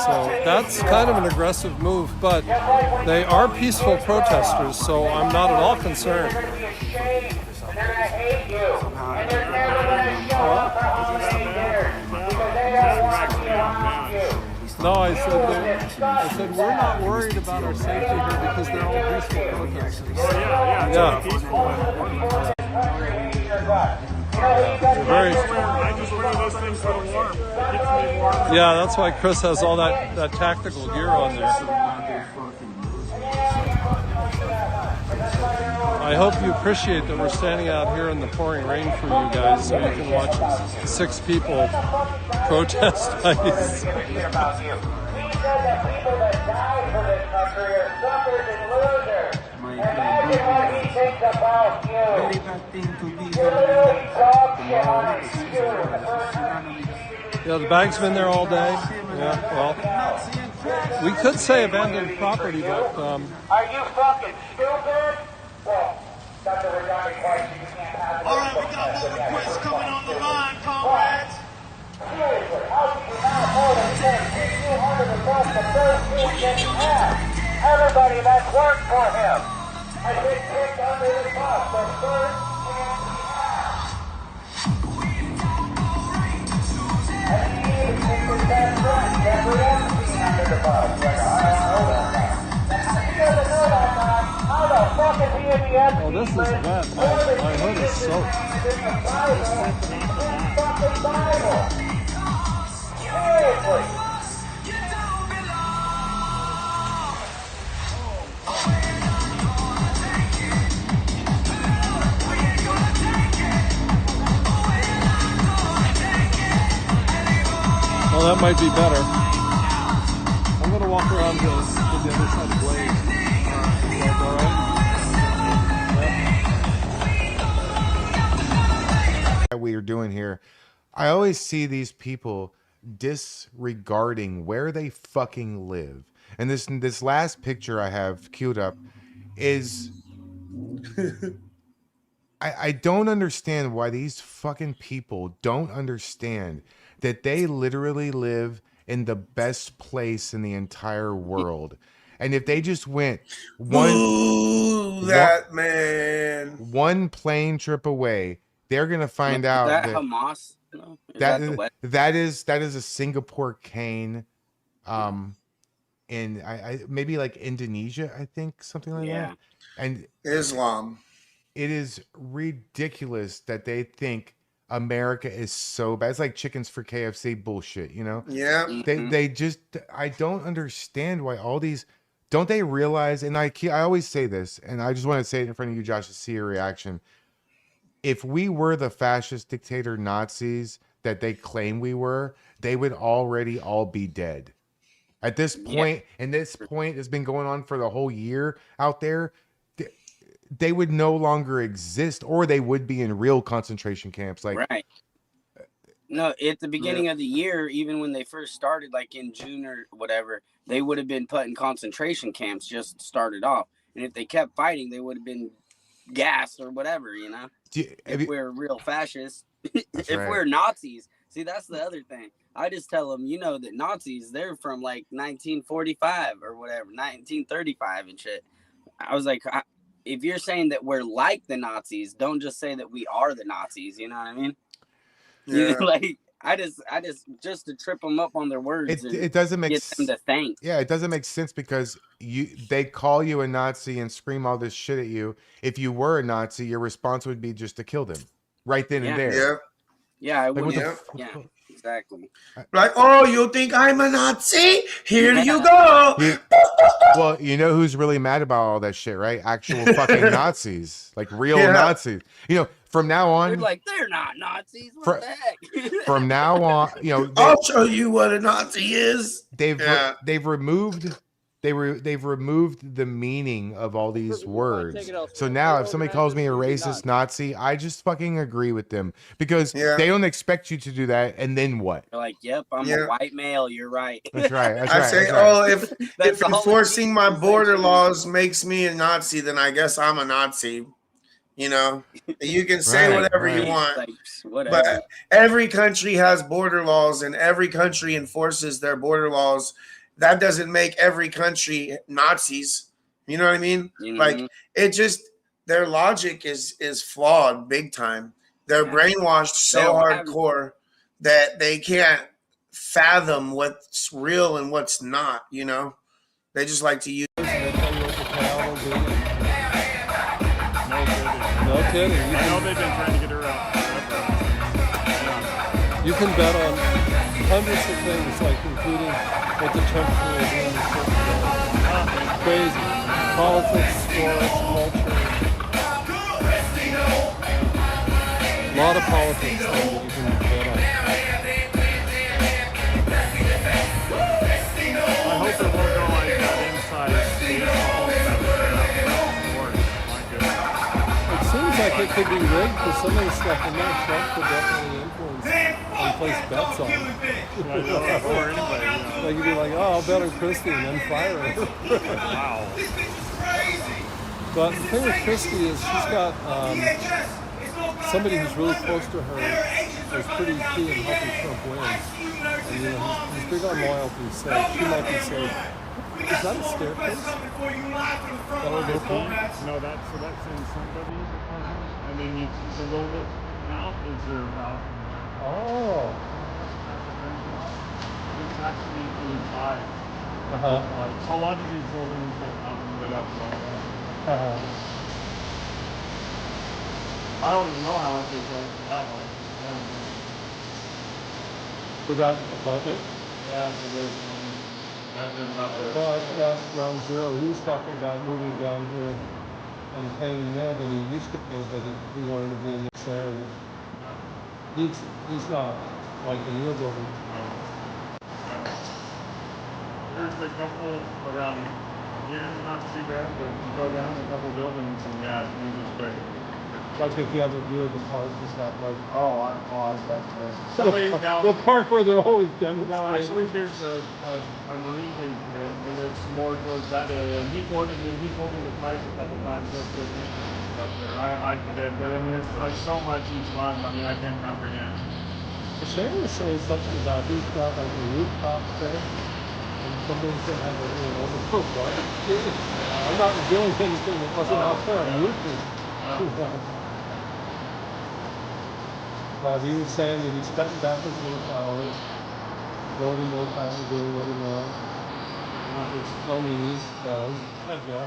So that's kind of an aggressive move, but they are peaceful protesters, so I'm not at all concerned. No, I said we're not worried about our safety here because they're all peaceful protesters. Oh yeah. I just wear those things for the warm. It keeps me warm. Yeah, that's why Chris has all that tactical gear on there. I hope you appreciate that we're standing out here in the pouring rain for you guys so you can watch 6 people protest ICE. Yeah, the bag's been there all day. Yeah, well, we could say abandoned property, but... Are you fucking stupid? Well, that's a redundant question. You can't have it. All right, we got more requests coming on the line, comrades. Seriously, how do you not hold a $200 across the first week that you have? Everybody that's worked for him has been kicked under the bus the first chance he has. And he even thinks his best friend, Jeffrey Epstein, under the bus. Like, I don't know that guy. He doesn't know that guy. How the fuck is he in the Epstein? Oh, this is wet. My hood is soaked. Fucking Bible. Seriously. Well, that might be better. I'm going to walk around to the other side of Blaze. Is that all right? That we are doing here, I always see these people disregarding where they fucking live. And this last picture I have queued up is I don't understand why these fucking people don't understand that they literally live in the best place in the entire world. And if they just went one plane trip away, they're gonna find out that that Hamas. No? that is a Singapore cane, in I maybe like Indonesia, I think, something like that. And Islam. It is ridiculous that they think America is so bad. It's like chickens for KFC bullshit, you know? Yeah. They just, I don't understand why all these, don't they realize, and I always say this, and I just want to say it in front of you, Josh, to see your reaction. If we were the fascist dictator Nazis that they claim we were, they would already all be dead. At this point, and this point has been going on for the whole year out there, they would no longer exist, or they would be in real concentration camps. Like, right. No, at the beginning of the year, even when they first started, like in June or whatever, they would have been put in concentration camps just started off. And if they kept fighting, they would have been gassed or whatever, you know? If we're real fascists, if we're Nazis. See, that's the other thing. I just tell them, you know, that Nazis, they're from like 1945 or whatever, 1935 and shit. I was like, if you're saying that we're like the Nazis, don't just say that we are the Nazis. You know what I mean? Yeah. Like I just to trip them up on their words. It doesn't make sense to think. Yeah, it doesn't make sense because they call you a Nazi and scream all this shit at you. If you were a Nazi, your response would be just to kill them right then and there. Yeah. Yeah, I Like, would. what Yeah, exactly. Like, oh, you think I'm a Nazi? Here you go. Well, you know who's really mad about all that shit, right? Actual fucking Nazis, like real Nazis. You know, from now on, they're like, they're not Nazis. What the heck? From now on, you know, I'll show you what a Nazi is. They've removed the meaning of all these words. So now if somebody calls me a racist Nazi, I just fucking agree with them because they don't expect you to do that. And then what? They're like, yep, I'm a white male. You're right. That's right. I say, oh, if enforcing my border laws makes me a Nazi, then I guess I'm a Nazi. You know, you can say whatever you want, like, but every country has border laws and every country enforces their border laws. That doesn't make every country Nazis. You know what I mean? Mm-hmm. Like it just, their logic is flawed big time. They're brainwashed so hardcore that they can't fathom what's real and what's not, you know? They just like to use. No kidding. I know they've been trying to get her out. You can bet on hundreds of things, like including what the Trump people are doing. It's crazy. Politics, sports, culture. A lot of politics that you can bet on. I hope it won't go like that inside baseball. It seems like it could be rigged for some of the stuff, and then Trump could definitely influence and place bets on it. Like you'd be like, oh, I'll bet on Christie and then fire her. Wow. But the thing with Christie is she's got somebody who's really close to her is pretty key in helping Trump win. And you know, he's big on loyalty, so she might be safe. Is that a staircase? No, that's in somebody's apartment, and then you the little bit out is their house. Oh. It's actually inside. Like a lot of these buildings that lit up like that. I don't even know how much it's like that one. Was that above it? Yeah, it is. That's ground zero. He was talking about moving down here and hanging there, and he used to be, but he wanted to be in this area. He's not like in your building. There's a couple around here, not too bad, but you go down a couple buildings and yeah, it's just great. Like if you have a view of the park, is that like... I bet there. The park where they're always demonstrating. No, actually there's a marine thing here, and it's more towards that area. And he pointed the flags a couple times up there. up there. I did, but I mean, it's like so much each month. I mean, I can't comprehend. Shane was saying something about he's got like a rooftop thing, and somebody's gonna have a little overcoat. What? I'm not doing anything that wasn't out there on YouTube. But he was saying that he's cutting back his work hours, going more time, doing what he wants. Which only he does. Yeah.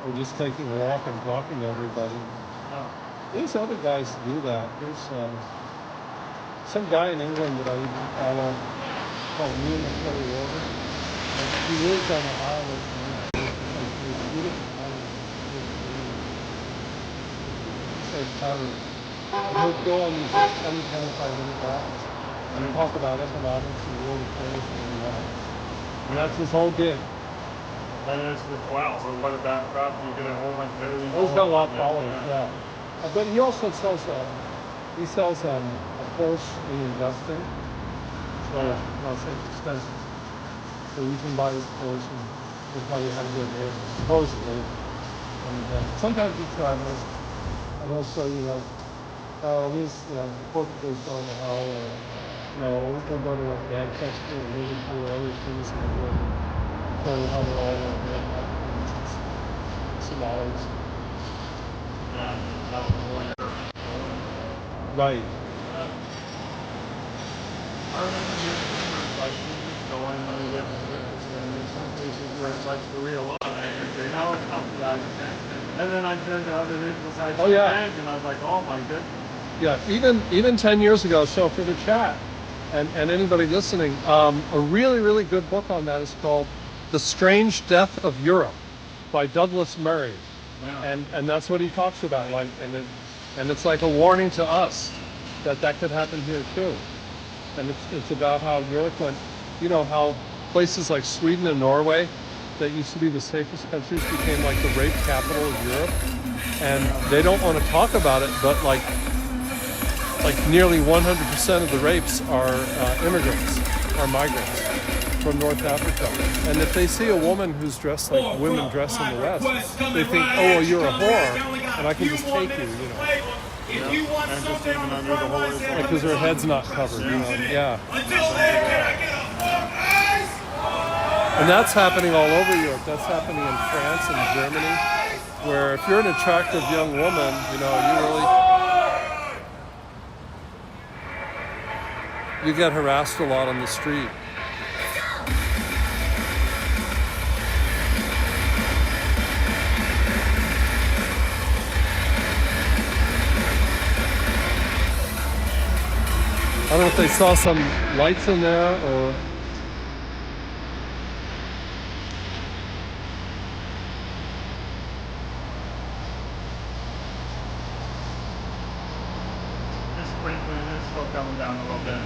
Or just taking a walk and talking to everybody. These other guys do that. There's some guy in England that I follow called Ian Water. He lives on an island. And it's beautiful island. He'll go on these 25-minute walks and talk about economics and world affairs and all that. And that's his whole gig. And it's with O.W.L, so what about you get a whole bunch of those? He's got a lot of followers, yeah. But he also sells a course in investing. So I'll say it's expensive. So you can buy his course and he'll tell you how to do it, supposedly. And sometimes he travels. And also, Portugal's going to hell, or, we'll go to Manchester or Liverpool or other things in the world and tell you how they're all over there. Somalis. Right. I remember like going when we lived in some places where it's like the real life, and say, no, it's not that. And then I turned to other besides bank, and I was like, oh my goodness. Yeah, even 10 years ago. So for the chat and anybody listening, a really, really good book on that is called The Strange Death of Europe by Douglas Murray. Yeah. And that's what he talks about. Like, and it's like a warning to us that could happen here too. And it's about how Europe went, how places like Sweden and Norway that used to be the safest countries became like the rape capital of Europe. And they don't want to talk about it, but like nearly 100% of the rapes are immigrants, are migrants from North Africa. And if they see a woman who's dressed like women dress in the West, they think, oh, well, you're a whore, and I can just take you, And just even under the whole because her head's not covered, yeah. And that's happening all over Europe. That's happening in France and Germany, where if you're an attractive young woman, you get harassed a lot on the street. I don't know if they saw some lights in there or... Just briefly, it's still coming down a little bit.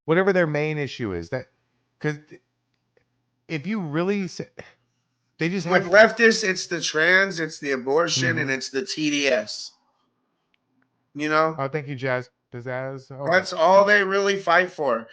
Whatever their main issue is, that because if you really say, they just with have leftists, it's the trans, it's the abortion, and it's the TDS. Oh, thank you, Jazz. Pizzazz. Okay. That's all they really fight for.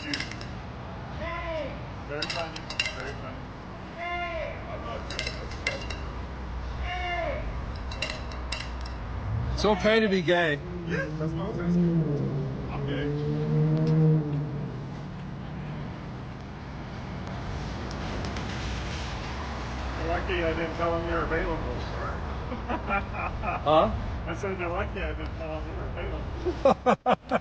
you. Very funny. Very funny. It's okay to be gay. Yeah, that's what I was gonna say. I'm gay. They're lucky I didn't tell them you were available. Huh? I said they're lucky I didn't tell them you were available.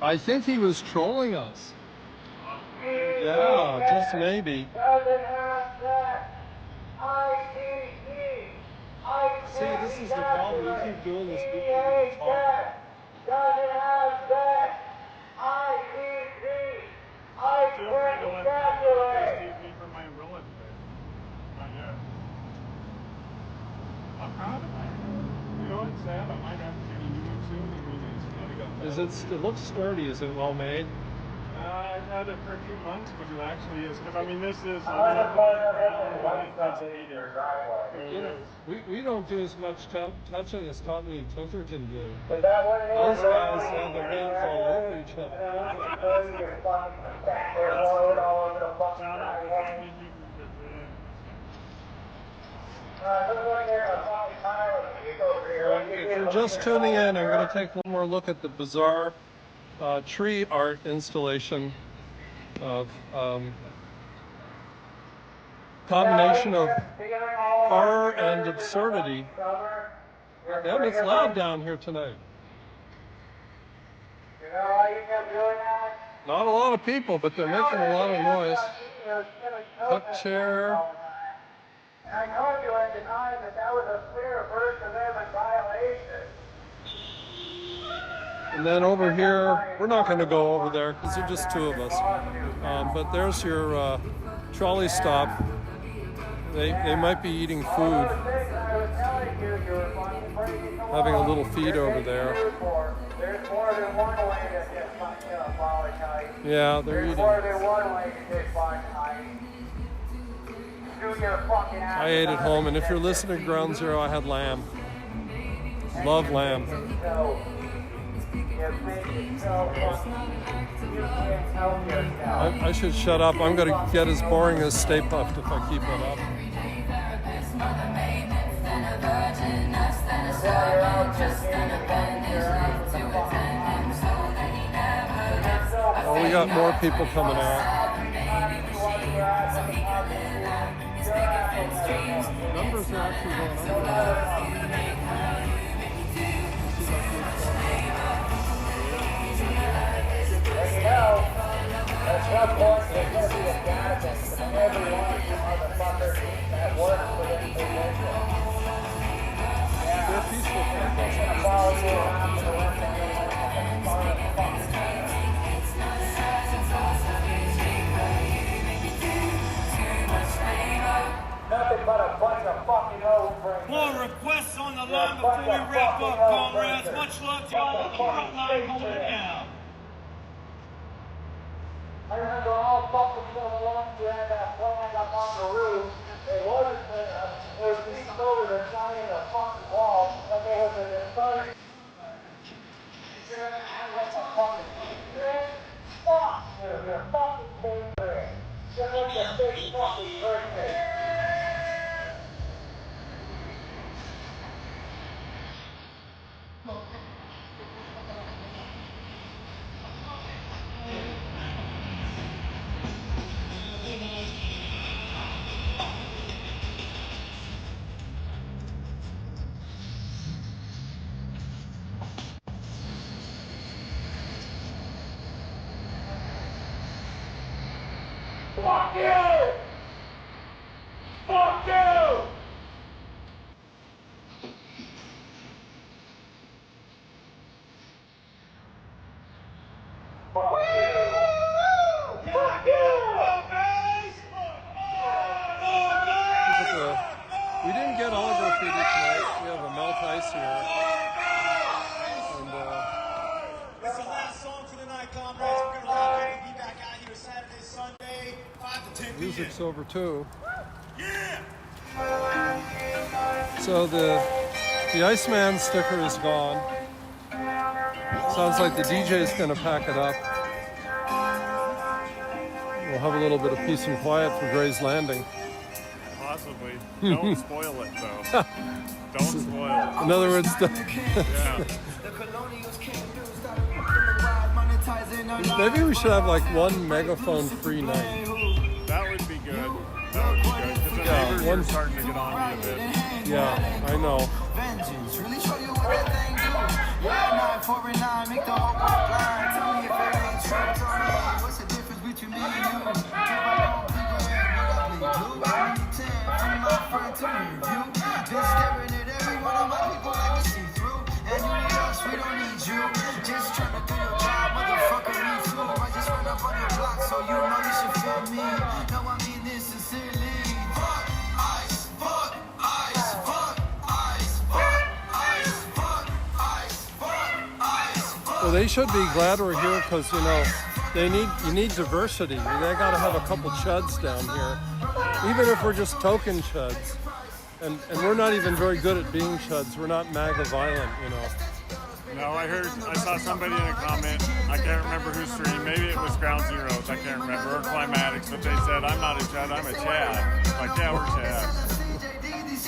I think he was trolling us. Yeah, just maybe. See, this is the problem. We keep doing this. I'm proud of it. You know what's sad? I might have to get a new one soon. Is it? It looks sturdy. Is it well made? I've had it for a few months, but it actually is. Because I mean, this is. We don't do as much touching as Tommy and Tuckerton do. Those guys have their hands all over each other. If you're just tuning in, I'm going to take one more look at the bizarre tree art installation of combination of horror and absurdity. Damn, it's loud down here tonight. Not a lot of people, but they're making a lot of noise. Hook chair. I know you are denying that was a clear First Amendment violation. And then over here, we're not going to go over there because there's just two of us. But there's your trolley stop. They might be eating food, having a little feed over there. There's more than one way to apologize. Yeah, they're eating. There's more than one way to apologize. I ate at home, and if you're listening to Ground Zero, I had lamb. Love lamb. I should shut up. I'm going to get as boring as Stay Puft if I keep it up. Well, we got more people coming out. Numbers are actually going up. At some point, there's going to be a database of every one of you motherfuckers that work for this position. Yeah. They're peaceful people. It's going to follow you around for the rest of your life. Nothing but a bunch of fucking old brains. More requests on the line before we wrap up, comrades. Much love to all the front line holding down. I remember all fucking little ones who had that flag up on the roof. It was leaked over the side of the fucking wall, but there was an inverted. Fuck you, you're fucking favorite. Just like your big fucking birthday. Fuck you! Fuck you! We didn't get all graffiti tonight. We have a melt ice here. And, It's the last song for the night, comrades. We're going to lock in and be back out here Saturday, Sunday, 5 to 10 p.m. music's over too. Yeah! So the The Iceman sticker is gone. Sounds like the DJ's gonna pack it up. We'll have a little bit of peace and quiet for Gray's Landing. Possibly. Don't spoil it, though. Don't spoil it. In other words, yeah. Maybe we should have like one megaphone-free night. That would be good. That would be good. Because the neighbors are starting to get on me a bit. Yeah, I know. Well, they should be glad we're here because, you know, you need diversity. They got to have a couple chuds down here, even if we're just token chuds. And we're not even very good at being chuds. We're not MAGA violent, you know. No, I saw somebody in a comment, I can't remember whose stream, maybe it was Ground Zeroes, I can't remember, or Climatics, but they said, I'm not a Chad, I'm a Chad. Like, yeah, we're Chad.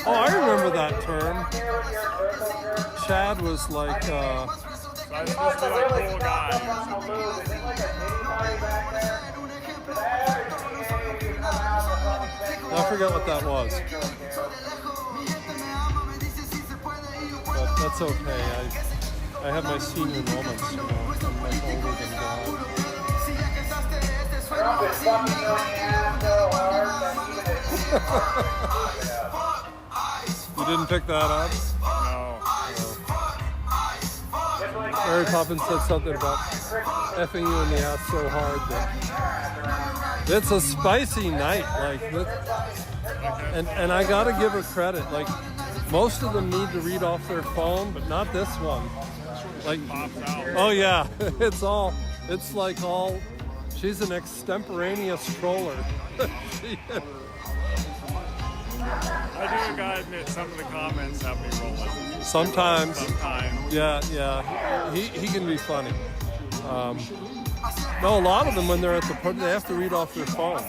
Oh, I remember that term. Chad was like, I was supposed to be like a cool guy or something. I forget what that was. But that's okay. I have my senior moments, you know. I'm like older than God. You didn't pick that up? No. Mary Poppins said something about effing you in the ass so hard that it's a spicy night. Like, and I gotta give her credit. Like, most of them need to read off their phone, but not this one. Like, oh yeah, it's like all, she's an extemporaneous troller. I do gotta admit, some of the comments have me rolling. Sometimes. Yeah. He can be funny. No, a lot of them when they're at the party, they have to read off their phone.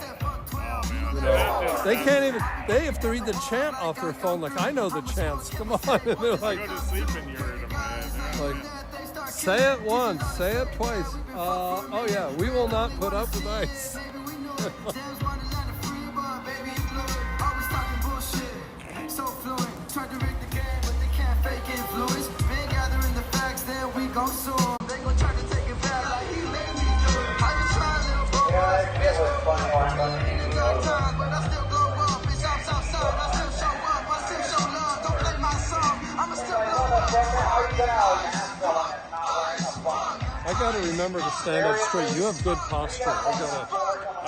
You know, they can't even. They have to read the chant off their phone. Like, I know the chants. Come on. And they're like, go to sleep and you're in my head. Like, say it once, say it twice. Oh yeah, we will not put up with ice. I gotta remember to stand up straight. You have good posture. I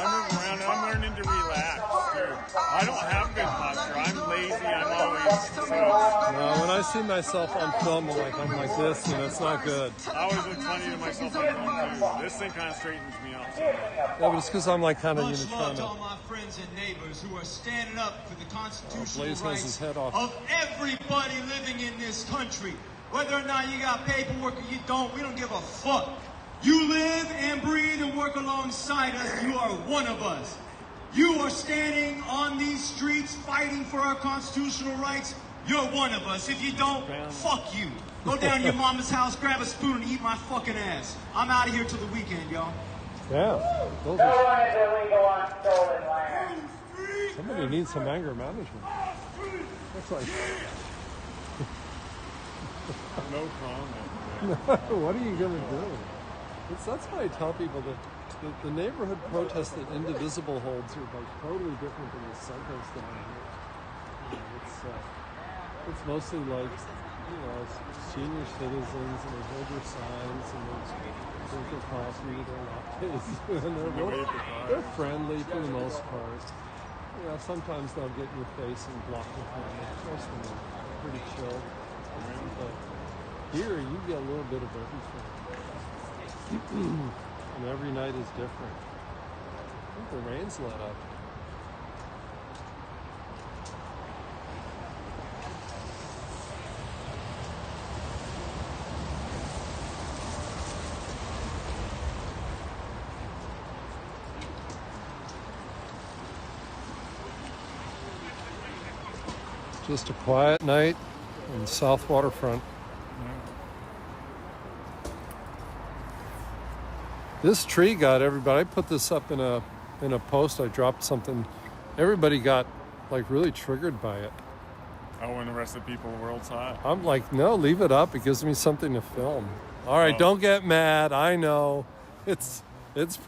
move around and I'm learning to relax too. I don't have good posture. I'm lazy. I'm always No, when I see myself on film, I'm like this, you know, it's not good. I always look funny to myself on film too. This thing kind of straightens me out. Yeah, but it's because I'm like kind of Much love to all unitronic. my friends and neighbors who are standing up for the constitutional Blaze has his rights head off. of everybody living in this country. Whether or not you got paperwork or you don't, we don't give a fuck. You live and breathe and work alongside us. You are one of us. You are standing on these streets fighting for our constitutional rights. You're one of us. If you don't, fuck you. Go down to your mama's house, grab a spoon, and eat my fucking ass. I'm out of here till the weekend, y'all. Yeah. No one is illegal on stolen land. Somebody needs some anger management. That's like. No comment. What are you gonna do? That's why I tell people that the neighborhood protests that Indivisible holds are like totally different than the psychos down here. You know, it's mostly like, you know, senior citizens, and they hold their signs and they drink their coffee, their lattes, and they're friendly for the most part. You know, sometimes they'll get in your face and block the camera. Most of them are pretty chill. But here you get a little bit of everything. And every night is different. I think the rain's let up. Just a quiet night in the South Waterfront. This tree got everybody. I put this up in a post. I dropped something. Everybody got like really triggered by it. Oh, and the rest of the people in the world saw it. I'm like, no, leave it up. It gives me something to film. All right, don't get mad. I know it's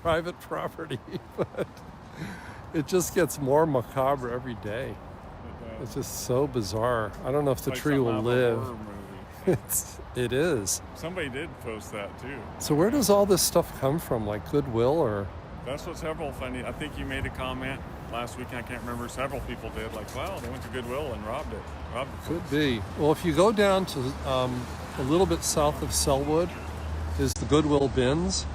private property, but it just gets more macabre every day. It's just so bizarre. I don't know if the tree will live. It is. Somebody did post that too. So where does all this stuff come from? Like Goodwill or? That's what's several funny. I think you made a comment last week. I can't remember. Several people did. Like, wow, they went to Goodwill and robbed it. Could be. Well, if you go down to a little bit south of Selwood, is the Goodwill bins.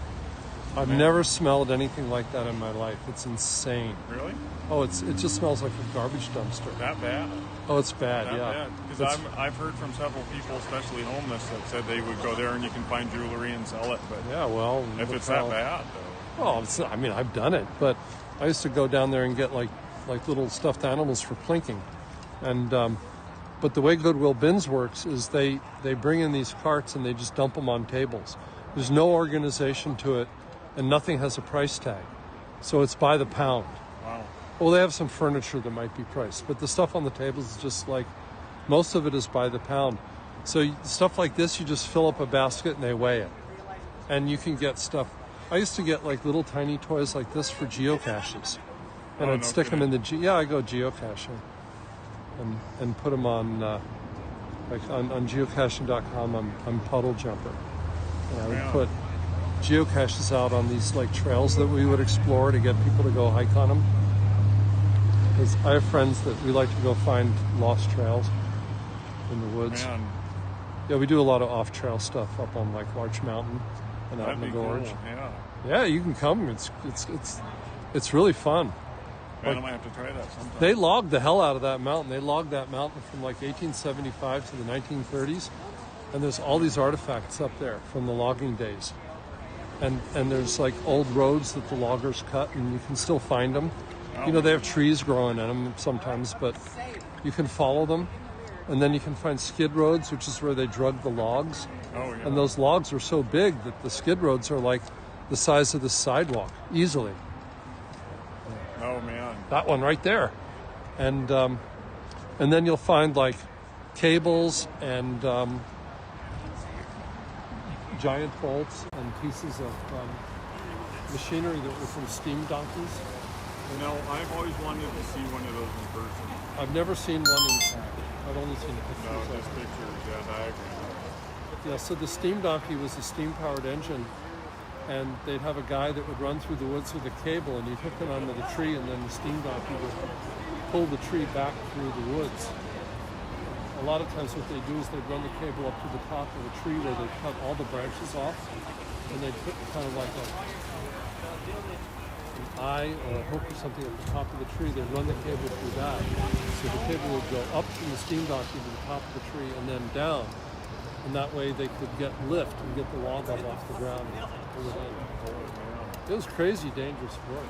I've never smelled anything like that in my life. It's insane. Really? Oh, it just smells like a garbage dumpster. That bad? Oh, it's bad. Yeah. Because I've heard from several people, especially homeless, that said they would go there and you can find jewelry and sell it. But yeah, well, if it's that bad, though. Well, I mean, I've done it, but I used to go down there and get like little stuffed animals for plinking, and but the way Goodwill bins works is they bring in these carts and they just dump them on tables. There's no organization to it, and nothing has a price tag, so it's by the pound. Wow. Well, they have some furniture that might be priced, but the stuff on the tables is just like, most of it is by the pound. So stuff like this, you just fill up a basket and they weigh it, and you can get stuff. I used to get like little tiny toys like this for geocaches, and I'd stick them in the I go geocaching, and put them on like on geocaching.com. I'm Puddle Jumper, and I would put geocaches out on these like trails that we would explore to get people to go hike on them. Because I have friends that we like to go find lost trails in the woods. Man. Yeah, we do a lot of off-trail stuff up on like Larch Mountain and out in the gorge. Cool. Yeah, you can come. It's really fun. Man, I might have to try that sometime. They logged the hell out of that mountain. They logged that mountain from like 1875 to the 1930s, and there's all these artifacts up there from the logging days. And there's like old roads that the loggers cut, and you can still find them. You know, they have trees growing in them sometimes, but you can follow them. And then you can find skid roads, which is where they drug the logs. Oh, yeah. And those logs are so big that the skid roads are like the size of the sidewalk, easily. Oh, man. That one right there. And then you'll find like cables and giant bolts and pieces of machinery that were from steam donkeys. You know, I've always wanted to see one of those in person. I've never seen one in fact. I've only seen pictures. No, just pictures, diagrams. Yeah, so the steam donkey was a steam-powered engine, and they'd have a guy that would run through the woods with a cable, and you'd hook it onto the tree, and then the steam donkey would pull the tree back through the woods. A lot of times what they do is they'd run the cable up to the top of the tree where they cut all the branches off, and they'd put kind of like an eye or a hook or something at the top of the tree. They'd run the cable through that. So the cable would go up from the steam donkey to the top of the tree and then down. And that way they could get lift and get the log up off the ground and pull it in. It was crazy dangerous work.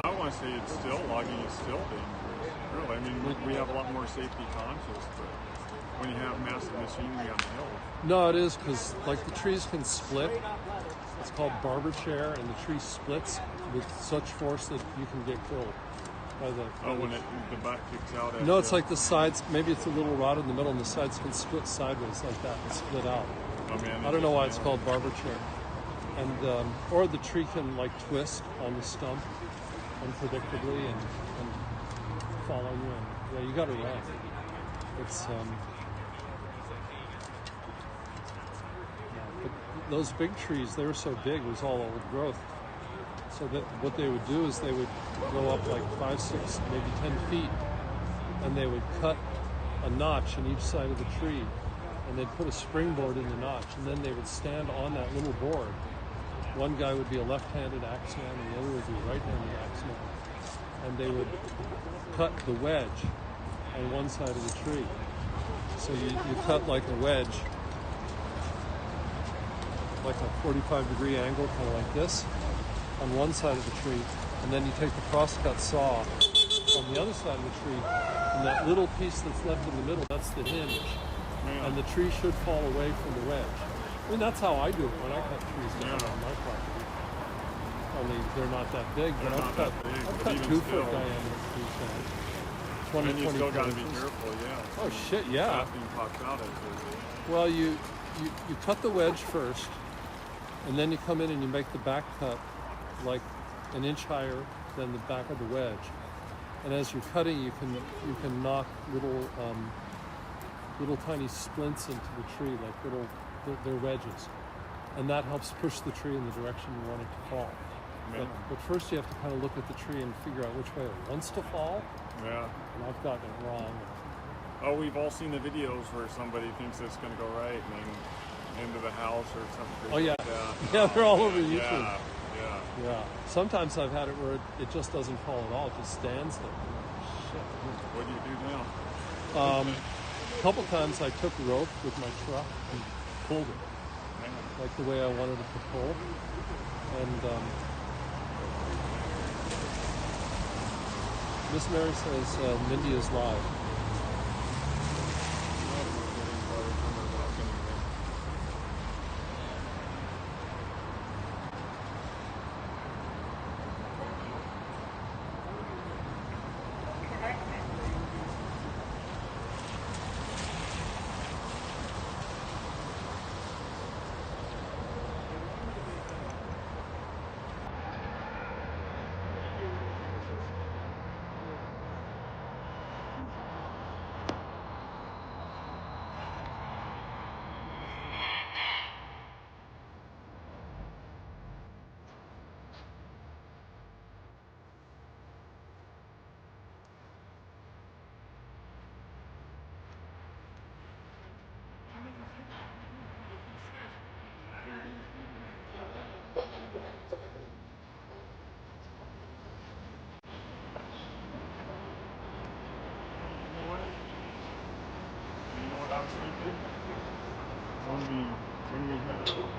I want to say logging is still dangerous. Really, I mean, we have a lot more safety conscious, but when you have massive machinery on the hill. No, it is, because like the trees can split. It's called barber chair, and the tree splits with such force that you can get killed by the. When the butt kicks out. No, it's like the sides. Maybe it's a little rod in the middle, and the sides can split sideways like that and split out. Oh man! I don't know why it's called barber chair. And or the tree can like twist on the stump unpredictably and follow you. And yeah, you got to run. It's but those big trees, they were so big, it was all old growth. So that what they would do is they would go up like 5, 6, maybe 10 feet, and they would cut a notch in each side of the tree, and they'd put a springboard in the notch, and then they would stand on that little board. One guy would be a left-handed axeman, and the other would be a right-handed axeman, and they would cut the wedge on one side of the tree. So you cut like a wedge, like a 45-degree angle, kind of like this, on one side of the tree, and then you take the crosscut saw on the other side of the tree, and that little piece that's left in the middle, that's the hinge. Yeah. And the tree should fall away from the wedge. I mean, that's how I do it when I cut trees down on my property. Only they're not that big, but I've cut 2 foot diameter trees down. 20, And you still got to be inches. careful, yeah. Oh shit, yeah. Nothing pops out at you. Well, you cut the wedge first, and then you come in and you make the back cut like an inch higher than the back of the wedge. And as you're cutting, you can knock little tiny splints into the tree, like they're wedges, and that helps push the tree in the direction you want it to fall. But first you have to kind of look at the tree and figure out which way it wants to fall. Yeah. And I've gotten it wrong. Oh, we've all seen the videos where somebody thinks it's going to go right and then into the house or something. Oh yeah, like that. yeah, they're all over YouTube. Yeah, yeah. Yeah. Sometimes I've had it where it just doesn't fall at all; it just stands there. Shit. What do you do now? A couple times I took rope with my truck and pulled it, like the way I wanted it to pull, and Miss Mary says Mindy is live.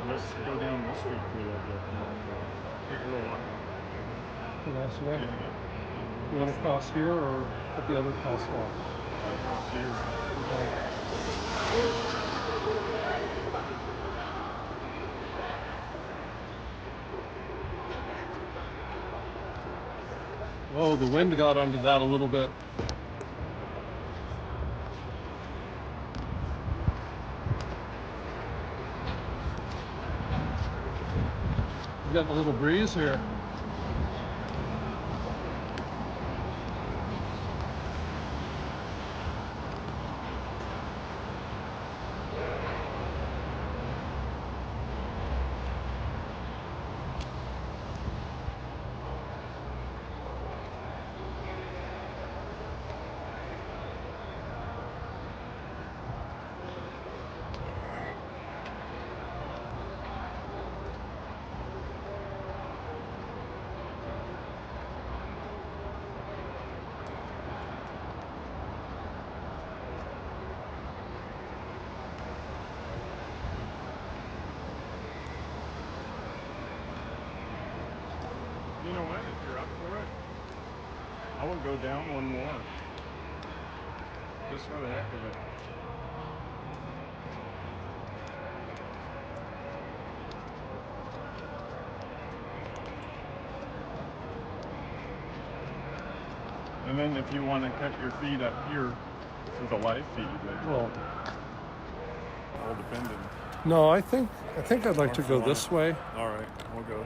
Let's go down this street for a little bit. Take a little walk. That's right. You want to cross here or at the other crosswalk? Cross here. Whoa, the wind got under that a little bit. We got a little breeze here. You know what? If you're up for it, I will go down one more. Just for the heck of it. And then if you want to cut your feed up here for the live feed, Well, all dependent. no, I think I'd like to go this way. All right, we'll go.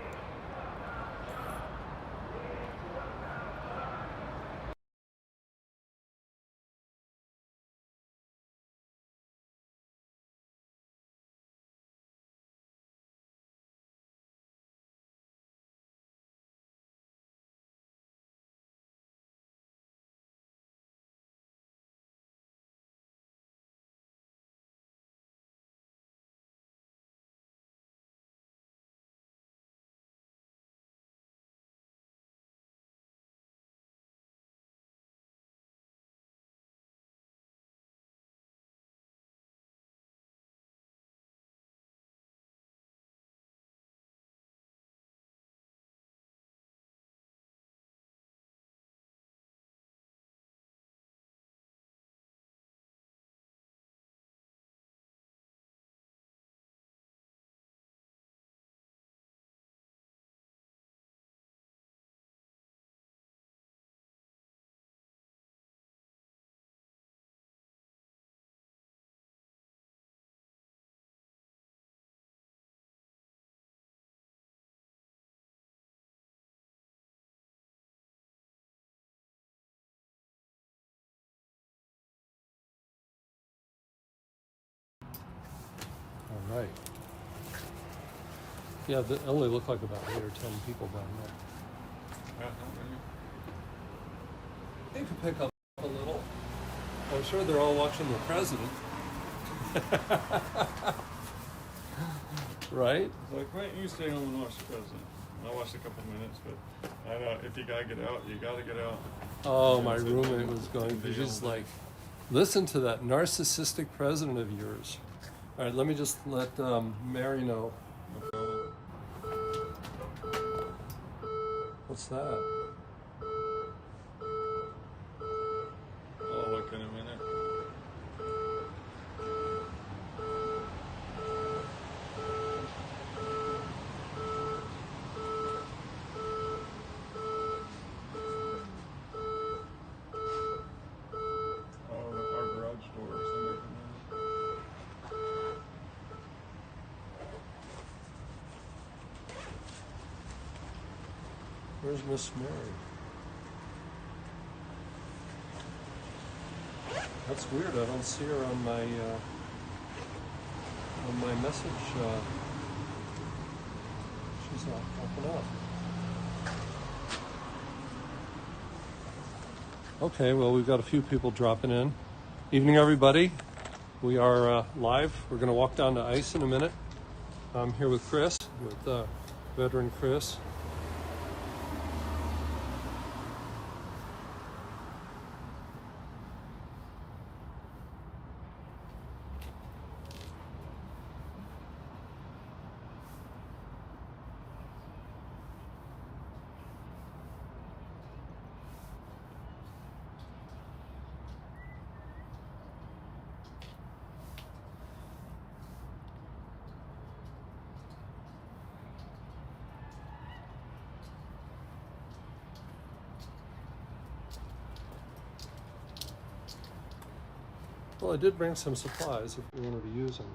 right. Yeah, they only look like about 8 or 10 people down there. They could pick up a little. I'm sure they're all watching the president. Right? Like, why don't you stay home and watch the president? I watched a couple minutes, but if you gotta get out, you gotta get out. Oh, my roommate was going, she's like, listen to that narcissistic president of yours. All right, let me just let Mary know. What's that? I'll look in a minute. Our garage door or something. Where's Miss Mary? That's weird. I don't see her on my message. She's not popping up. Okay, well, we've got a few people dropping in. Evening, everybody. We are live. We're going to walk down to ICE in a minute. I'm here with Chris, with veteran Chris. Well, I did bring some supplies if we wanted to use them.